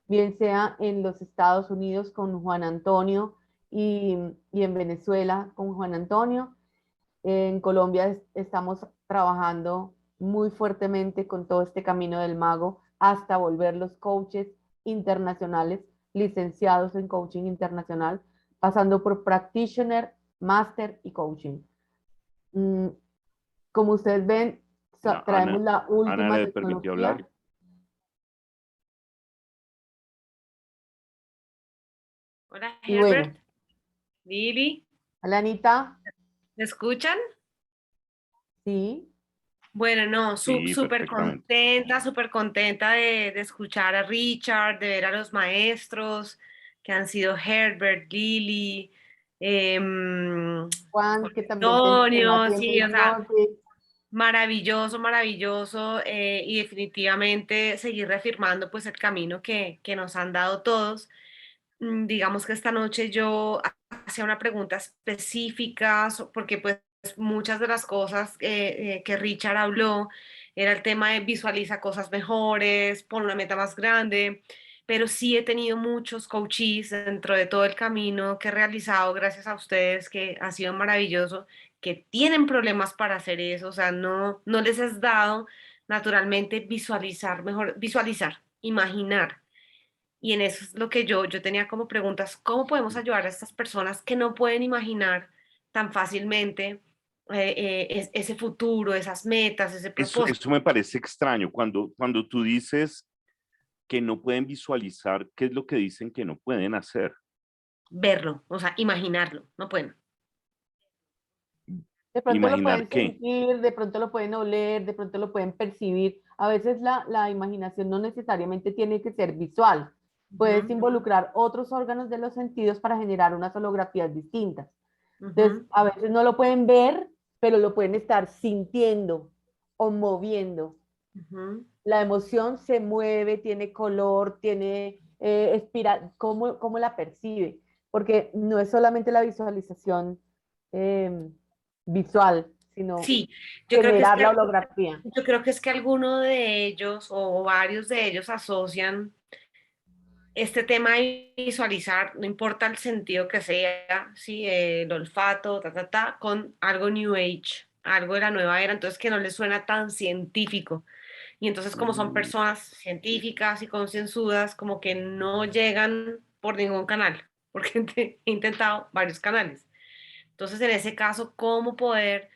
bien sea en los Estados Unidos con Juan Antonio y en Venezuela con Juan Antonio. En Colombia estamos trabajando muy fuertemente con todo este camino del mago hasta volver los coaches internacionales, licenciados en coaching internacional, pasando por practitioner, master y coaching. Como ustedes ven, traemos la última Ana, ¿le permitió tecnología. hablar? Hola, Y Herbert, bueno, Lili, hola Anita. ¿me escuchan? ¿sí? Bueno, no, Sí, perfectamente. súper contenta de escuchar a Richard, de ver a los maestros que han sido Herbert, Lily, Juan, Juan que también te entrena Antonio, siempre sí, o en sea, norte. maravilloso, maravilloso, y definitivamente seguir reafirmando pues el camino que nos han dado todos. Digamos que esta noche yo hacía una pregunta específica, porque pues muchas de las cosas que Richard habló era el tema de visualiza cosas mejores, pon una meta más grande, pero sí he tenido muchos coaches dentro de todo el camino que he realizado gracias a ustedes, que ha sido maravilloso, que tienen problemas para hacer eso, o sea, no les has dado naturalmente visualizar mejor, visualizar, imaginar. Y en eso es lo que yo tenía como preguntas, ¿cómo podemos ayudar a estas personas que no pueden imaginar tan fácilmente ese futuro, esas metas, ese propósito? Eso me parece extraño. Cuando tú dices que no pueden visualizar, ¿qué es lo que dicen que no pueden hacer? Verlo, o sea, imaginarlo, no pueden. De pronto lo ¿Imaginar pueden qué? sentir, de pronto lo pueden oler, de pronto lo pueden percibir. A veces la imaginación no necesariamente tiene que ser visual. Puedes Ujú, involucrar otros órganos de los sentidos para generar unas holografías distintas. Entonces, ujú, a veces no lo pueden ver, pero lo pueden estar sintiendo o moviendo. ujú. La emoción se mueve, tiene color, tiene espiral, ¿cómo la percibe? Porque no es solamente la visualización eh, visual, sino Sí, yo creo que es generar que, la holografía. yo creo que es que alguno de ellos o varios de ellos asocian este tema de visualizar, no importa el sentido que sea, ¿sí? El olfato, con algo New Age, algo de la nueva era, entonces que no les suena tan científico. Y entonces como son personas científicas y concienzudas, como que no llegan por ningún canal, porque he intentado varios canales. Entonces, en ese caso, ¿cómo poder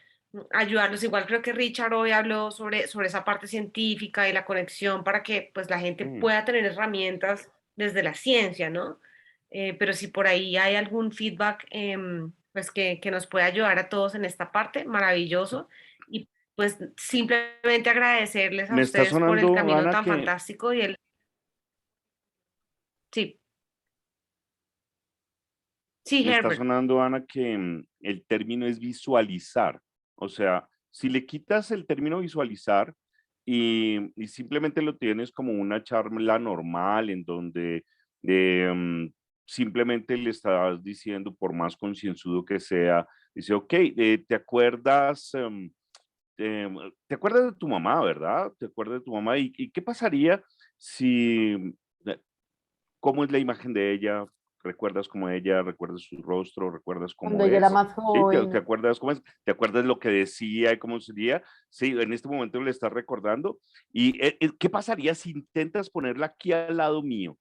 ayudarlos? Igual creo que Richard hoy habló sobre esa parte científica y la conexión para que pues la gente Mm. pueda tener herramientas desde la ciencia, ¿no? Pero si por ahí hay algún feedback, pues que nos pueda ayudar a todos en esta parte, maravilloso. Y pues simplemente agradecerles a Me está ustedes por el sonando, camino Ana, tan que fantástico y el... Sí, sí, me está Herbert. sonando, Ana, que el término es visualizar. O sea, si le quitas el término visualizar y simplemente lo tienes como una charla normal en donde simplemente le estás diciendo, por más concienzudo que sea, dice, ok, ¿te acuerdas de tu mamá, verdad? ¿Te acuerdas de tu mamá? ¿Y qué pasaría si, eh, cómo es la imagen de ella? ¿Recuerdas cómo ella? ¿Recuerdas su rostro? ¿Recuerdas Cuando cómo ella era es? más ¿Sí? ¿Te joven, acuerdas cómo es? ¿Te acuerdas lo que decía y cómo sería? Sí, en este momento le estás recordando. ¿Y qué pasaría si intentas ponerla aquí al lado mío?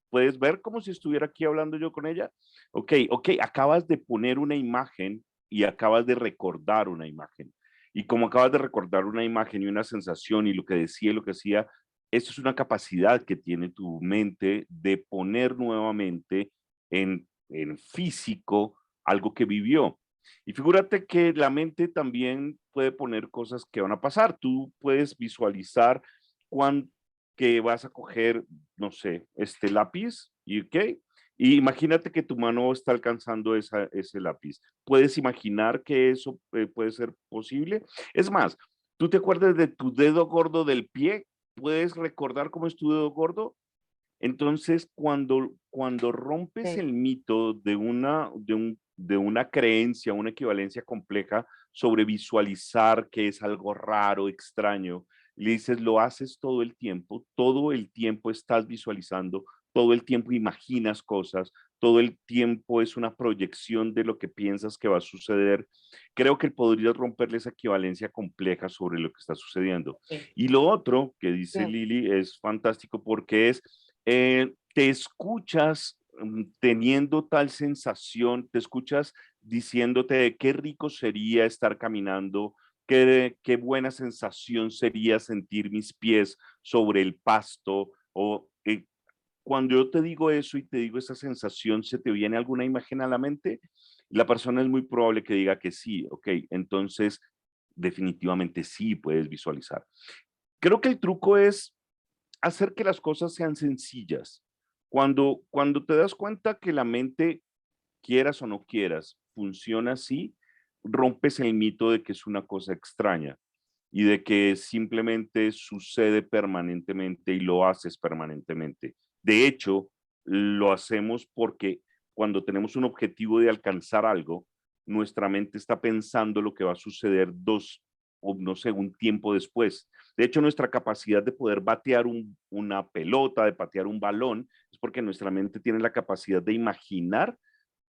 ¿Puedes ver como si estuviera aquí hablando yo con ella? Ok, acabas de poner una imagen y acabas de recordar una imagen. Y como acabas de recordar una imagen y una sensación y lo que decía y lo que hacía, esto es una capacidad que tiene tu mente de poner nuevamente en físico algo que vivió. Y figúrate que la mente también puede poner cosas que van a pasar. Tú puedes visualizar cuán, que vas a coger, no sé, este lápiz, y, ¿ok? Y imagínate que tu mano está alcanzando ese lápiz. ¿Puedes imaginar que eso puede ser posible? Es más, ¿tú te acuerdas de tu dedo gordo del pie? ¿Puedes recordar cómo es tu dedo gordo? Entonces, cuando rompes sí. el mito de una creencia, una equivalencia compleja sobre visualizar que es algo raro, extraño, le dices, lo haces todo el tiempo estás visualizando, todo el tiempo imaginas cosas, todo el tiempo es una proyección de lo que piensas que va a suceder. Creo que podrías romperle esa equivalencia compleja sobre lo que está sucediendo. Sí. Y lo otro que dice Bien. Lili es fantástico porque te escuchas teniendo tal sensación, te escuchas diciéndote qué rico sería estar caminando, qué buena sensación sería sentir mis pies sobre el pasto, o cuando yo te digo eso y te digo esa sensación, ¿se te viene alguna imagen a la mente? La persona es muy probable que diga que sí, ok, entonces definitivamente sí puedes visualizar. Creo que el truco es hacer que las cosas sean sencillas. Cuando te das cuenta que la mente, quieras o no quieras, funciona así, rompes el mito de que es una cosa extraña y de que simplemente sucede permanentemente y lo haces permanentemente. De hecho, lo hacemos porque cuando tenemos un objetivo de alcanzar algo, nuestra mente está pensando lo que va a suceder 2 o no sé, un tiempo después. De hecho, nuestra capacidad de poder batear una pelota, de patear un balón, es porque nuestra mente tiene la capacidad de imaginar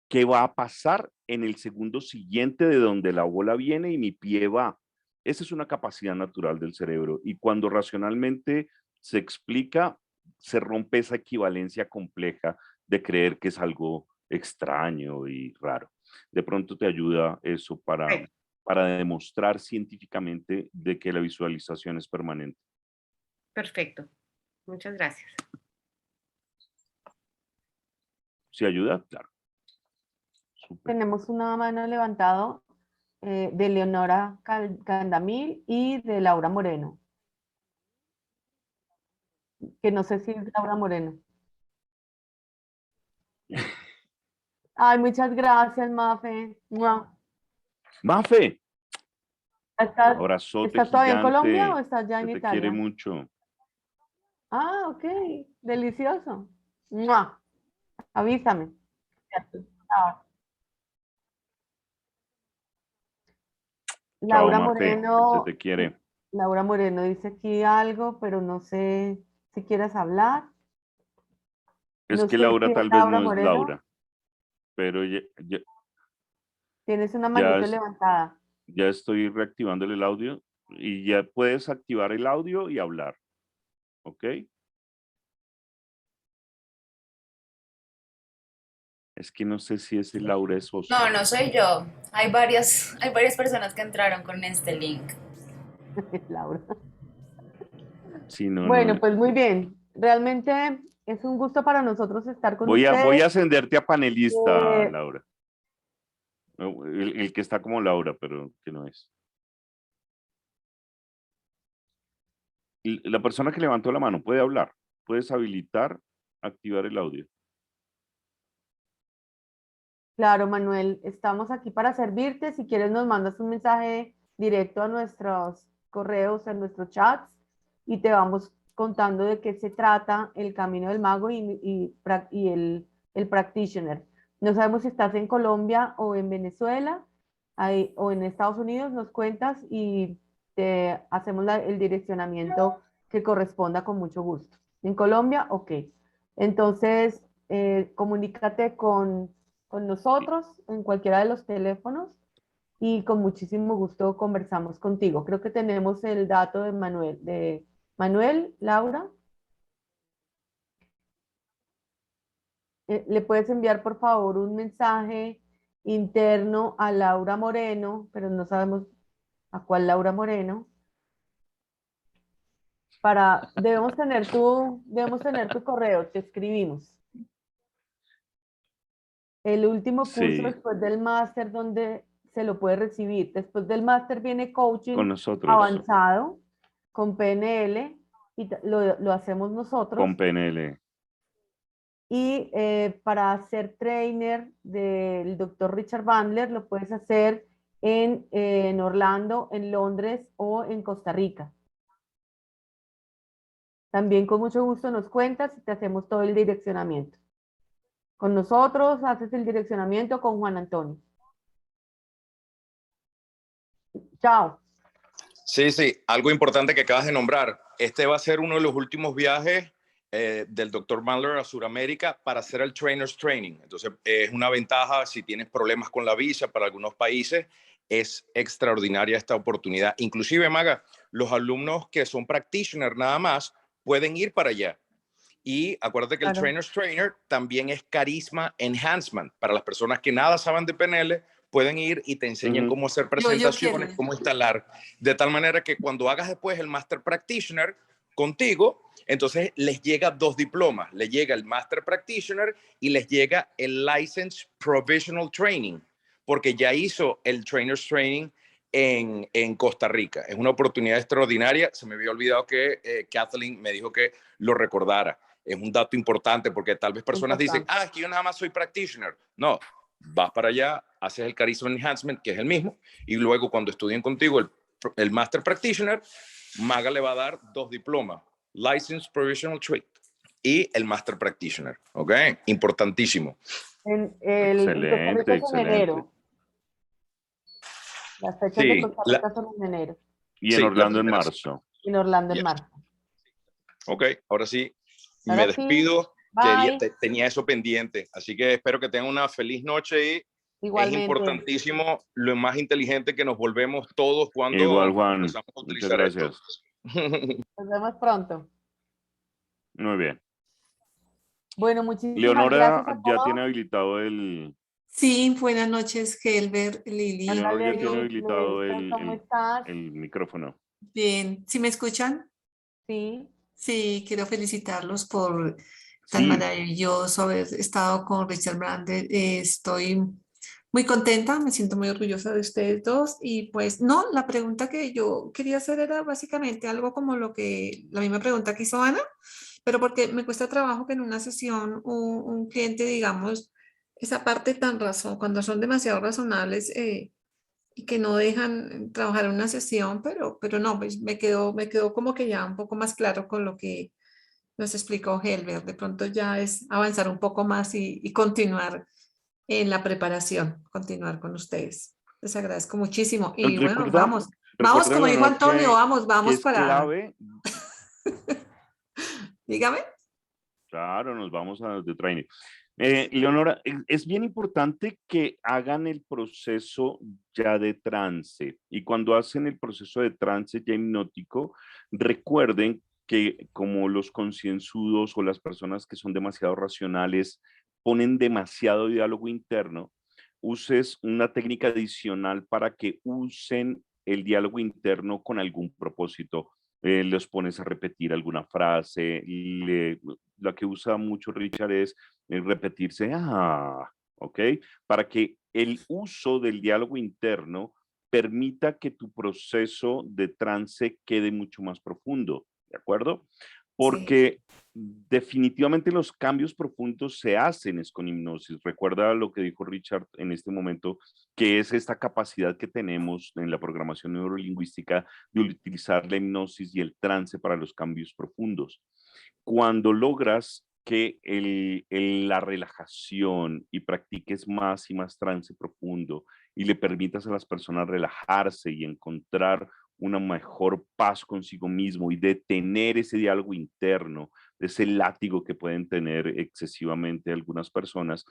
qué va a pasar en el segundo siguiente de donde la bola viene y mi pie va. Esa es una capacidad natural del cerebro y cuando racionalmente se explica, se rompe esa equivalencia compleja de creer que es algo extraño y raro. De pronto te ayuda eso para demostrar científicamente de que la visualización es permanente. Perfecto. Muchas gracias. ¿Sí ayuda? Claro. Súper. Tenemos una mano levantado de Leonora Candamil y de Laura Moreno. Que no sé si es Laura Moreno. Ay, muchas gracias, Mafe. ¡Mua! Mafe, ¿Estás, abrazote estás todavía en Colombia o gigante. estás ya en Se te quiere Italia? mucho. Ah, ok. Delicioso. ¡Mua! Avísame. Ah. Chao, Laura Mafe. Se Moreno, te quiere. Laura Moreno dice aquí algo, pero no sé si quieres hablar. Es No que sé si Laura es tal vez Laura no es Moreno. Laura, pero Tienes una ya, manito levantada. ya estoy reactivándole el audio y ya puedes activar el audio y hablar. ¿Ok? Es que no sé si ese Laura es No, Oscar. no soy yo. Hay varias personas que entraron con este link. Laura. Sí, no, Bueno, no. pues muy bien. Realmente es un gusto para nosotros estar con Voy ustedes. a ascenderte a panelista, Eh, Laura. No, el que está como Laura, pero que no es. Y la persona que levantó la mano puede hablar. Puedes habilitar, activar el audio. claro, Manuel, estamos aquí para servirte. Si quieres, nos mandas un mensaje directo a nuestros correos, en nuestros chats, y te vamos contando de qué se trata el Camino del Mago y el Practitioner. No sabemos si estás en Colombia o en Venezuela o en Estados Unidos, nos cuentas y te hacemos el direccionamiento que corresponda con mucho gusto. En Colombia, ok. Entonces, comunícate con nosotros en cualquiera de los teléfonos y con muchísimo gusto conversamos contigo. Creo que tenemos el dato de Manuel, Laura. Le puedes enviar por favor un mensaje interno a Laura Moreno, pero no sabemos a cuál Laura Moreno. Debemos tener tu correo, te escribimos. El último curso Sí, después del máster donde se lo puede recibir. Después del máster viene coaching con nosotros, avanzado con PNL y lo hacemos nosotros. con PNL. Y para ser trainer del doctor Richard Bandler lo puedes hacer en Orlando, en Londres o en Costa Rica. También con mucho gusto nos cuentas y te hacemos todo el direccionamiento. Con nosotros haces el direccionamiento con Juan Antonio. Chao. Sí, sí, algo importante que acabas de nombrar. Este va a ser uno de los últimos viajes del Dr. Bandler a Sudamérica para hacer el Trainer's Training. Entonces, es una ventaja si tienes problemas con la visa para algunos países. Es extraordinaria esta oportunidad. Inclusive, Maga, los alumnos que son practitioners nada más pueden ir para allá. Y acuérdate que el Claro. Trainer's Trainer también es Carisma Enhancement. Para las personas que nada saben de PNL, pueden ir y te enseñan cómo hacer presentaciones, cómo instalar. De tal manera que cuando hagas después el Master Practitioner contigo, entonces les llega 2 diplomas. Les llega el Master Practitioner y les llega el License Provisional Training, porque ya hizo el Trainer's Training en Costa Rica. Es una oportunidad extraordinaria. Se me había olvidado que Kathleen me dijo que lo recordara. Es un dato importante porque tal vez personas dicen, es que yo nada más soy practitioner. No, vas para allá, haces el Charisma Enhancement, que es el mismo, y luego cuando estudien contigo el Master Practitioner, MAGA le va a dar 2 diplomas, Licensed Provisional Trade y el Master Practitioner, ¿ok? Importantísimo. En Costa Rica es en enero. Las fechas de Costa Rica son en enero. Y en Orlando en marzo. En Orlando en marzo. Ok, ahora sí, Ahora me sí, despido. bye. Tenía eso pendiente, así que espero que tengan una feliz noche y Igualmente. es importantísimo lo más inteligente que nos volvemos todos cuando Igual, Juan. empezamos a Muchas utilizar gracias. esto. Nos vemos pronto. Muy bien. Bueno, muchísimas Leonora gracias a ya todos. tiene habilitado el... Sí, buenas noches, Helber, Lili. Leonora ya tiene Lili, habilitado ¿cómo estás? el micrófono. Bien, ¿sí me escuchan? Sí. Sí, quiero felicitarlos por tan maravilloso haber estado con Richard Bandler. Estoy muy contenta, me siento muy orgullosa de ustedes dos. Y pues no, la pregunta que yo quería hacer era básicamente algo como la misma pregunta que hizo Ana, pero porque me cuesta trabajo que en una sesión un cliente, digamos, esa parte tan razón, cuando son demasiado razonables, y que no dejan trabajar en una sesión, pero no, pues me quedó como que ya un poco más claro con lo que nos explicó Helber. De pronto ya es avanzar un poco más y continuar en la preparación, continuar con ustedes. Les agradezco muchísimo. Y bueno, vamos, como dijo Leonor, Antonio, que es para... clave. Dígame. Claro, nos vamos a The Training. Leonora, es bien importante que hagan el proceso ya de trance. Y cuando hacen el proceso de trance ya hipnótico, recuerden que como los concienzudos o las personas que son demasiado racionales ponen demasiado diálogo interno, uses una técnica adicional para que usen el diálogo interno con algún propósito. Los pones a repetir alguna frase, la que usa mucho Richard es repetirse, ¿ok? Para que el uso del diálogo interno permita que tu proceso de trance quede mucho más profundo, ¿de acuerdo? Porque definitivamente los cambios profundos se hacen es con hipnosis. Recuerda lo que dijo Richard en este momento, que es esta capacidad que tenemos en la programación neurolingüística de utilizar la hipnosis y el trance para los cambios profundos. Cuando logras que la relajación y practiques más y más trance profundo y le permitas a las personas relajarse y encontrar una mejor paz consigo mismo y detener ese diálogo interno, ese látigo que pueden tener excesivamente algunas personas,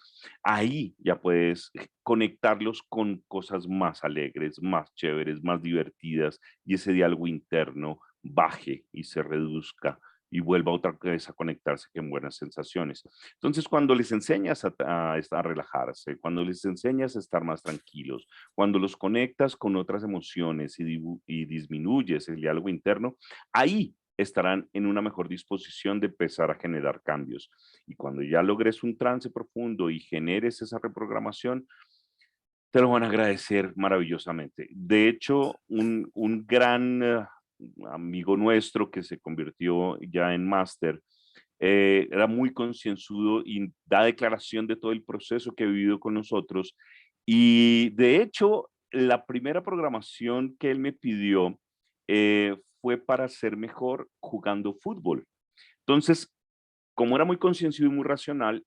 ahí ya puedes conectarlos con cosas más alegres, más chéveres, más divertidas y ese diálogo interno baje y se reduzca y vuelva otra vez a conectarse con buenas sensaciones. Entonces, cuando les enseñas a relajarse, cuando les enseñas a estar más tranquilos, cuando los conectas con otras emociones y disminuyes el diálogo interno, ahí estarán en una mejor disposición de empezar a generar cambios. Y cuando ya logres un trance profundo y generes esa reprogramación, te lo van a agradecer maravillosamente. De hecho, un gran amigo nuestro que se convirtió ya en máster, era muy concienzudo y da declaración de todo el proceso que ha vivido con nosotros. Y de hecho, la primera programación que él me pidió fue para ser mejor jugando fútbol. Entonces, como era muy concienzudo y muy racional,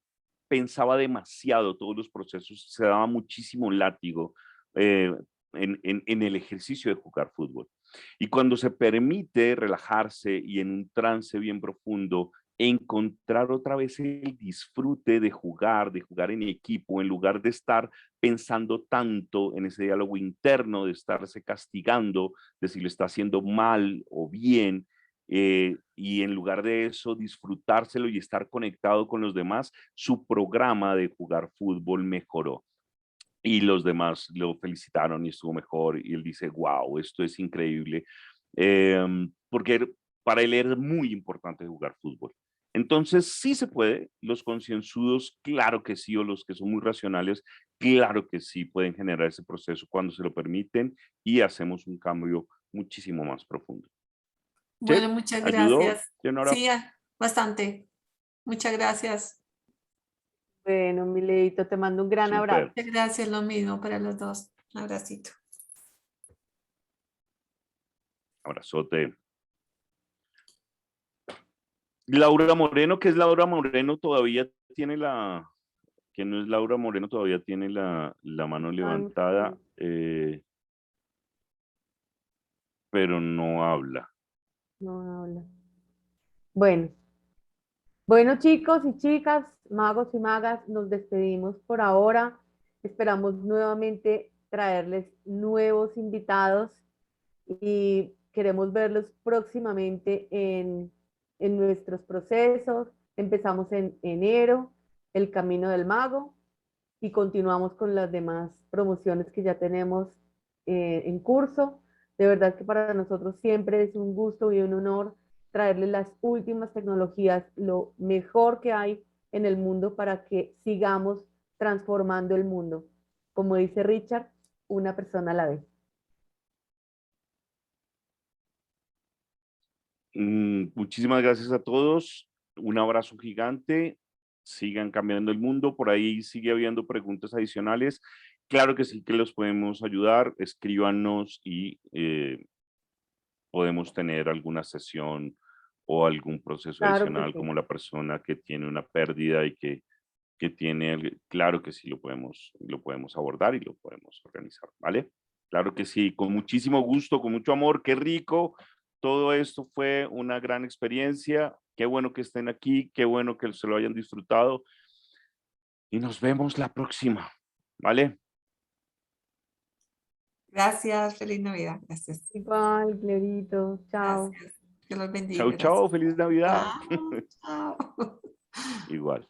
pensaba demasiado todos los procesos, se daba muchísimo látigo en el ejercicio de jugar fútbol. Y cuando se permite relajarse y en un trance bien profundo, encontrar otra vez el disfrute de jugar en equipo, en lugar de estar pensando tanto en ese diálogo interno, de estarse castigando, de si lo está haciendo mal o bien, y en lugar de eso disfrutárselo y estar conectado con los demás, su programa de jugar fútbol mejoró. Y los demás lo felicitaron y estuvo mejor. Y él dice, wow, esto es increíble. Porque para él era muy importante jugar fútbol. Entonces, sí se puede. Los concienzudos, claro que sí, o los que son muy racionales, claro que sí pueden generar ese proceso cuando se lo permiten y hacemos un cambio muchísimo más profundo. Bueno, muchas ¿Ayudó, gracias. Leonora? Sí, bastante. Muchas gracias. Bueno, mi Leito, te mando un gran abrazo. Súper. Muchas gracias, lo mismo para los dos. Un abracito. Abrazote. Laura Moreno, ¿qué es Laura Moreno? Todavía tiene la... que no es Laura Moreno, todavía tiene la mano levantada, pero no habla. No habla. Bueno. Bueno, chicos y chicas, magos y magas, nos despedimos por ahora. Esperamos nuevamente traerles nuevos invitados y queremos verlos próximamente en nuestros procesos. Empezamos en enero, el Camino del Mago, y continuamos con las demás promociones que ya tenemos en curso. De verdad que para nosotros siempre es un gusto y un honor traerles las últimas tecnologías, lo mejor que hay en el mundo para que sigamos transformando el mundo. Como dice Richard, una persona a la vez. Muchísimas gracias a todos. Un abrazo gigante. Sigan cambiando el mundo. Por ahí sigue habiendo preguntas adicionales. Claro que sí que los podemos ayudar. Escríbanos y podemos tener alguna sesión o algún proceso Claro que adicional, sí. como la persona que tiene una pérdida y que tiene, claro que sí lo podemos abordar y lo podemos organizar, ¿vale? Claro que sí, con muchísimo gusto, con mucho amor, qué rico. Todo esto fue una gran experiencia. Qué bueno que estén aquí, qué bueno que se lo hayan disfrutado. Y nos vemos la próxima, ¿vale? Gracias, feliz Navidad. Gracias. Igual, Clarito, chao. Gracias. Que los bendiga. Chao, chao, Gracias. feliz Navidad. Chao, chao. Igual.